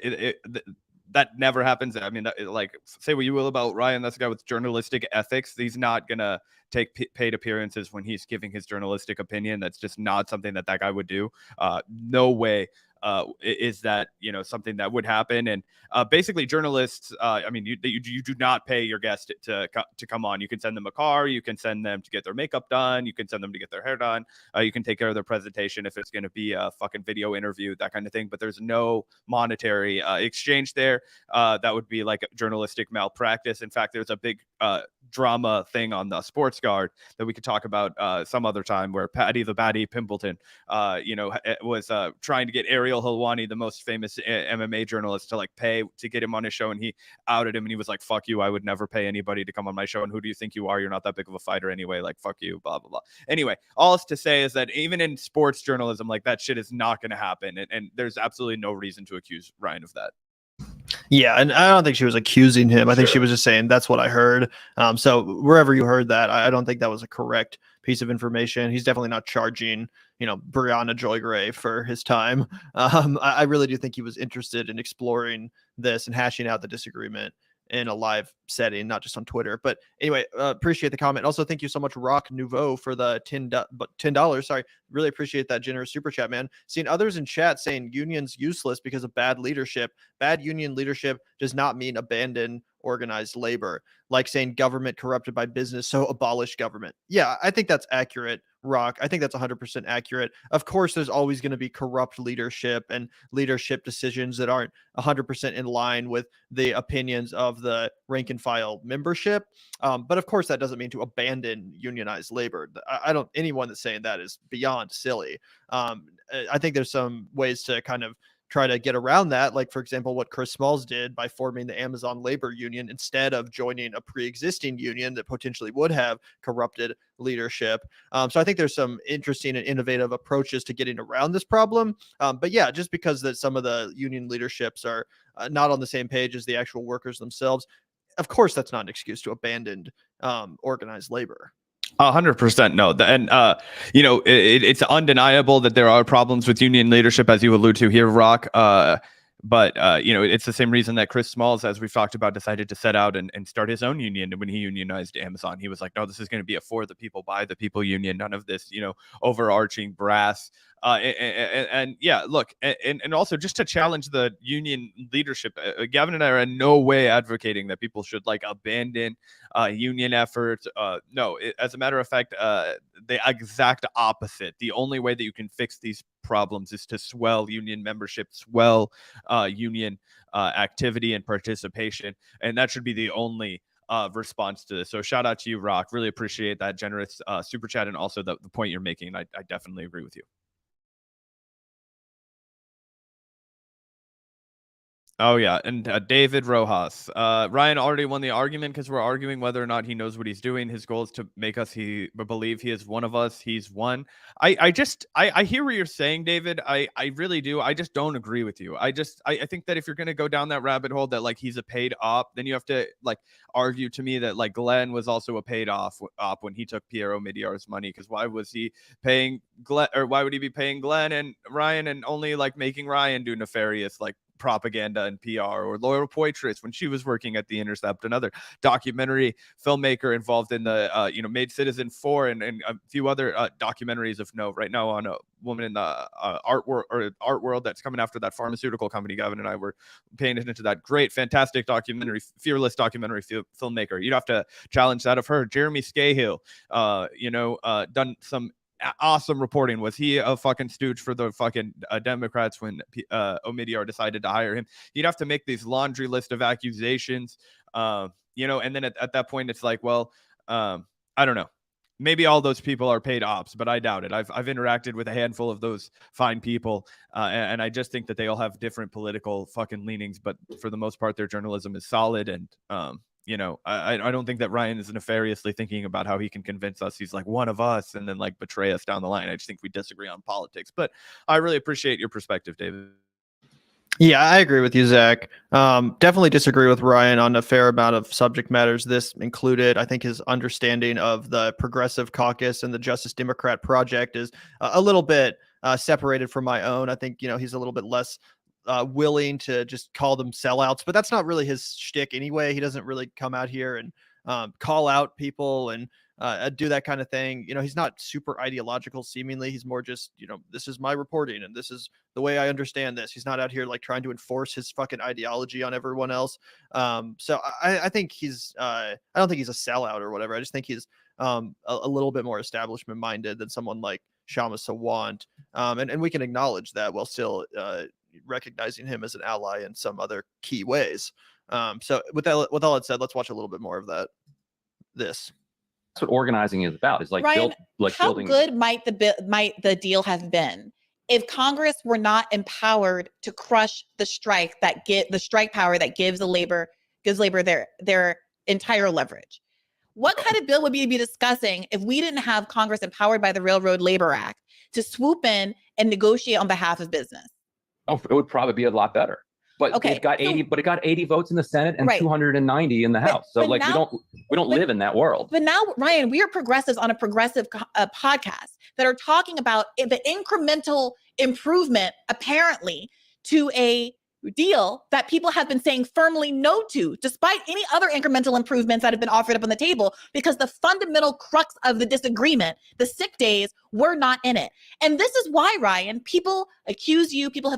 S1: that never happens. I mean, say what you will about Ryan, that's a guy with journalistic ethics. He's not gonna take paid appearances when he's giving his journalistic opinion. That's just not something that guy would do. No way is that something that would happen. And basically journalists, you do not pay your guest to come on. You can send them a car, you can send them to get their makeup done, you can send them to get their hair done, you can take care of their presentation if it's going to be a fucking video interview, that kind of thing. But there's no monetary exchange there. That would be like journalistic malpractice. In fact, there's a big drama thing on the Sports Guard that we could talk about some other time, where Patty the Batty Pimpleton was trying to get Ariel Ariel Helwani, the most famous MMA journalist, to like pay to get him on his show, and he outed him, and he was like, "Fuck you! I would never pay anybody to come on my show. And who do you think you are? You're not that big of a fighter anyway. Like, fuck you." Blah blah blah. Anyway, all it's to say is that even in sports journalism, like that shit is not going to happen, and there's absolutely no reason to accuse Ryan of that.
S2: Yeah, and I don't think she was accusing him. I think she was just saying that's what I heard. So wherever you heard that, I don't think that was a correct piece of information. He's definitely not charging, Brianna Joy Gray for his time. I really do think he was interested in exploring this and hashing out the disagreement in a live setting, not just on Twitter. But anyway, appreciate the comment. Also, thank you so much, Rock Nouveau, for the $10. Sorry, really appreciate that generous super chat, man. Seeing others in chat saying unions useless because of bad leadership. Bad union leadership does not mean abandon organized labor, like saying government corrupted by business, so abolish government. Yeah, I think that's accurate, Rock. I think that's 100% accurate. Of course, there's always going to be corrupt leadership and leadership decisions that aren't 100% in line with the opinions of the rank and file membership. But of course, that doesn't mean to abandon unionized labor. I don't, anyone that's saying that is beyond silly. I think there's some ways to kind of try to get around that. Like, for example, what Chris Smalls did by forming the Amazon labor union instead of joining a pre-existing union that potentially would have corrupted leadership. So I think there's some interesting and innovative approaches to getting around this problem. But yeah, just because that some of the union leaderships are not on the same page as the actual workers themselves, of course, that's not an excuse to abandon organized labor.
S1: 100% no. And, it's undeniable that there are problems with union leadership, as you allude to here, Rock. But it's the same reason that Chris Smalls, as we've talked about, decided to set out and start his own union. And when he unionized Amazon, he was like, no, this is going to be a for the people, by the people union. None of this, overarching brass. And yeah, look, and also just to challenge the union leadership, Gavin and I are in no way advocating that people should like abandon union efforts. No, as a matter of fact, the exact opposite. The only way that you can fix these problems is to swell union membership, swell union activity and participation, and that should be the only response to this. So shout out to you, Rock. Really appreciate that generous super chat, and also the point you're making. I definitely agree with you. Oh yeah, and David Rojas. Ryan already won the argument because we're arguing whether or not he knows what he's doing. His goal is to make us believe he is one of us. He's one. I hear what you're saying, David. I really do. I just don't agree with you. I think that if you're gonna go down that rabbit hole that like he's a paid op, then you have to like argue to me that like Glenn was also a paid op when he took Piero Midiar's money. Because why was he paying Glenn, or why would he be paying Glenn and Ryan and only like making Ryan do nefarious like propaganda and PR, or Laura Poitras when she was working at The Intercept, another documentary filmmaker involved in the Made Citizen 4 and a few other documentaries of note right now on a woman in the art world that's coming after that pharmaceutical company. Gavin and I were paying attention to that great, fantastic documentary, fearless documentary filmmaker. You'd have to challenge that of her. Jeremy Scahill, done some awesome reporting. Was he a fucking stooge for the fucking Democrats when Omidyar decided to hire him? You'd have to make these laundry list of accusations, and then at that point it's like, well, I don't know. Maybe all those people are paid ops, but I doubt it. I've interacted with a handful of those fine people, and I just think that they all have different political fucking leanings, but for the most part, their journalism is solid. And I don't think that Ryan is nefariously thinking about how he can convince us he's like one of us and then like betray us down the line. I just think we disagree on politics, but I really appreciate your perspective, David.
S2: Yeah, I agree with you, Zach. Definitely disagree with Ryan on a fair amount of subject matters, this included. I think his understanding of the Progressive Caucus and the Justice Democrat Project is a little bit separated from my own. I think, he's a little bit less willing to just call them sellouts, but that's not really his shtick anyway. He doesn't really come out here and call out people and do that kind of thing. He's not super ideological seemingly. He's more just, this is my reporting and this is the way I understand this. He's not out here like trying to enforce his fucking ideology on everyone else. So I think I don't think he's a sellout or whatever. I just think he's a little bit more establishment minded than someone like Kshama Sawant. And we can acknowledge that while still recognizing him as an ally in some other key ways. So with all that said, let's watch a little bit more of this.
S4: That's what organizing is about. It's like
S3: Ryan, how
S4: building.
S3: good might the deal have been if Congress were not empowered to crush the strike the strike power that gives labor their entire leverage. What kind of bill would we be discussing if we didn't have Congress empowered by the Railroad Labor Act to swoop in and negotiate on behalf of business?
S4: Oh, it would probably be a lot better. But it got 80 votes in the Senate and 290 in the House. So like now, we don't live in that world.
S3: But now, Ryan, we are progressives on a progressive podcast that are talking about the incremental improvement, apparently, to a deal that people have been saying firmly no to, despite any other incremental improvements that have been offered up on the table, because the fundamental crux of the disagreement, the sick days, were not in it. And this is why, Ryan, people have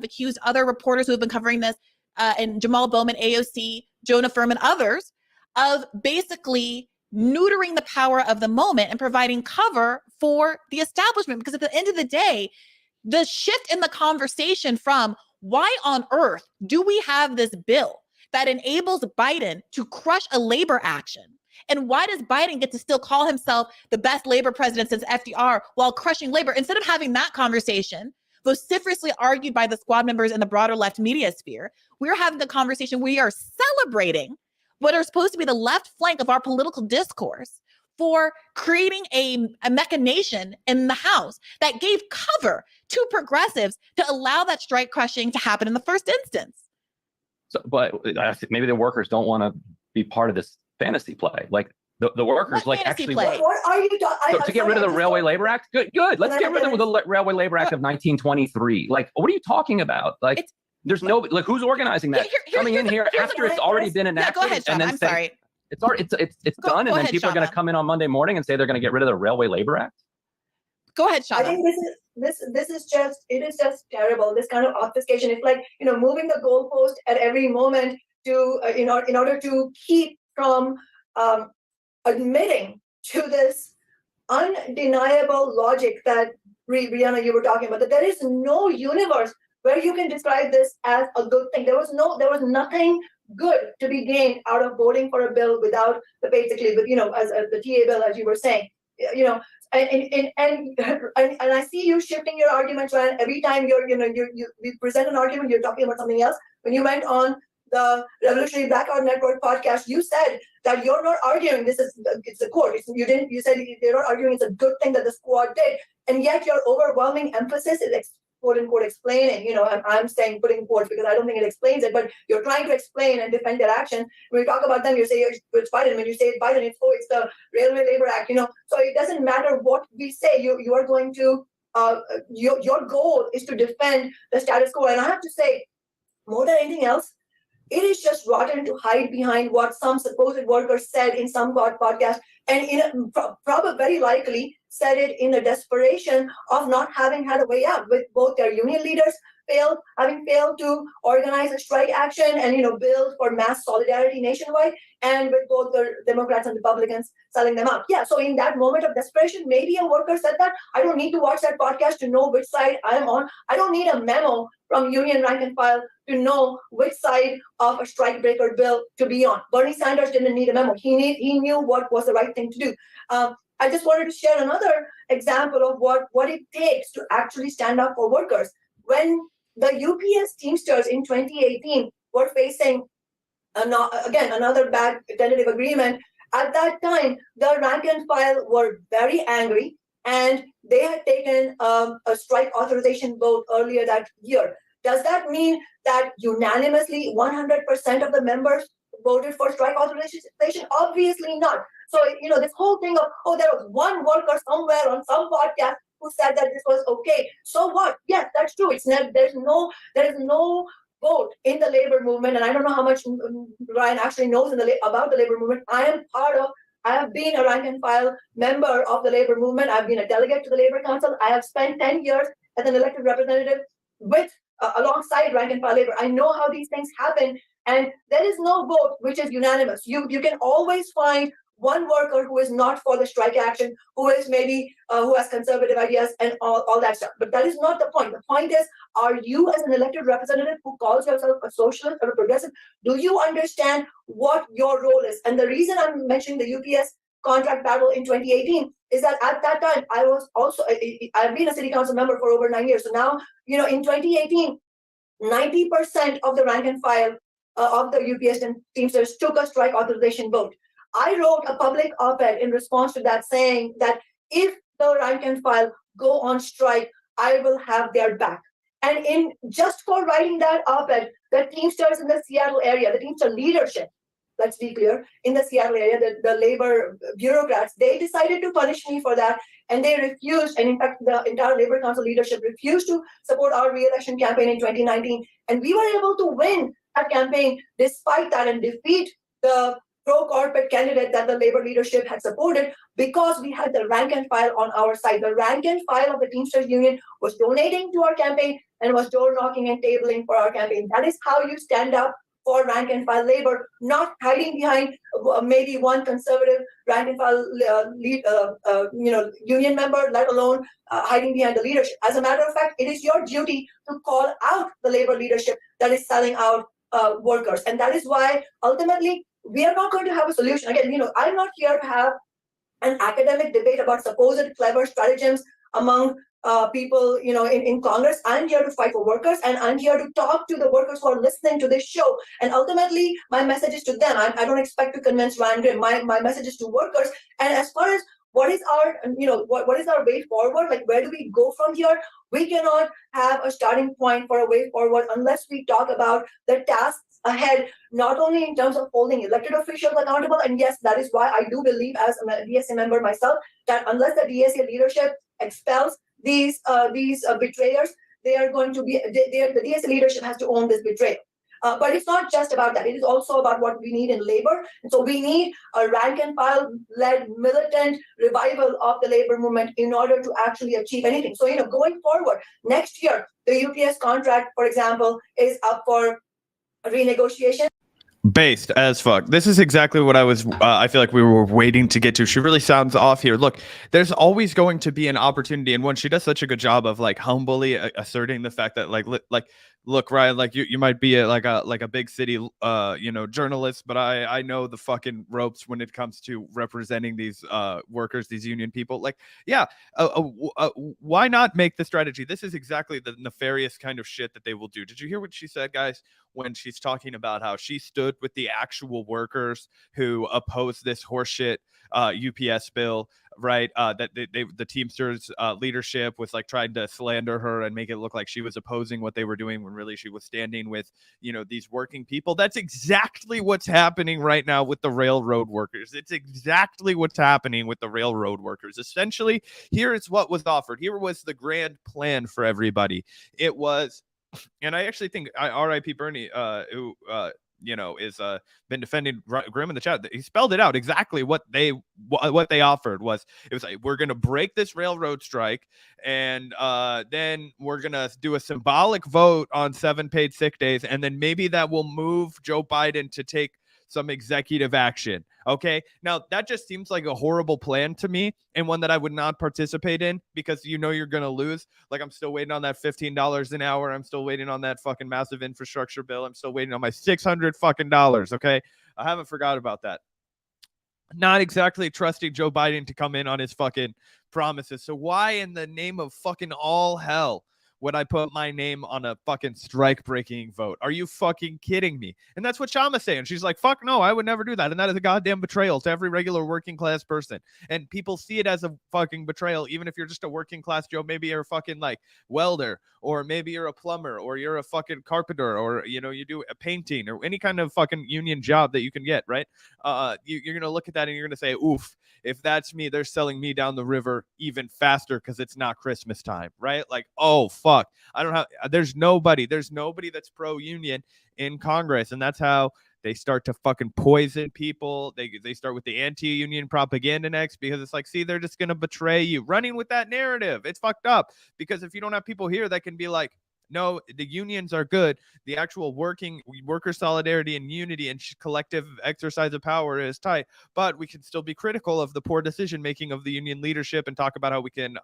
S3: accused other reporters who have been covering this, and Jamal Bowman, AOC, Jonah Furman, others, of basically neutering the power of the moment and providing cover for the establishment. Because at the end of the day, the shift in the conversation from why on earth do we have this bill that enables Biden to crush a labor action? And why does Biden get to still call himself the best labor president since FDR while crushing labor? Instead of having that conversation, vociferously argued by the squad members in the broader left media sphere, we're having a conversation. We are celebrating what are supposed to be the left flank of our political discourse for creating a machination in the House that gave cover to progressives to allow that strike crushing to happen in the first instance.
S4: So, but maybe the workers don't want to be part of this fantasy play. Like the workers, like actually,
S5: what are you talking?
S4: To get rid of the Railway Labor Act? Good. Let's get rid of the Railway Labor Act of 1923. Like, what are you talking about? Like, there's no, like, who's organizing that? Coming in here after it's already been enacted.
S3: Go ahead, Sean. I'm sorry.
S4: It's done, and then people are going to come in on Monday morning and say they're going to get rid of the Railway Labor Act.
S3: Go ahead, Sean.
S5: I think this is just terrible. This kind of obfuscation. It's like, moving the goalpost at every moment to in order to keep from admitting to this undeniable logic that Brianna, you were talking about, that there is no universe where you can describe this as a good thing. There was nothing good to be gained out of voting for a bill without the basically, as the TA bill, as you were saying, and I see you shifting your arguments, Ryan. Every time we present an argument, you're talking about something else. When you went on the Revolutionary Blackout Network podcast, you said that you're not arguing it's a quote. You said you're not arguing it's a good thing that the squad did, and yet your overwhelming emphasis is quote unquote explaining. I'm saying putting quotes because I don't think it explains it, but you're trying to explain and defend their action. When you talk about them, you say it's Biden. When you say it's Biden, it's the Railway Labor Act. So it doesn't matter what we say. You are going to your goal is to defend the status quo. And I have to say, more than anything else, it is just rotten to hide behind what some supposed workers said in some podcast, and probably very likely said it in the desperation of not having had a way out, with both their union leaders having failed to organize a strike action and build for mass solidarity nationwide, and with both the Democrats and Republicans selling them out. Yeah, so in that moment of desperation, maybe a worker said that. I don't need to watch that podcast to know which side I'm on. I don't need a memo from union rank and file to know which side of a strike breaker bill to be on. Bernie Sanders didn't need a memo. He knew what was the right thing to do. I just wanted to share another example of what it takes to actually stand up for workers. When the UPS Teamsters in 2018 were facing, another bad tentative agreement, at that time, the rank and file were very angry, and they had taken a strike authorization vote earlier that year. Does that mean that unanimously 100% of the members voted for strike authorization? Obviously not. So, this whole thing of, there was one worker somewhere on some podcast who said that this was okay. So what? Yes, that's true. There is no vote in the labor movement, and I don't know how much Ryan actually knows about the labor movement. I have been a rank and file member of the labor movement. I've been a delegate to the Labor Council. I have spent 10 years as an elected representative alongside rank and file labor. I know how these things happen, and there is no vote which is unanimous. You can always find one worker who is not for the strike action, who is maybe who has conservative ideas and all that stuff. But that is not the point. The point is, are you, as an elected representative who calls yourself a socialist or a progressive, do you understand what your role is? And the reason I'm mentioning the UPS contract battle in 2018 is that at that time, I was also, I've been a city council member for over 9 years. So now, in 2018, 90% of the rank and file of the UPS and Teamsters took a strike authorization vote. I wrote a public op-ed in response to that saying that if the rank and file go on strike, I will have their back. And in just for writing that op-ed, the Teamsters in the Seattle area, the Teamster leadership, let's be clear, in the Seattle area, the labor bureaucrats, they decided to punish me for that. And they refused, and in fact, the entire Labor Council leadership refused to support our re-election campaign in 2019. And we were able to win that campaign despite that and defeat the pro-corporate candidate that the labor leadership had supported because we had the rank and file on our side. The rank and file of the Teamsters Union was donating to our campaign and was door knocking and tabling for our campaign. That is how you stand up for rank and file labor, not hiding behind maybe one conservative rank and file union member, let alone hiding behind the leadership. As a matter of fact, it is your duty to call out the labor leadership that is selling out workers. And that is why ultimately we are not going to have a solution. Again, I'm not here to have an academic debate about supposed clever stratagems among people, in Congress. I'm here to fight for workers, and I'm here to talk to the workers who are listening to this show. And ultimately, my message is to them. I don't expect to convince Ryan Grim. My message is to workers. And as far as what is our, what is our way forward? Like, where do we go from here? We cannot have a starting point for a way forward unless we talk about the tasks ahead, not only in terms of holding elected officials accountable. And yes, that is why I do believe, as a DSA member myself, that unless the DSA leadership expels these betrayers, they are going to be, the DSA leadership has to own this betrayal. But it's not just about that. It is also about what we need in labor. And so we need a rank and file led militant revival of the labor movement in order to actually achieve anything. So, going forward, next year, the UPS contract, for example, is up for renegotiation.
S1: Based as fuck. This is exactly what I feel like we were waiting to get to. She really sounds off here. Look, there's always going to be an opportunity, and when she does such a good job of like humbly asserting the fact that look, Ryan, like you might be like a big city journalist, but I know the fucking ropes when it comes to representing these workers, these union people. Like, yeah, why not make the strategy? This is exactly the nefarious kind of shit that they will do. Did you hear what she said, guys, when she's talking about how she stood with the actual workers who opposed this horseshit UPS bill, right? That the Teamsters leadership was like trying to slander her and make it look like she was opposing what they were doing when really she was standing with, these working people. That's exactly what's happening right now with the railroad workers. It's exactly what's happening with the railroad workers. Essentially, here is what was offered. Here was the grand plan for everybody. It was, and I actually think R.I.P. Bernie, who is been defending Grim in the chat. He spelled it out exactly what they offered was. It was like, we're gonna break this railroad strike, and then we're gonna do a symbolic vote on 7 paid sick days, and then maybe that will move Joe Biden to take some executive action. Okay, now that just seems like a horrible plan to me, and one that I would not participate in, because you're gonna lose. Like, I'm still waiting on that $15 an hour. I'm still waiting on that fucking massive infrastructure bill. I'm still waiting on my $600 fucking dollars. Okay, I haven't forgot about that. Not exactly trusting Joe Biden to come in on his fucking promises. So why in the name of fucking all hell would I put my name on a fucking strike-breaking vote? Are you fucking kidding me? And that's what Kshama's saying. She's like, fuck no, I would never do that. And that is a goddamn betrayal to every regular working-class person. And people see it as a fucking betrayal, even if you're just a working-class Joe. Maybe you're a fucking, like, welder, or maybe you're a plumber, or you're a fucking carpenter, or, you do a painting, or any kind of fucking union job that you can get, right? You're going to look at that and you're going to say, oof, if that's me, they're selling me down the river even faster because it's not Christmas time, right? Like, oh, fuck. There's nobody that's pro-union in Congress. And that's how they start to fucking poison people. They start with the anti-union propaganda next, because it's like, see, they're just going to betray you. Running with that narrative. It's fucked up, because if you don't have people here that can be like, no, the unions are good. The actual worker solidarity and unity and collective exercise of power is tight, but we can still be critical of the poor decision making of the union leadership and talk about how we can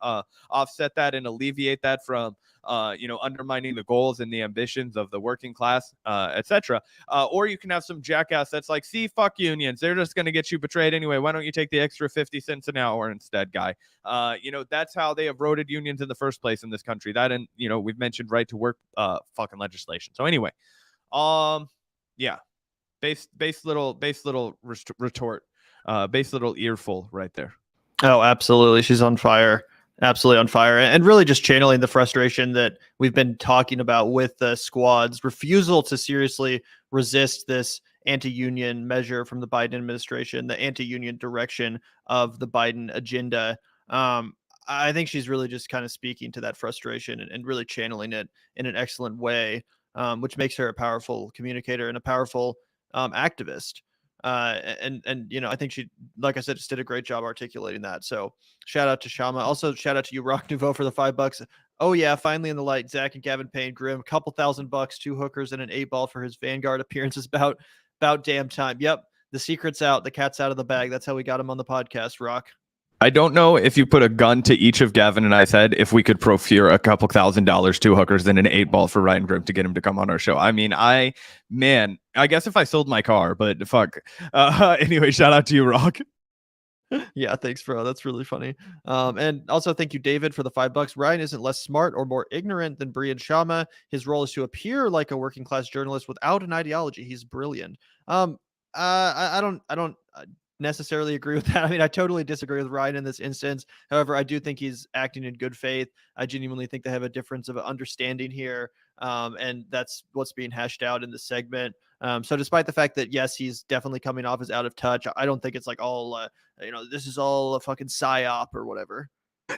S1: offset that and alleviate that from undermining the goals and the ambitions of the working class, etc. Or you can have some jackass that's like, see, fuck unions, they're just going to get you betrayed anyway, why don't you take the extra 50 cents an hour instead, guy? That's how they eroded unions in the first place in this country. That, and we've mentioned right to work fucking legislation. So anyway, yeah, base little retort, base little earful right there.
S2: Oh, absolutely, she's on fire. Absolutely on fire, and really just channeling the frustration that we've been talking about with the squad's refusal to seriously resist this anti-union measure from the Biden administration, the anti-union direction of the Biden agenda. I think she's really just kind of speaking to that frustration and really channeling it in an excellent way, which makes her a powerful communicator and a powerful activist. I think she, like I said, just did a great job articulating that. So shout out to Kshama. Also shout out to you, Rock Nouveau, for the $5. Oh yeah, finally in the light. Zach and Gavin Payne Grimm, couple $1,000, 2 hookers and an 8-ball for his Vanguard appearances. About damn time. Yep, the secret's out. The cat's out of the bag. That's how we got him on the podcast, Rock.
S1: I don't know if you put a gun to each of Gavin and I's head if we could procure a couple $1,000, 2 hookers, and an 8-ball for Ryan Grimm to get him to come on our show. I mean, I guess if I sold my car, but fuck. Anyway, shout out to you, Rock.
S2: Yeah, thanks, bro. That's really funny. And also thank you, David, for the $5. Ryan isn't less smart or more ignorant than Bree and Kshama. His role is to appear like a working class journalist without an ideology. He's brilliant. I don't necessarily agree with that. I mean, I totally disagree with Ryan in this instance. However, I do think he's acting in good faith. I genuinely think they have a difference of understanding here. And that's what's being hashed out in the segment. So despite the fact that, yes, he's definitely coming off as out of touch, I don't think it's like all, this is all a fucking psyop or whatever.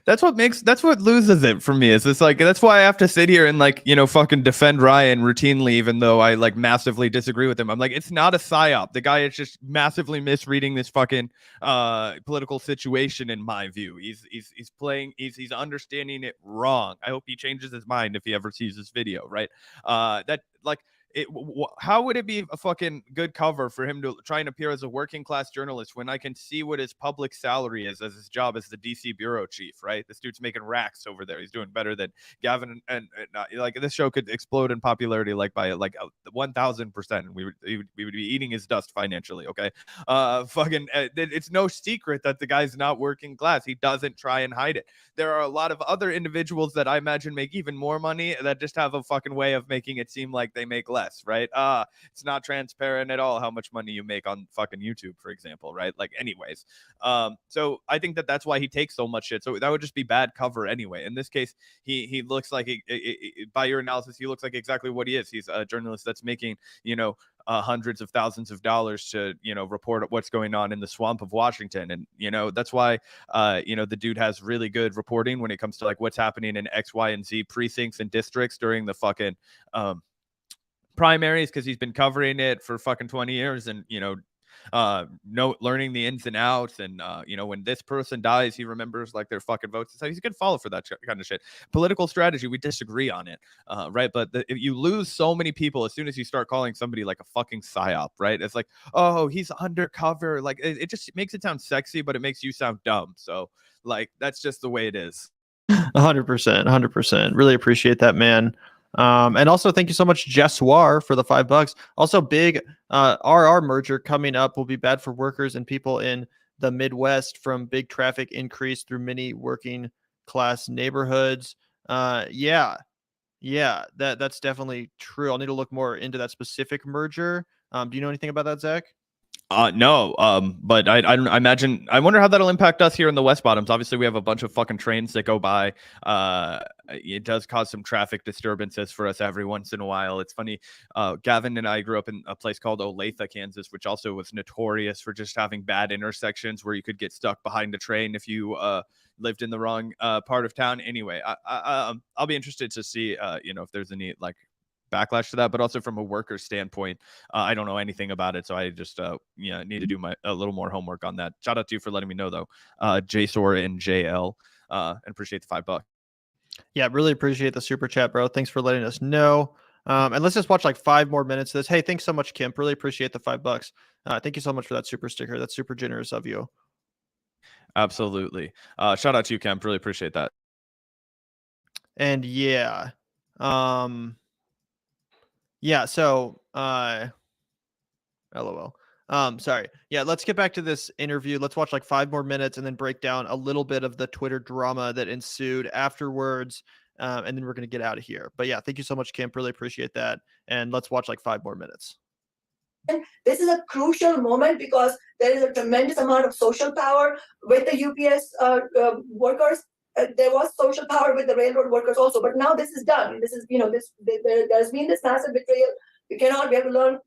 S1: That's what loses it for me. Is this like, that's why I have to sit here and fucking defend Ryan routinely, even though I massively disagree with him. I'm like, it's not a psyop. The guy is just massively misreading this fucking political situation. In my view, he's understanding it wrong. I hope he changes his mind if he ever sees this video. Right? How would it be a fucking good cover for him to try and appear as a working class journalist when I can see what his public salary is as his job as the DC bureau chief, right? This dude's making racks over there. He's doing better than Gavin, and this show could explode in popularity by 1,000%. And we would be eating his dust financially. Okay. It's no secret that the guy's not working class. He doesn't try and hide it. There are a lot of other individuals that I imagine make even more money that just have a fucking way of making it seem like they make less, right? It's not transparent at all how much money you make on fucking YouTube, for example, right? Anyways. So I think that's why he takes so much shit. So that would just be bad cover anyway. In this case, he looks like, by your analysis, he looks like exactly what he is. He's a journalist that's making, hundreds of thousands of dollars to, report what's going on in the swamp of Washington. And, that's why, the dude has really good reporting when it comes to what's happening in X, Y, and Z precincts and districts during the fucking, primaries, because he's been covering it for fucking 20 years and learning the ins and outs, and when this person dies, he remembers their fucking votes. So he's a good follow for that kind of shit. Political strategy, we disagree on it, right? But if you lose so many people as soon as you start calling somebody a fucking psyop, right? It's like, oh, he's undercover. It just makes it sound sexy, but it makes you sound dumb. So that's just the way it is.
S2: 100%. Really appreciate that, man. And also thank you so much, Jessoir, for the $5. Also, big RR merger coming up will be bad for workers and people in the Midwest from big traffic increase through many working class neighborhoods. That's definitely true. I'll need to look more into that specific merger. Do you know anything about that, Zach?
S1: No. But I imagine, I wonder how that'll impact us here in the West Bottoms. Obviously, we have a bunch of fucking trains that go by. It does cause some traffic disturbances for us every once in a while. It's funny. Gavin and I grew up in a place called Olathe, Kansas, which also was notorious for just having bad intersections where you could get stuck behind a train if you lived in the wrong part of town. Anyway, I'll be interested to see, if there's any backlash to that, but also from a worker standpoint, I don't know anything about it, so I just need to do a little more homework on that. Shout out to you for letting me know, though, JSOR and JL, and appreciate the $5.
S2: Yeah, really appreciate the super chat, bro. Thanks for letting us know. And let's just watch like 5 more minutes of this. Hey, thanks so much, Kemp. Really appreciate the $5. Thank you so much for that super sticker. That's super generous of you.
S1: Absolutely. Shout out to you, Kemp. Really appreciate that.
S2: And yeah. So LOL. Sorry. Yeah, let's get back to this interview. Let's watch like 5 more minutes and then break down a little bit of the Twitter drama that ensued afterwards. And then we're going to get out of here. But yeah, thank you so much, Kemp. Really appreciate that. And let's watch like 5 more minutes.
S5: This is a crucial moment because there is a tremendous amount of social power with the UPS workers. There was social power with the railroad workers also, but now this is done. This is, there's been this massive betrayal. We have to learn.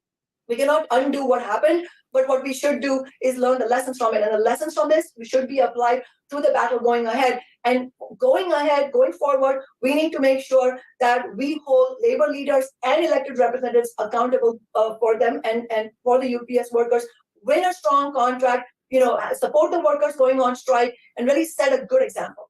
S5: We cannot undo what happened, but what we should do is learn the lessons from it. And the lessons from this should be applied to the battle going ahead. And going forward, we need to make sure that we hold labor leaders and elected representatives accountable for them and for the UPS workers, win a strong contract, support the workers going on strike, and really set a good example.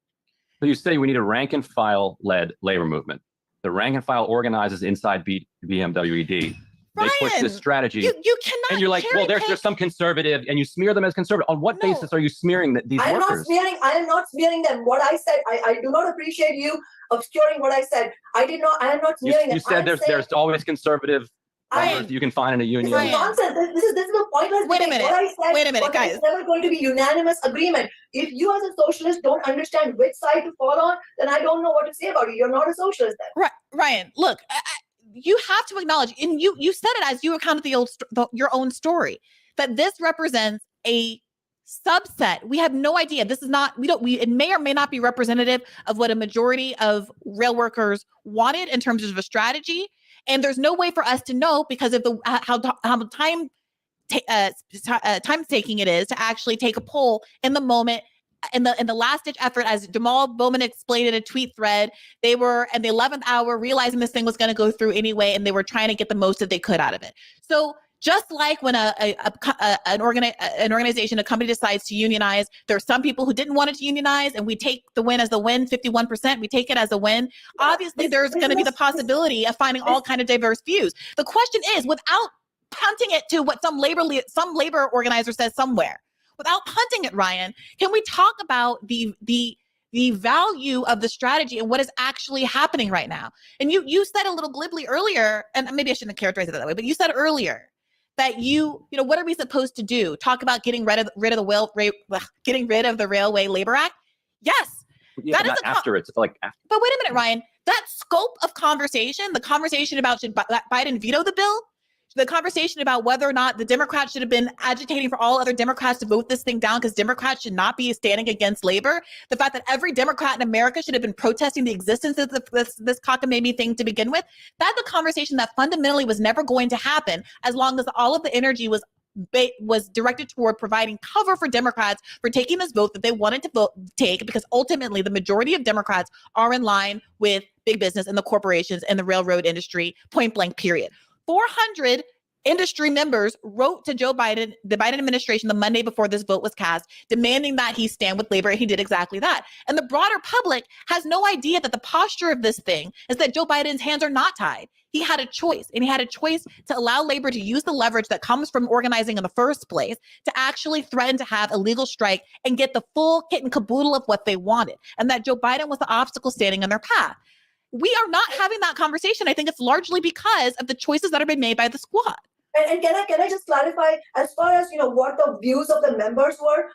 S4: So you say we need a rank and file led labor movement. The rank and file organizes inside BMWED. They push this strategy.
S3: You cannot.
S4: And you're like, well, there's some conservative, and you smear them as conservative. On what basis are you smearing these workers?
S5: I am not smearing them. What I said, I do not appreciate you obscuring what I said. I am not smearing them.
S4: You said there's always conservative members you can find in a union.
S5: This is nonsense. This is a pointless.
S3: Wait a minute, guys.
S5: It's never going to be unanimous agreement. If you as a socialist don't understand which side to fall on, then I don't know what to say about you. You're not a socialist then.
S3: Right, Ryan. Look. You have to acknowledge, and you said it as you recounted your own story, that this represents a subset. We have no idea. This is not, it may or may not be representative of what a majority of rail workers wanted in terms of a strategy. And there's no way for us to know because of how time taking it is to actually take a poll in the moment. In the last ditch effort, as Jamal Bowman explained in a tweet thread, they were in the 11th hour realizing this thing was going to go through anyway, and they were trying to get the most that they could out of it. So just like when an organization, a company decides to unionize, there are some people who didn't want it to unionize, and we take the win as the win, 51%. We take it as a win. Obviously, there's going to be the possibility of finding all kind of diverse views. The question is, without punting it to what some labor organizer says somewhere, without punting it, Ryan, can we talk about the value of the strategy and what is actually happening right now? And you said a little glibly earlier, and maybe I shouldn't have characterized it that way, but you said earlier that what are we supposed to do? Talk about getting rid of the Railway Labor Act? Yes.
S4: Yeah, that is after it's like after.
S3: But wait a minute, Ryan. That scope of conversation, the conversation about should Biden veto the bill, the conversation about whether or not the Democrats should have been agitating for all other Democrats to vote this thing down because Democrats should not be standing against labor, the fact that every Democrat in America should have been protesting the existence of this cockamamie thing to begin with, that's a conversation that fundamentally was never going to happen as long as all of the energy was directed toward providing cover for Democrats for taking this vote that they wanted to take, because ultimately the majority of Democrats are in line with big business and the corporations and the railroad industry, point blank, period. 400 industry members wrote to Joe Biden, the Biden administration, the Monday before this vote was cast, demanding that he stand with labor, and he did exactly that. And the broader public has no idea that the posture of this thing is that Joe Biden's hands are not tied. He had a choice, and he had a choice to allow labor to use the leverage that comes from organizing in the first place to actually threaten to have a legal strike and get the full kit and caboodle of what they wanted, and that Joe Biden was the obstacle standing in their path. We are not having that conversation. I think it's largely because of the choices that have been made by the squad.
S5: And can I just clarify, as far as what the views of the members were,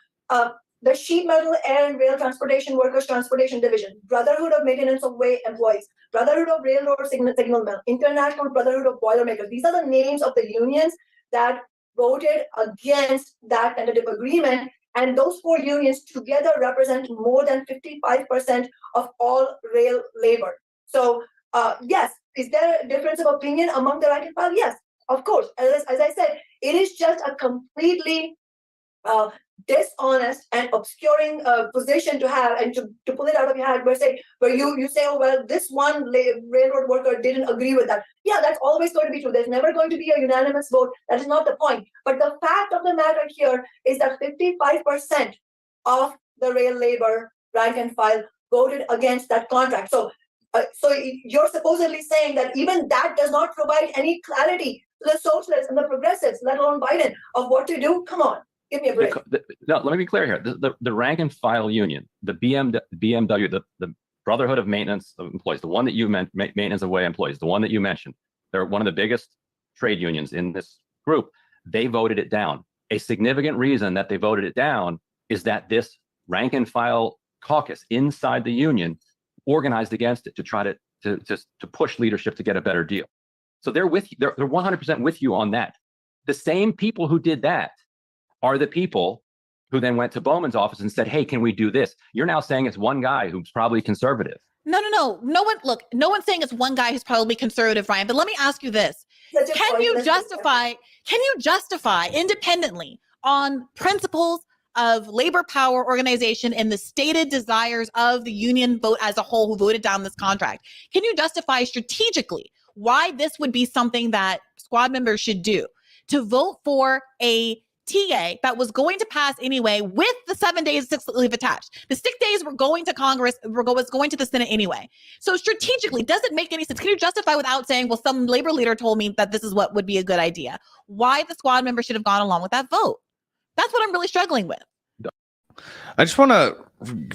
S5: the Sheet Metal Air and Rail Transportation Workers Transportation Division, Brotherhood of Maintenance of Way Employees, Brotherhood of Railroad Signalmen, International Brotherhood of Boilermakers. These are the names of the unions that voted against that tentative agreement. And those 4 unions together represent more than 55% of all rail labor. So, yes, is there a difference of opinion among the rank and file? Yes, of course. As I said, it is just a completely dishonest and obscuring position to have, and to pull it out of your hat where you say, oh, well, this one railroad worker didn't agree with that. Yeah, that's always going to be true. There's never going to be a unanimous vote. That is not the point. But the fact of the matter here is that 55% of the rail labor rank and file voted against that contract. So So you're supposedly saying that even that does not provide any clarity to the socialists and the progressives, let alone Biden, of what to do. Come on, give me a break.
S4: No, let me be clear here. The rank and file union, the BMW, the Brotherhood of Maintenance of Employees, the one that you meant, Maintenance of Way employees, the one that you mentioned, they're one of the biggest trade unions in this group. They voted it down. A significant reason that they voted it down is that this rank and file caucus inside the union organized against it to try to push leadership to get a better deal. So they're with you. They're 100% with you on that. The same people who did that are the people who then went to Bowman's office and said, hey, can we do this? You're now saying it's one guy who's probably conservative.
S3: No one's saying it's one guy who's probably conservative, Ryan, but let me ask you this. Can you justify independently on principles of labor power organization and the stated desires of the union vote as a whole who voted down this contract? Can you justify strategically why this would be something that squad members should do, to vote for a TA that was going to pass anyway with the 7 days of sick leave attached? The 6 days were going to Congress, was going to the Senate anyway. So strategically, does it make any sense? Can you justify without saying, well, some labor leader told me that this is what would be a good idea, why the squad member should have gone along with that vote? That's what I'm really struggling with.
S1: I just want to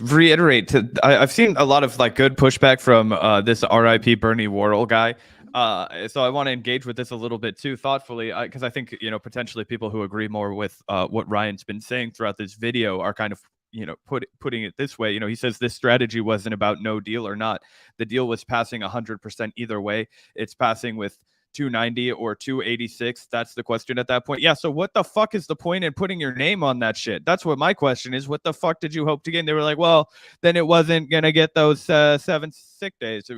S1: reiterate, I've seen a lot of like good pushback from this RIP Bernie Worrell guy. So I want to engage with this a little bit too thoughtfully, because I think, potentially people who agree more with what Ryan's been saying throughout this video are kind of, putting it this way. He says this strategy wasn't about no deal or not. The deal was passing 100% either way. It's passing with 290 or 286. That's the question at that point. Yeah. So what the fuck is the point in putting your name on that shit? That's what my question is. What the fuck did you hope to get? And they were like, well, then it wasn't going to get those 7 sick days.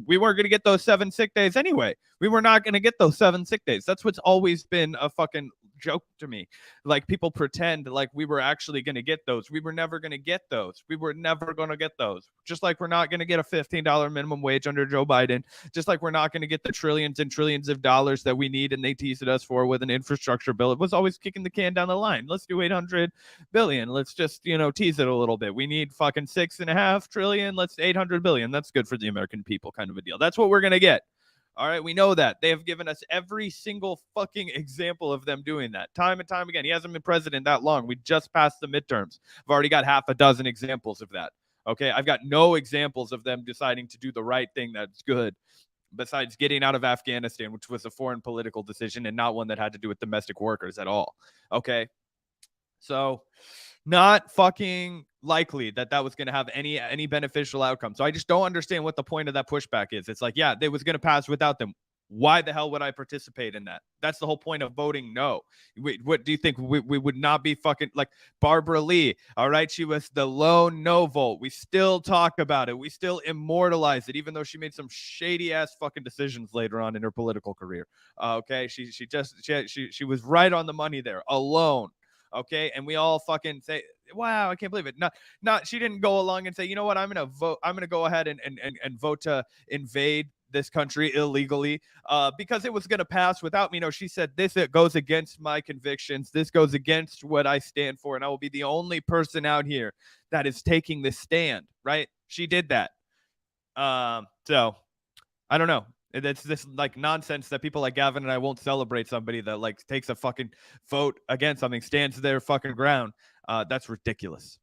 S1: We weren't going to get those 7 sick days anyway. We were not going to get those 7 sick days. That's what's always been a fucking joke to me. Like, people pretend like we were actually going to get those. We were never going to get those. We were never going to get those. Just like we're not going to get a $15 minimum wage under Joe Biden. Just like we're not going to get the trillions and trillions of dollars that we need and they teased us for with an infrastructure bill. It was always kicking the can down the line. Let's do 800 billion. Let's just, tease it a little bit. We need fucking 6.5 trillion. Let's 800 billion. That's good for the American people, kind of a deal. That's what we're going to get. All right, we know that. They have given us every single fucking example of them doing that time and time again. He hasn't been president that long. We just passed the midterms. I've already got half a dozen examples of that. Okay, I've got no examples of them deciding to do the right thing that's good, besides getting out of Afghanistan, which was a foreign political decision and not one that had to do with domestic workers at all. Okay, so not fucking likely that was going to have any beneficial outcome. So I just don't understand what the point of that pushback is. It's like, yeah, they was going to pass without them. Why the hell would I participate in that? That's the whole point of voting no. What do you think? We would not be fucking like Barbara Lee. All right. She was the lone no vote. We still talk about it. We still immortalize it, even though she made some shady ass fucking decisions later on in her political career. Okay. She was right on the money there alone. Okay. And we all fucking say, wow, I can't believe it. Not she didn't go along and say, you know what, I'm going to go ahead and vote to invade this country illegally because it was going to pass without me. No, she said it goes against my convictions. This goes against what I stand for. And I will be the only person out here that is taking this stand. Right. She did that. So I don't know. It's this like nonsense that people like Gavin and I won't celebrate somebody that like takes a fucking vote against something, stands their fucking ground. That's ridiculous.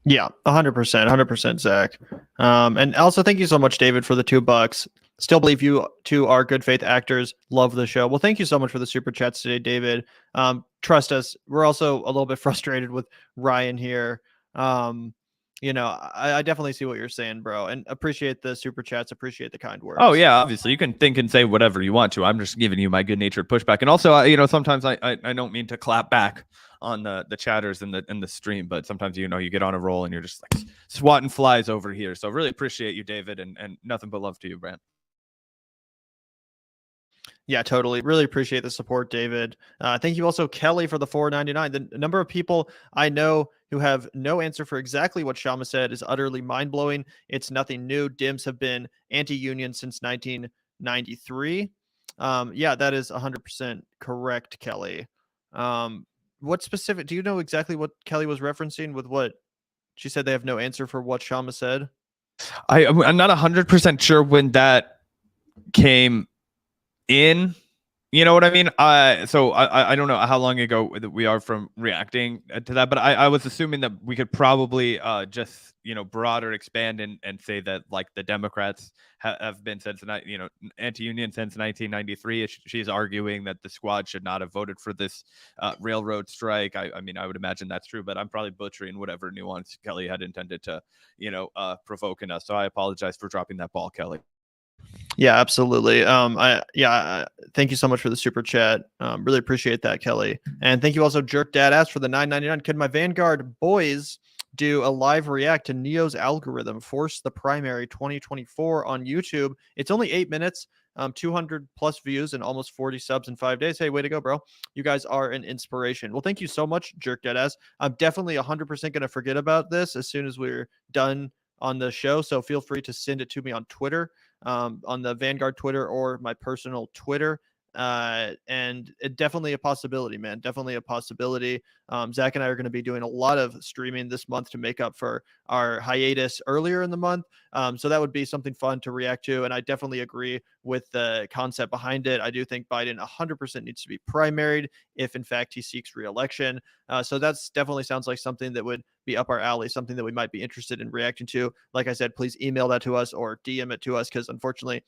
S2: Yeah, 100%, Zach. And also thank you so much, David, for the $2. Still believe you two are good faith actors. Love the show. Well, thank you so much for the super chats today, David. Trust us. We're also a little bit frustrated with Ryan here. I definitely see what you're saying, bro, and appreciate the super chats, appreciate the kind words.
S1: Oh yeah, obviously you can think and say whatever you want to. I'm just giving you my good natured pushback. And also, sometimes I don't mean to clap back on the chatters in the stream, but sometimes you get on a roll and you're just like swatting flies over here. So really appreciate you, David, and nothing but love to you, Brant.
S2: Yeah, totally. Really appreciate the support, David. Thank you also, Kelly, for the $4.99. The number of people I know who have no answer for exactly what Kshama said is utterly mind-blowing. It's nothing new. Dims have been anti-union since 1993. Yeah, that is 100% correct, Kelly. What specific? Do you know exactly what Kelly was referencing with what she said? They have no answer for what Kshama said.
S1: I'm not 100% sure when that came in. You know what I mean? So I don't know how long ago we are from reacting to that, but I was assuming that we could probably just, broader expand and say that like the Democrats have been since, anti-union since 1993. She's arguing that the squad should not have voted for this railroad strike. I mean, I would imagine that's true, but I'm probably butchering whatever nuance Kelly had intended to, provoke in us. So I apologize for dropping that ball, Kelly.
S2: Yeah, absolutely. Thank you so much for the super chat. Really appreciate that, Kelly. And thank you also, Jerk Dad asked for the $9.99. Could my Vanguard boys do a live react to Neo's algorithm, Force the Primary 2024 on YouTube? It's only 8 minutes, 200 plus views and almost 40 subs in 5 days. Hey, way to go, bro. You guys are an inspiration. Well, thank you so much, Jerk Dad asked. I'm definitely 100% going to forget about this as soon as we're done on the show. So feel free to send it to me on Twitter. On the Vanguard Twitter or my personal Twitter. And it definitely a possibility, man. Definitely a possibility. Zach and I are going to be doing a lot of streaming this month to make up for our hiatus earlier in the month. So that would be something fun to react to. And I definitely agree with the concept behind it. I do think Biden 100% needs to be primaried if in fact he seeks re-election. So that's definitely sounds like something that would be up our alley, something that we might be interested in reacting to. Like I said, please email that to us or DM it to us, because unfortunately,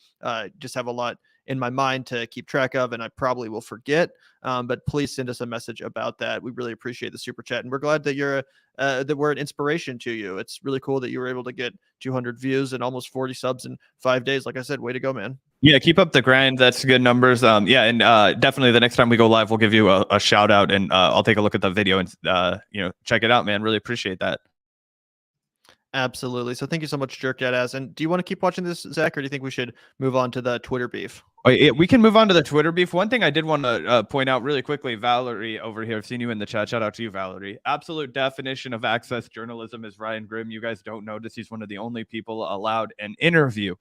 S2: just have a lot in my mind to keep track of, and I probably will forget. But please send us a message about that. We really appreciate the super chat, and we're glad that you're that we're an inspiration to you. It's really cool that you were able to get 200 views and almost 40 subs in 5 days. Like I said, way to go, man.
S1: Yeah, keep up the grind. That's good numbers. And definitely the next time we go live, we'll give you a shout out, and I'll take a look at the video and check it out, man. Really appreciate that.
S2: Absolutely. So thank you so much, Jerk Dad ass. And do you want to keep watching this, Zach, or do you think we should move on to the Twitter beef?
S1: We can move on to the Twitter beef. One thing I did want to point out really quickly, Valerie over here, I've seen you in the chat. Shout out to you, Valerie. Absolute definition of access journalism is Ryan Grimm. You guys don't notice he's one of the only people allowed an interview.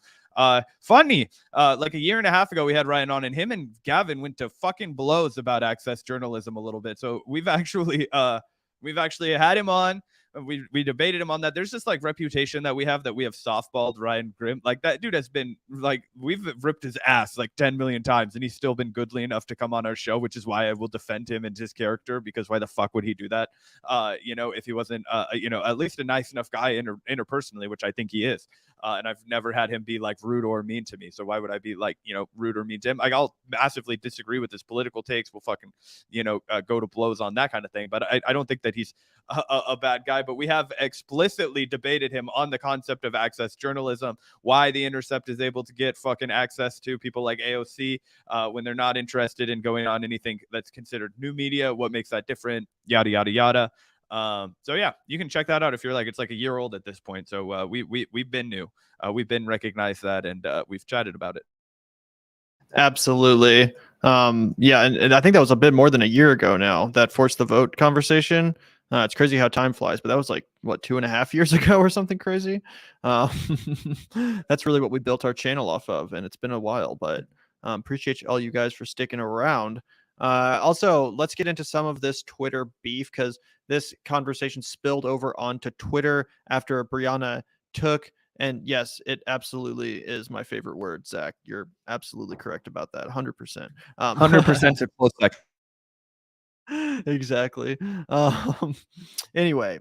S1: Funny, like a year and a half ago, we had Ryan on, and him and Gavin went to fucking blows about access journalism a little bit. So we've actually had him on. We debated him on that. There's this like reputation that we have softballed Ryan Grimm. Like that dude has been like, we've ripped his ass like 10 million times, and he's still been goodly enough to come on our show, which is why I will defend him and his character, because why the fuck would he do that? If he wasn't, at least a nice enough guy interpersonally, which I think he is. And I've never had him be like rude or mean to me. So why would I be like, rude or mean to him? Like, I'll massively disagree with his political takes. We'll fucking, go to blows on that kind of thing. But I don't think that he's a bad guy. But we have explicitly debated him on the concept of access journalism, why the Intercept is able to get fucking access to people like AOC when they're not interested in going on anything that's considered new media, what makes that different, yada, yada, yada. So yeah, you can check that out if you're like, it's like a year old at this point. So we've been new. We've been recognized that, and we've chatted about it.
S2: Absolutely. And I think that was a bit more than a year ago now, that Force the Vote conversation. It's crazy how time flies, but that was like, what, 2.5 years ago or something crazy? That's really what we built our channel off of, and it's been a while, but appreciate all you guys for sticking around. Also, let's get into some of this Twitter beef, because this conversation spilled over onto Twitter after Brianna took, and yes, it absolutely is my favorite word, Zach. You're absolutely correct about that. 100%.
S1: 100% a close second.
S2: Exactly. Anyway,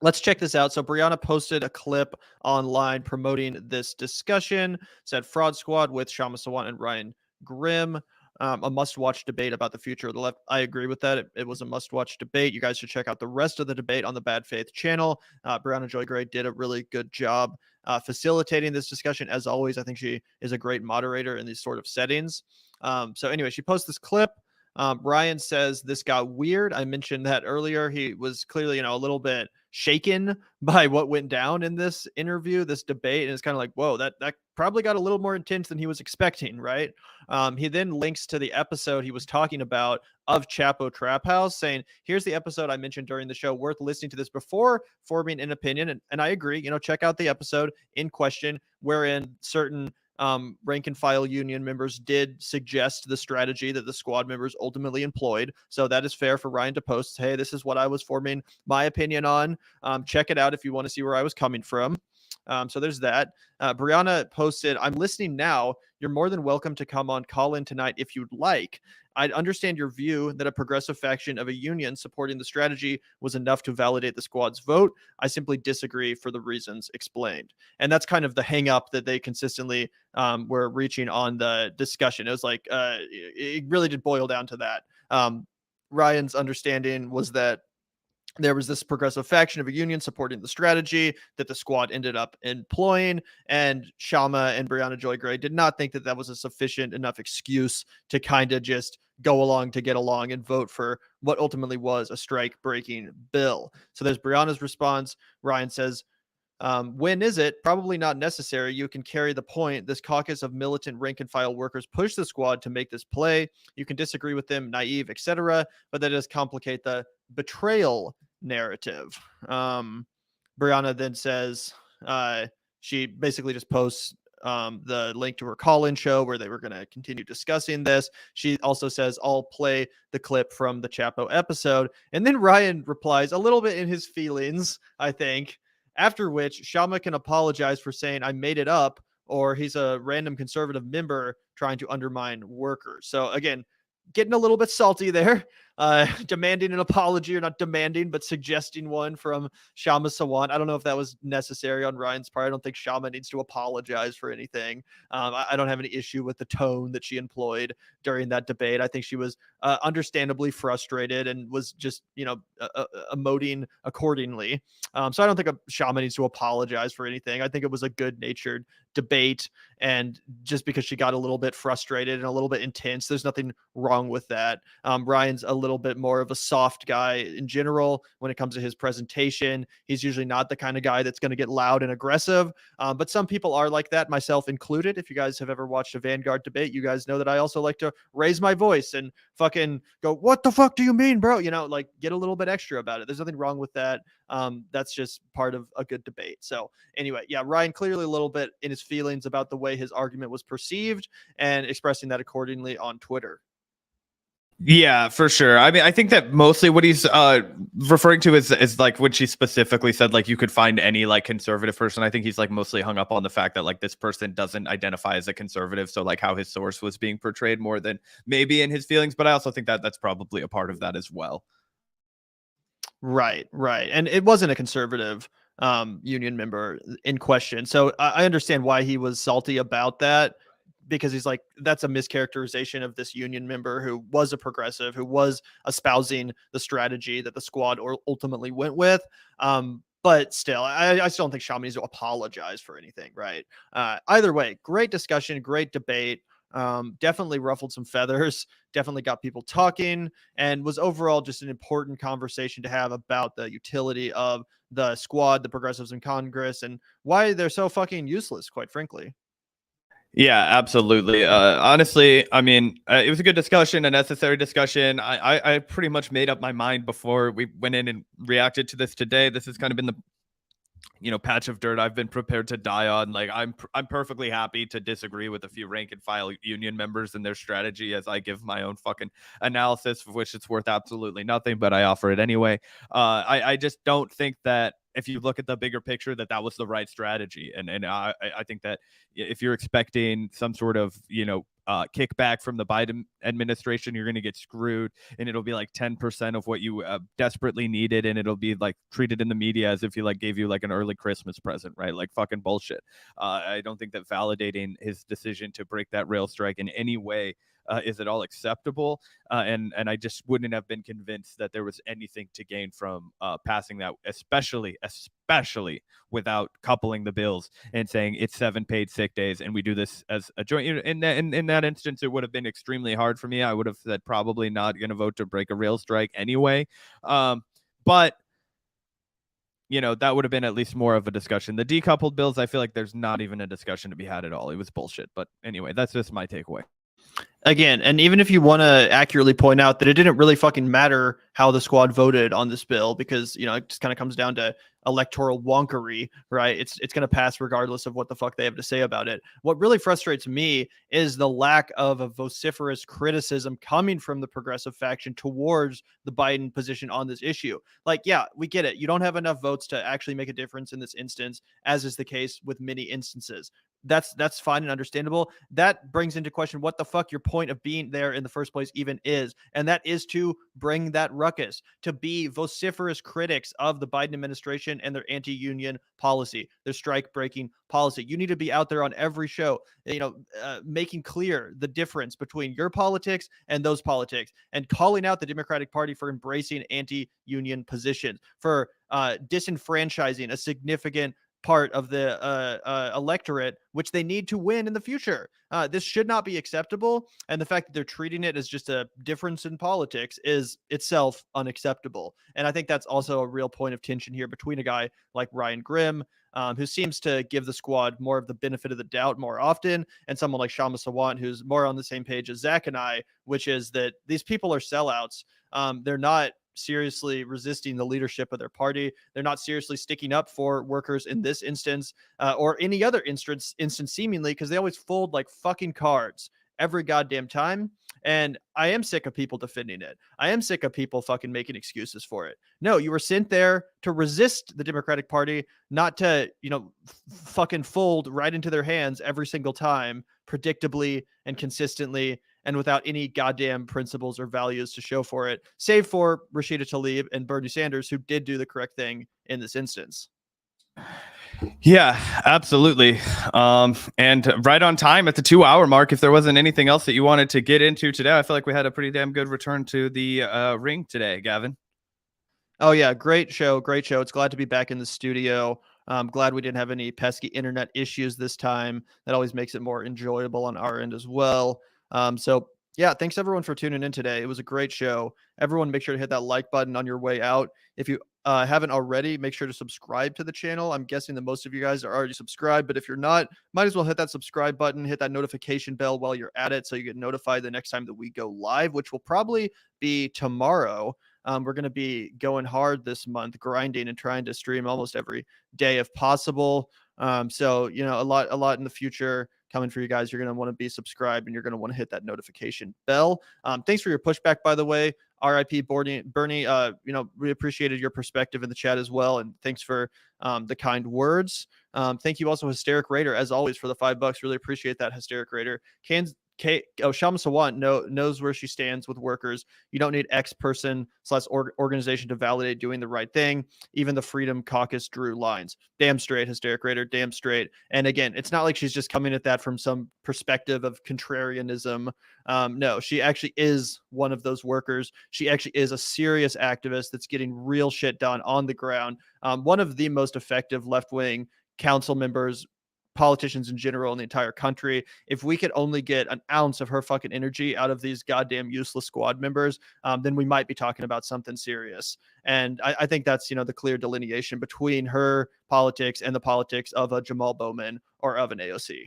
S2: let's check this out. So Brianna posted a clip online promoting this discussion, said Fraud Squad with Kshama Sawant and Ryan Grimm. A must-watch debate about the future of the left. I agree with that. It was a must-watch debate. You guys should check out the rest of the debate on the Bad Faith channel. Brianna Joy Gray did a really good job facilitating this discussion. As always, I think she is a great moderator in these sort of settings. So anyway, she posts this clip. Ryan says this got weird. I mentioned that earlier. He was clearly, a little bit shaken by what went down in this interview, this debate. And it's kind of like, whoa, that probably got a little more intense than he was expecting, right? He then links to the episode he was talking about of Chapo Trap House, saying, here's the episode I mentioned during the show, worth listening to this before forming an opinion. And I agree, check out the episode in question, wherein certain rank and file union members did suggest the strategy that the squad members ultimately employed. So that is fair for Ryan to post, hey, this is what I was forming my opinion on. Check it out if you want to see where I was coming from. So there's that. Brianna posted, I'm listening now. You're more than welcome to come on call in tonight if you'd like. I'd understand your view that a progressive faction of a union supporting the strategy was enough to validate the squad's vote. I simply disagree for the reasons explained. And that's kind of the hang up that they consistently were reaching on the discussion. It was like, it really did boil down to that. Ryan's understanding was that there was this progressive faction of a union supporting the strategy that the squad ended up employing, and Kshama and Brianna Joy Gray did not think that that was a sufficient enough excuse to kind of just go along to get along and vote for what ultimately was a strike-breaking bill. So there's Brianna's response. Ryan says, when is it? Probably not necessary. You can carry the point. This caucus of militant rank and file workers push the squad to make this play. You can disagree with them, naive, etc., but that does complicate the betrayal narrative. Brianna then says she basically just posts the link to her call-in show where they were going to continue discussing this. She also says, I'll play the clip from the Chapo episode. And then Ryan replies a little bit in his feelings, I think, after which Kshama can apologize for saying I made it up, or he's a random conservative member trying to undermine workers. So again, getting a little bit salty there, demanding an apology, or not demanding, but suggesting one from Kshama Sawant. I don't know if that was necessary on Ryan's part. I don't think Kshama needs to apologize for anything. I don't have any issue with the tone that she employed during that debate. I think she was understandably frustrated and was just, emoting accordingly. So I don't think Kshama needs to apologize for anything. I think it was a good-natured debate, and just because she got a little bit frustrated and a little bit intense, there's nothing wrong with that. Ryan's a little bit more of a soft guy in general when it comes to his presentation. He's usually not the kind of guy that's going to get loud and aggressive, but some people are like that, myself included. If you guys have ever watched a Vanguard debate, you guys know that I also like to raise my voice and fucking go, what the fuck do you mean, bro? Like get a little bit extra about it. There's nothing wrong with that. That's just part of a good debate. So anyway, yeah, Ryan clearly a little bit in his feelings about the way his argument was perceived and expressing that accordingly on Twitter.
S1: Yeah, for sure. I mean, I think that mostly what he's referring to is like when she specifically said like you could find any like conservative person. I think he's like mostly hung up on the fact that like this person doesn't identify as a conservative, so like how his source was being portrayed more than maybe in his feelings. But I also think that that's probably a part of that as well.
S2: Right. And it wasn't a conservative union member in question. So I understand why he was salty about that, because he's like, that's a mischaracterization of this union member who was a progressive, who was espousing the strategy that the squad ultimately went with. But still, I still don't think Kshama needs to apologize for anything, right? Either way, great discussion, great debate. Definitely ruffled some feathers, definitely got people talking, and was overall just an important conversation to have about the utility of the squad, the progressives in Congress, and why they're so fucking useless, quite frankly.
S1: Yeah, absolutely. Honestly, I mean, it was a good discussion, a necessary discussion. I pretty much made up my mind before we went in and reacted to this today. This has kind of been the patch of dirt I've been prepared to die on. Like I'm perfectly happy to disagree with a few rank and file union members and their strategy as I give my own fucking analysis, of which it's worth absolutely nothing, but I offer it anyway. I just don't think that if you look at the bigger picture that was the right strategy. And I think that if you're expecting some sort of, kickback from the Biden administration, you're going to get screwed, and it'll be like 10% of what you desperately needed, and it'll be like treated in the media as if he like gave you like an early Christmas present, right? Like fucking bullshit. I don't think that validating his decision to break that rail strike in any way is at all acceptable, and I just wouldn't have been convinced that there was anything to gain from passing that, especially without coupling the bills and saying it's 7 paid sick days and we do this as a joint. In that instance, it would have been extremely hard for me. I would have said probably not going to vote to break a rail strike anyway, but that would have been at least more of a discussion. The decoupled bills, I feel like there's not even a discussion to be had at all. It was bullshit. But anyway, that's just my takeaway.
S2: Again, and even if you want to accurately point out that it didn't really fucking matter how the squad voted on this bill, because, you know, it just kind of comes down to electoral wonkery, right? It's going to pass regardless of what the fuck they have to say about it. What really frustrates me is the lack of a vociferous criticism coming from the progressive faction towards the Biden position on this issue. Like, yeah, we get it. You don't have enough votes to actually make a difference in this instance, as is the case with many instances. That's fine and understandable. That brings into question what the fuck your point of being there in the first place even is. And that is to bring that ruckus, to be vociferous critics of the Biden administration and their anti-union policy, their strike-breaking policy. You need to be out there on every show, you know, making clear the difference between your politics and those politics, and calling out the Democratic Party for embracing anti-union positions, for disenfranchising a significant part of the electorate, which they need to win in the future. This should not be acceptable. And the fact that they're treating it as just a difference in politics is itself unacceptable. And I think that's also a real point of tension here between a guy like Ryan Grimm, who seems to give the squad more of the benefit of the doubt more often, and someone like Kshama Sawant, who's more on the same page as Zach and I, which is that these people are sellouts. They're not seriously resisting the leadership of their party. They're not seriously sticking up for workers in this instance, or any other instance seemingly, because they always fold like fucking cards every goddamn time. And I am sick of people defending it. I am sick of people fucking making excuses for it. No, you were sent there to resist the Democratic Party, not to, you know, fucking fold right into their hands every single time, predictably and consistently, and without any goddamn principles or values to show for it, save for Rashida Tlaib and Bernie Sanders, who did do the correct thing in this instance.
S1: Yeah, absolutely. And right on time at the 2-hour mark. If there wasn't anything else that you wanted to get into today, I feel like we had a pretty damn good return to the ring today, Gavin.
S2: Oh yeah, great show. It's glad to be back in the studio. I'm glad we didn't have any pesky internet issues this time. That always makes it more enjoyable on our end as well. So yeah, thanks everyone for tuning in today. It was a great show. Everyone, make sure to hit that like button on your way out. If you haven't already, make sure to subscribe to the channel. I'm guessing that most of you guys are already subscribed, but if you're not, might as well hit that subscribe button, hit that notification bell while you're at it, so you get notified the next time that we go live, which will probably be tomorrow. We're going to be going hard this month, grinding and trying to stream almost every day if possible. So, you know, a lot in the future coming for you guys. You're going to want to be subscribed, and you're going to want to hit that notification bell. Thanks for your pushback, by the way. RIP Bernie, you know, we appreciated your perspective in the chat as well. And thanks for the kind words. Thank you also, Hysteric Raider, as always, for the $5. Really appreciate that, Hysteric Raider. Kshama Sawant knows where she stands with workers. You don't need X person / organization to validate doing the right thing. Even the Freedom Caucus drew lines. Damn straight, Hysteric Raider, damn straight. And again, it's not like she's just coming at that from some perspective of contrarianism. No, she actually is one of those workers. She actually is a serious activist that's getting real shit done on the ground. One of the most effective left-wing council members, politicians in general in the entire country. If we could only get an ounce of her fucking energy out of these goddamn useless squad members, then we might be talking about something serious. And I think that's, you know, the clear delineation between her politics and the politics of a Jamal Bowman or of an AOC.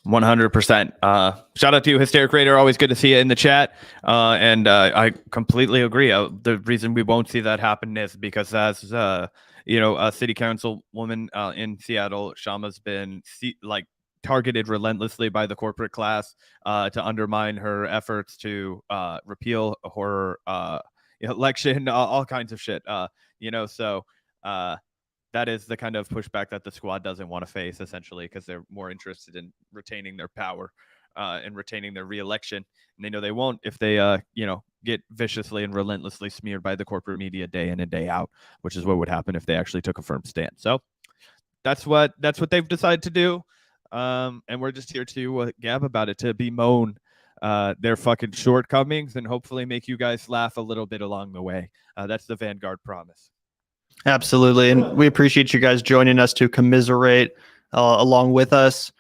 S1: 100%. Shout out to you, Hysteric Raider. Always good to see you in the chat. And I completely agree. The reason we won't see that happen is because as you know, a city council woman in Seattle, Kshama's been targeted relentlessly by the corporate class to undermine her efforts to repeal her election, all kinds of shit. You know, so that is the kind of pushback that the squad doesn't want to face, essentially, because they're more interested in retaining their power and retaining their reelection. And they know they won't if they, you know, get viciously and relentlessly smeared by the corporate media day in and day out, which is what would happen if they actually took a firm stand. So that's what they've decided to do. And we're just here to gab about it, to bemoan their fucking shortcomings and hopefully make you guys laugh a little bit along the way. That's the Vanguard promise.
S2: Absolutely. And we appreciate you guys joining us to commiserate along with us.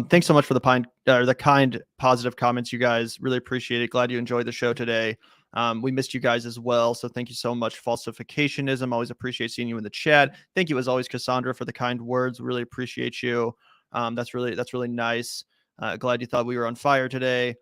S2: Thanks so much for the kind, positive comments, you guys. Really appreciate it. Glad you enjoyed the show today. We missed you guys as well. So thank you so much. Falsificationism. Always appreciate seeing you in the chat. Thank you as always, Cassandra, for the kind words. Really appreciate you. That's really nice. Glad you thought we were on fire today.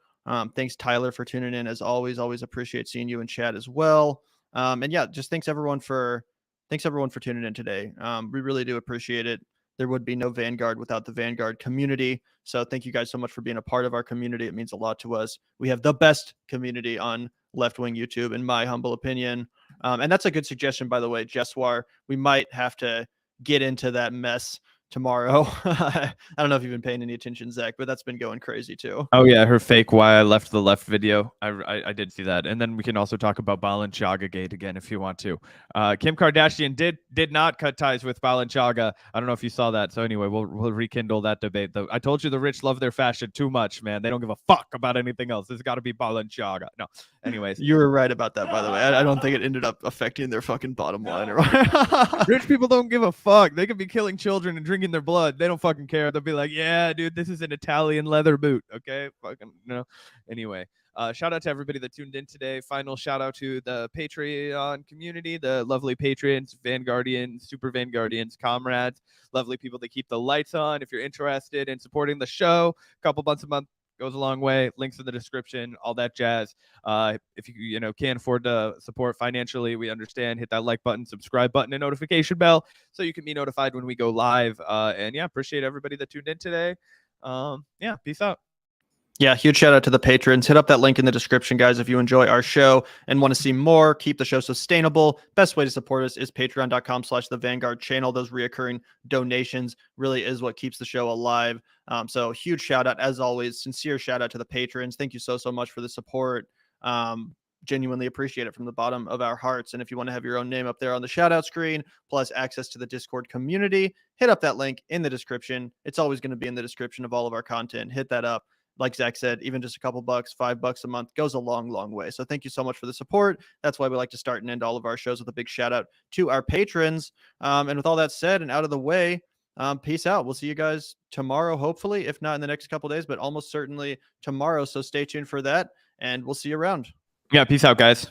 S2: Thanks, Tyler, for tuning in. As always appreciate seeing you in chat as well. And yeah, just thanks everyone for tuning in today. We really do appreciate it. There would be no Vanguard without the Vanguard community. So thank you guys so much for being a part of our community. It means a lot to us. We have the best community on left-wing YouTube, in my humble opinion. And that's a good suggestion, by the way, Jeswar. We might have to get into that mess tomorrow. I don't know if you've been paying any attention, Zach, but that's been going crazy too.
S1: Oh yeah, her fake why I left the left video. I did see that, and then we can also talk about Balenciaga Gate again if you want to. Kim Kardashian did not cut ties with Balenciaga. I don't know if you saw that. So anyway, we'll rekindle that debate. Though I told you the rich love their fashion too much, man. They don't give a fuck about anything else. It's got to be Balenciaga. No, anyways,
S2: you were right about that, by the way. I don't think it ended up affecting their fucking bottom line.
S1: Rich people don't give a fuck. They could be killing children and drinking their blood. They don't fucking care. They'll be like, yeah, dude, this is an Italian leather boot. Okay, fucking no. Anyway, shout out to everybody that tuned in today. Final shout out to the Patreon community, the lovely patrons, Vanguardians, Super Vanguardians, comrades, lovely people that keep the lights on. If you're interested in supporting the show, a couple months a month goes a long way. Links in the description, all that jazz. If you can't afford to support financially, we understand. Hit that like button, subscribe button, and notification bell so you can be notified when we go live. And yeah, appreciate everybody that tuned in today. Yeah, peace out.
S2: Yeah, huge shout out to the patrons. Hit up that link in the description, guys, if you enjoy our show and want to see more, keep the show sustainable. Best way to support us is patreon.com/the Vanguard channel. Those reoccurring donations really is what keeps the show alive. So huge shout out, as always, sincere shout out to the patrons. Thank you so much for the support. Genuinely appreciate it from the bottom of our hearts. And if you want to have your own name up there on the shout out screen, plus access to the Discord community, hit up that link in the description. It's always going to be in the description of all of our content. Hit that up. Like Zach said, even just a couple bucks, $5 a month goes a long, long way. So thank you so much for the support. That's why we like to start and end all of our shows with a big shout out to our patrons. And with all that said and out of the way, peace out. We'll see you guys tomorrow, hopefully, if not in the next couple days, but almost certainly tomorrow. So stay tuned for that, and we'll see you around.
S1: Yeah, peace out, guys.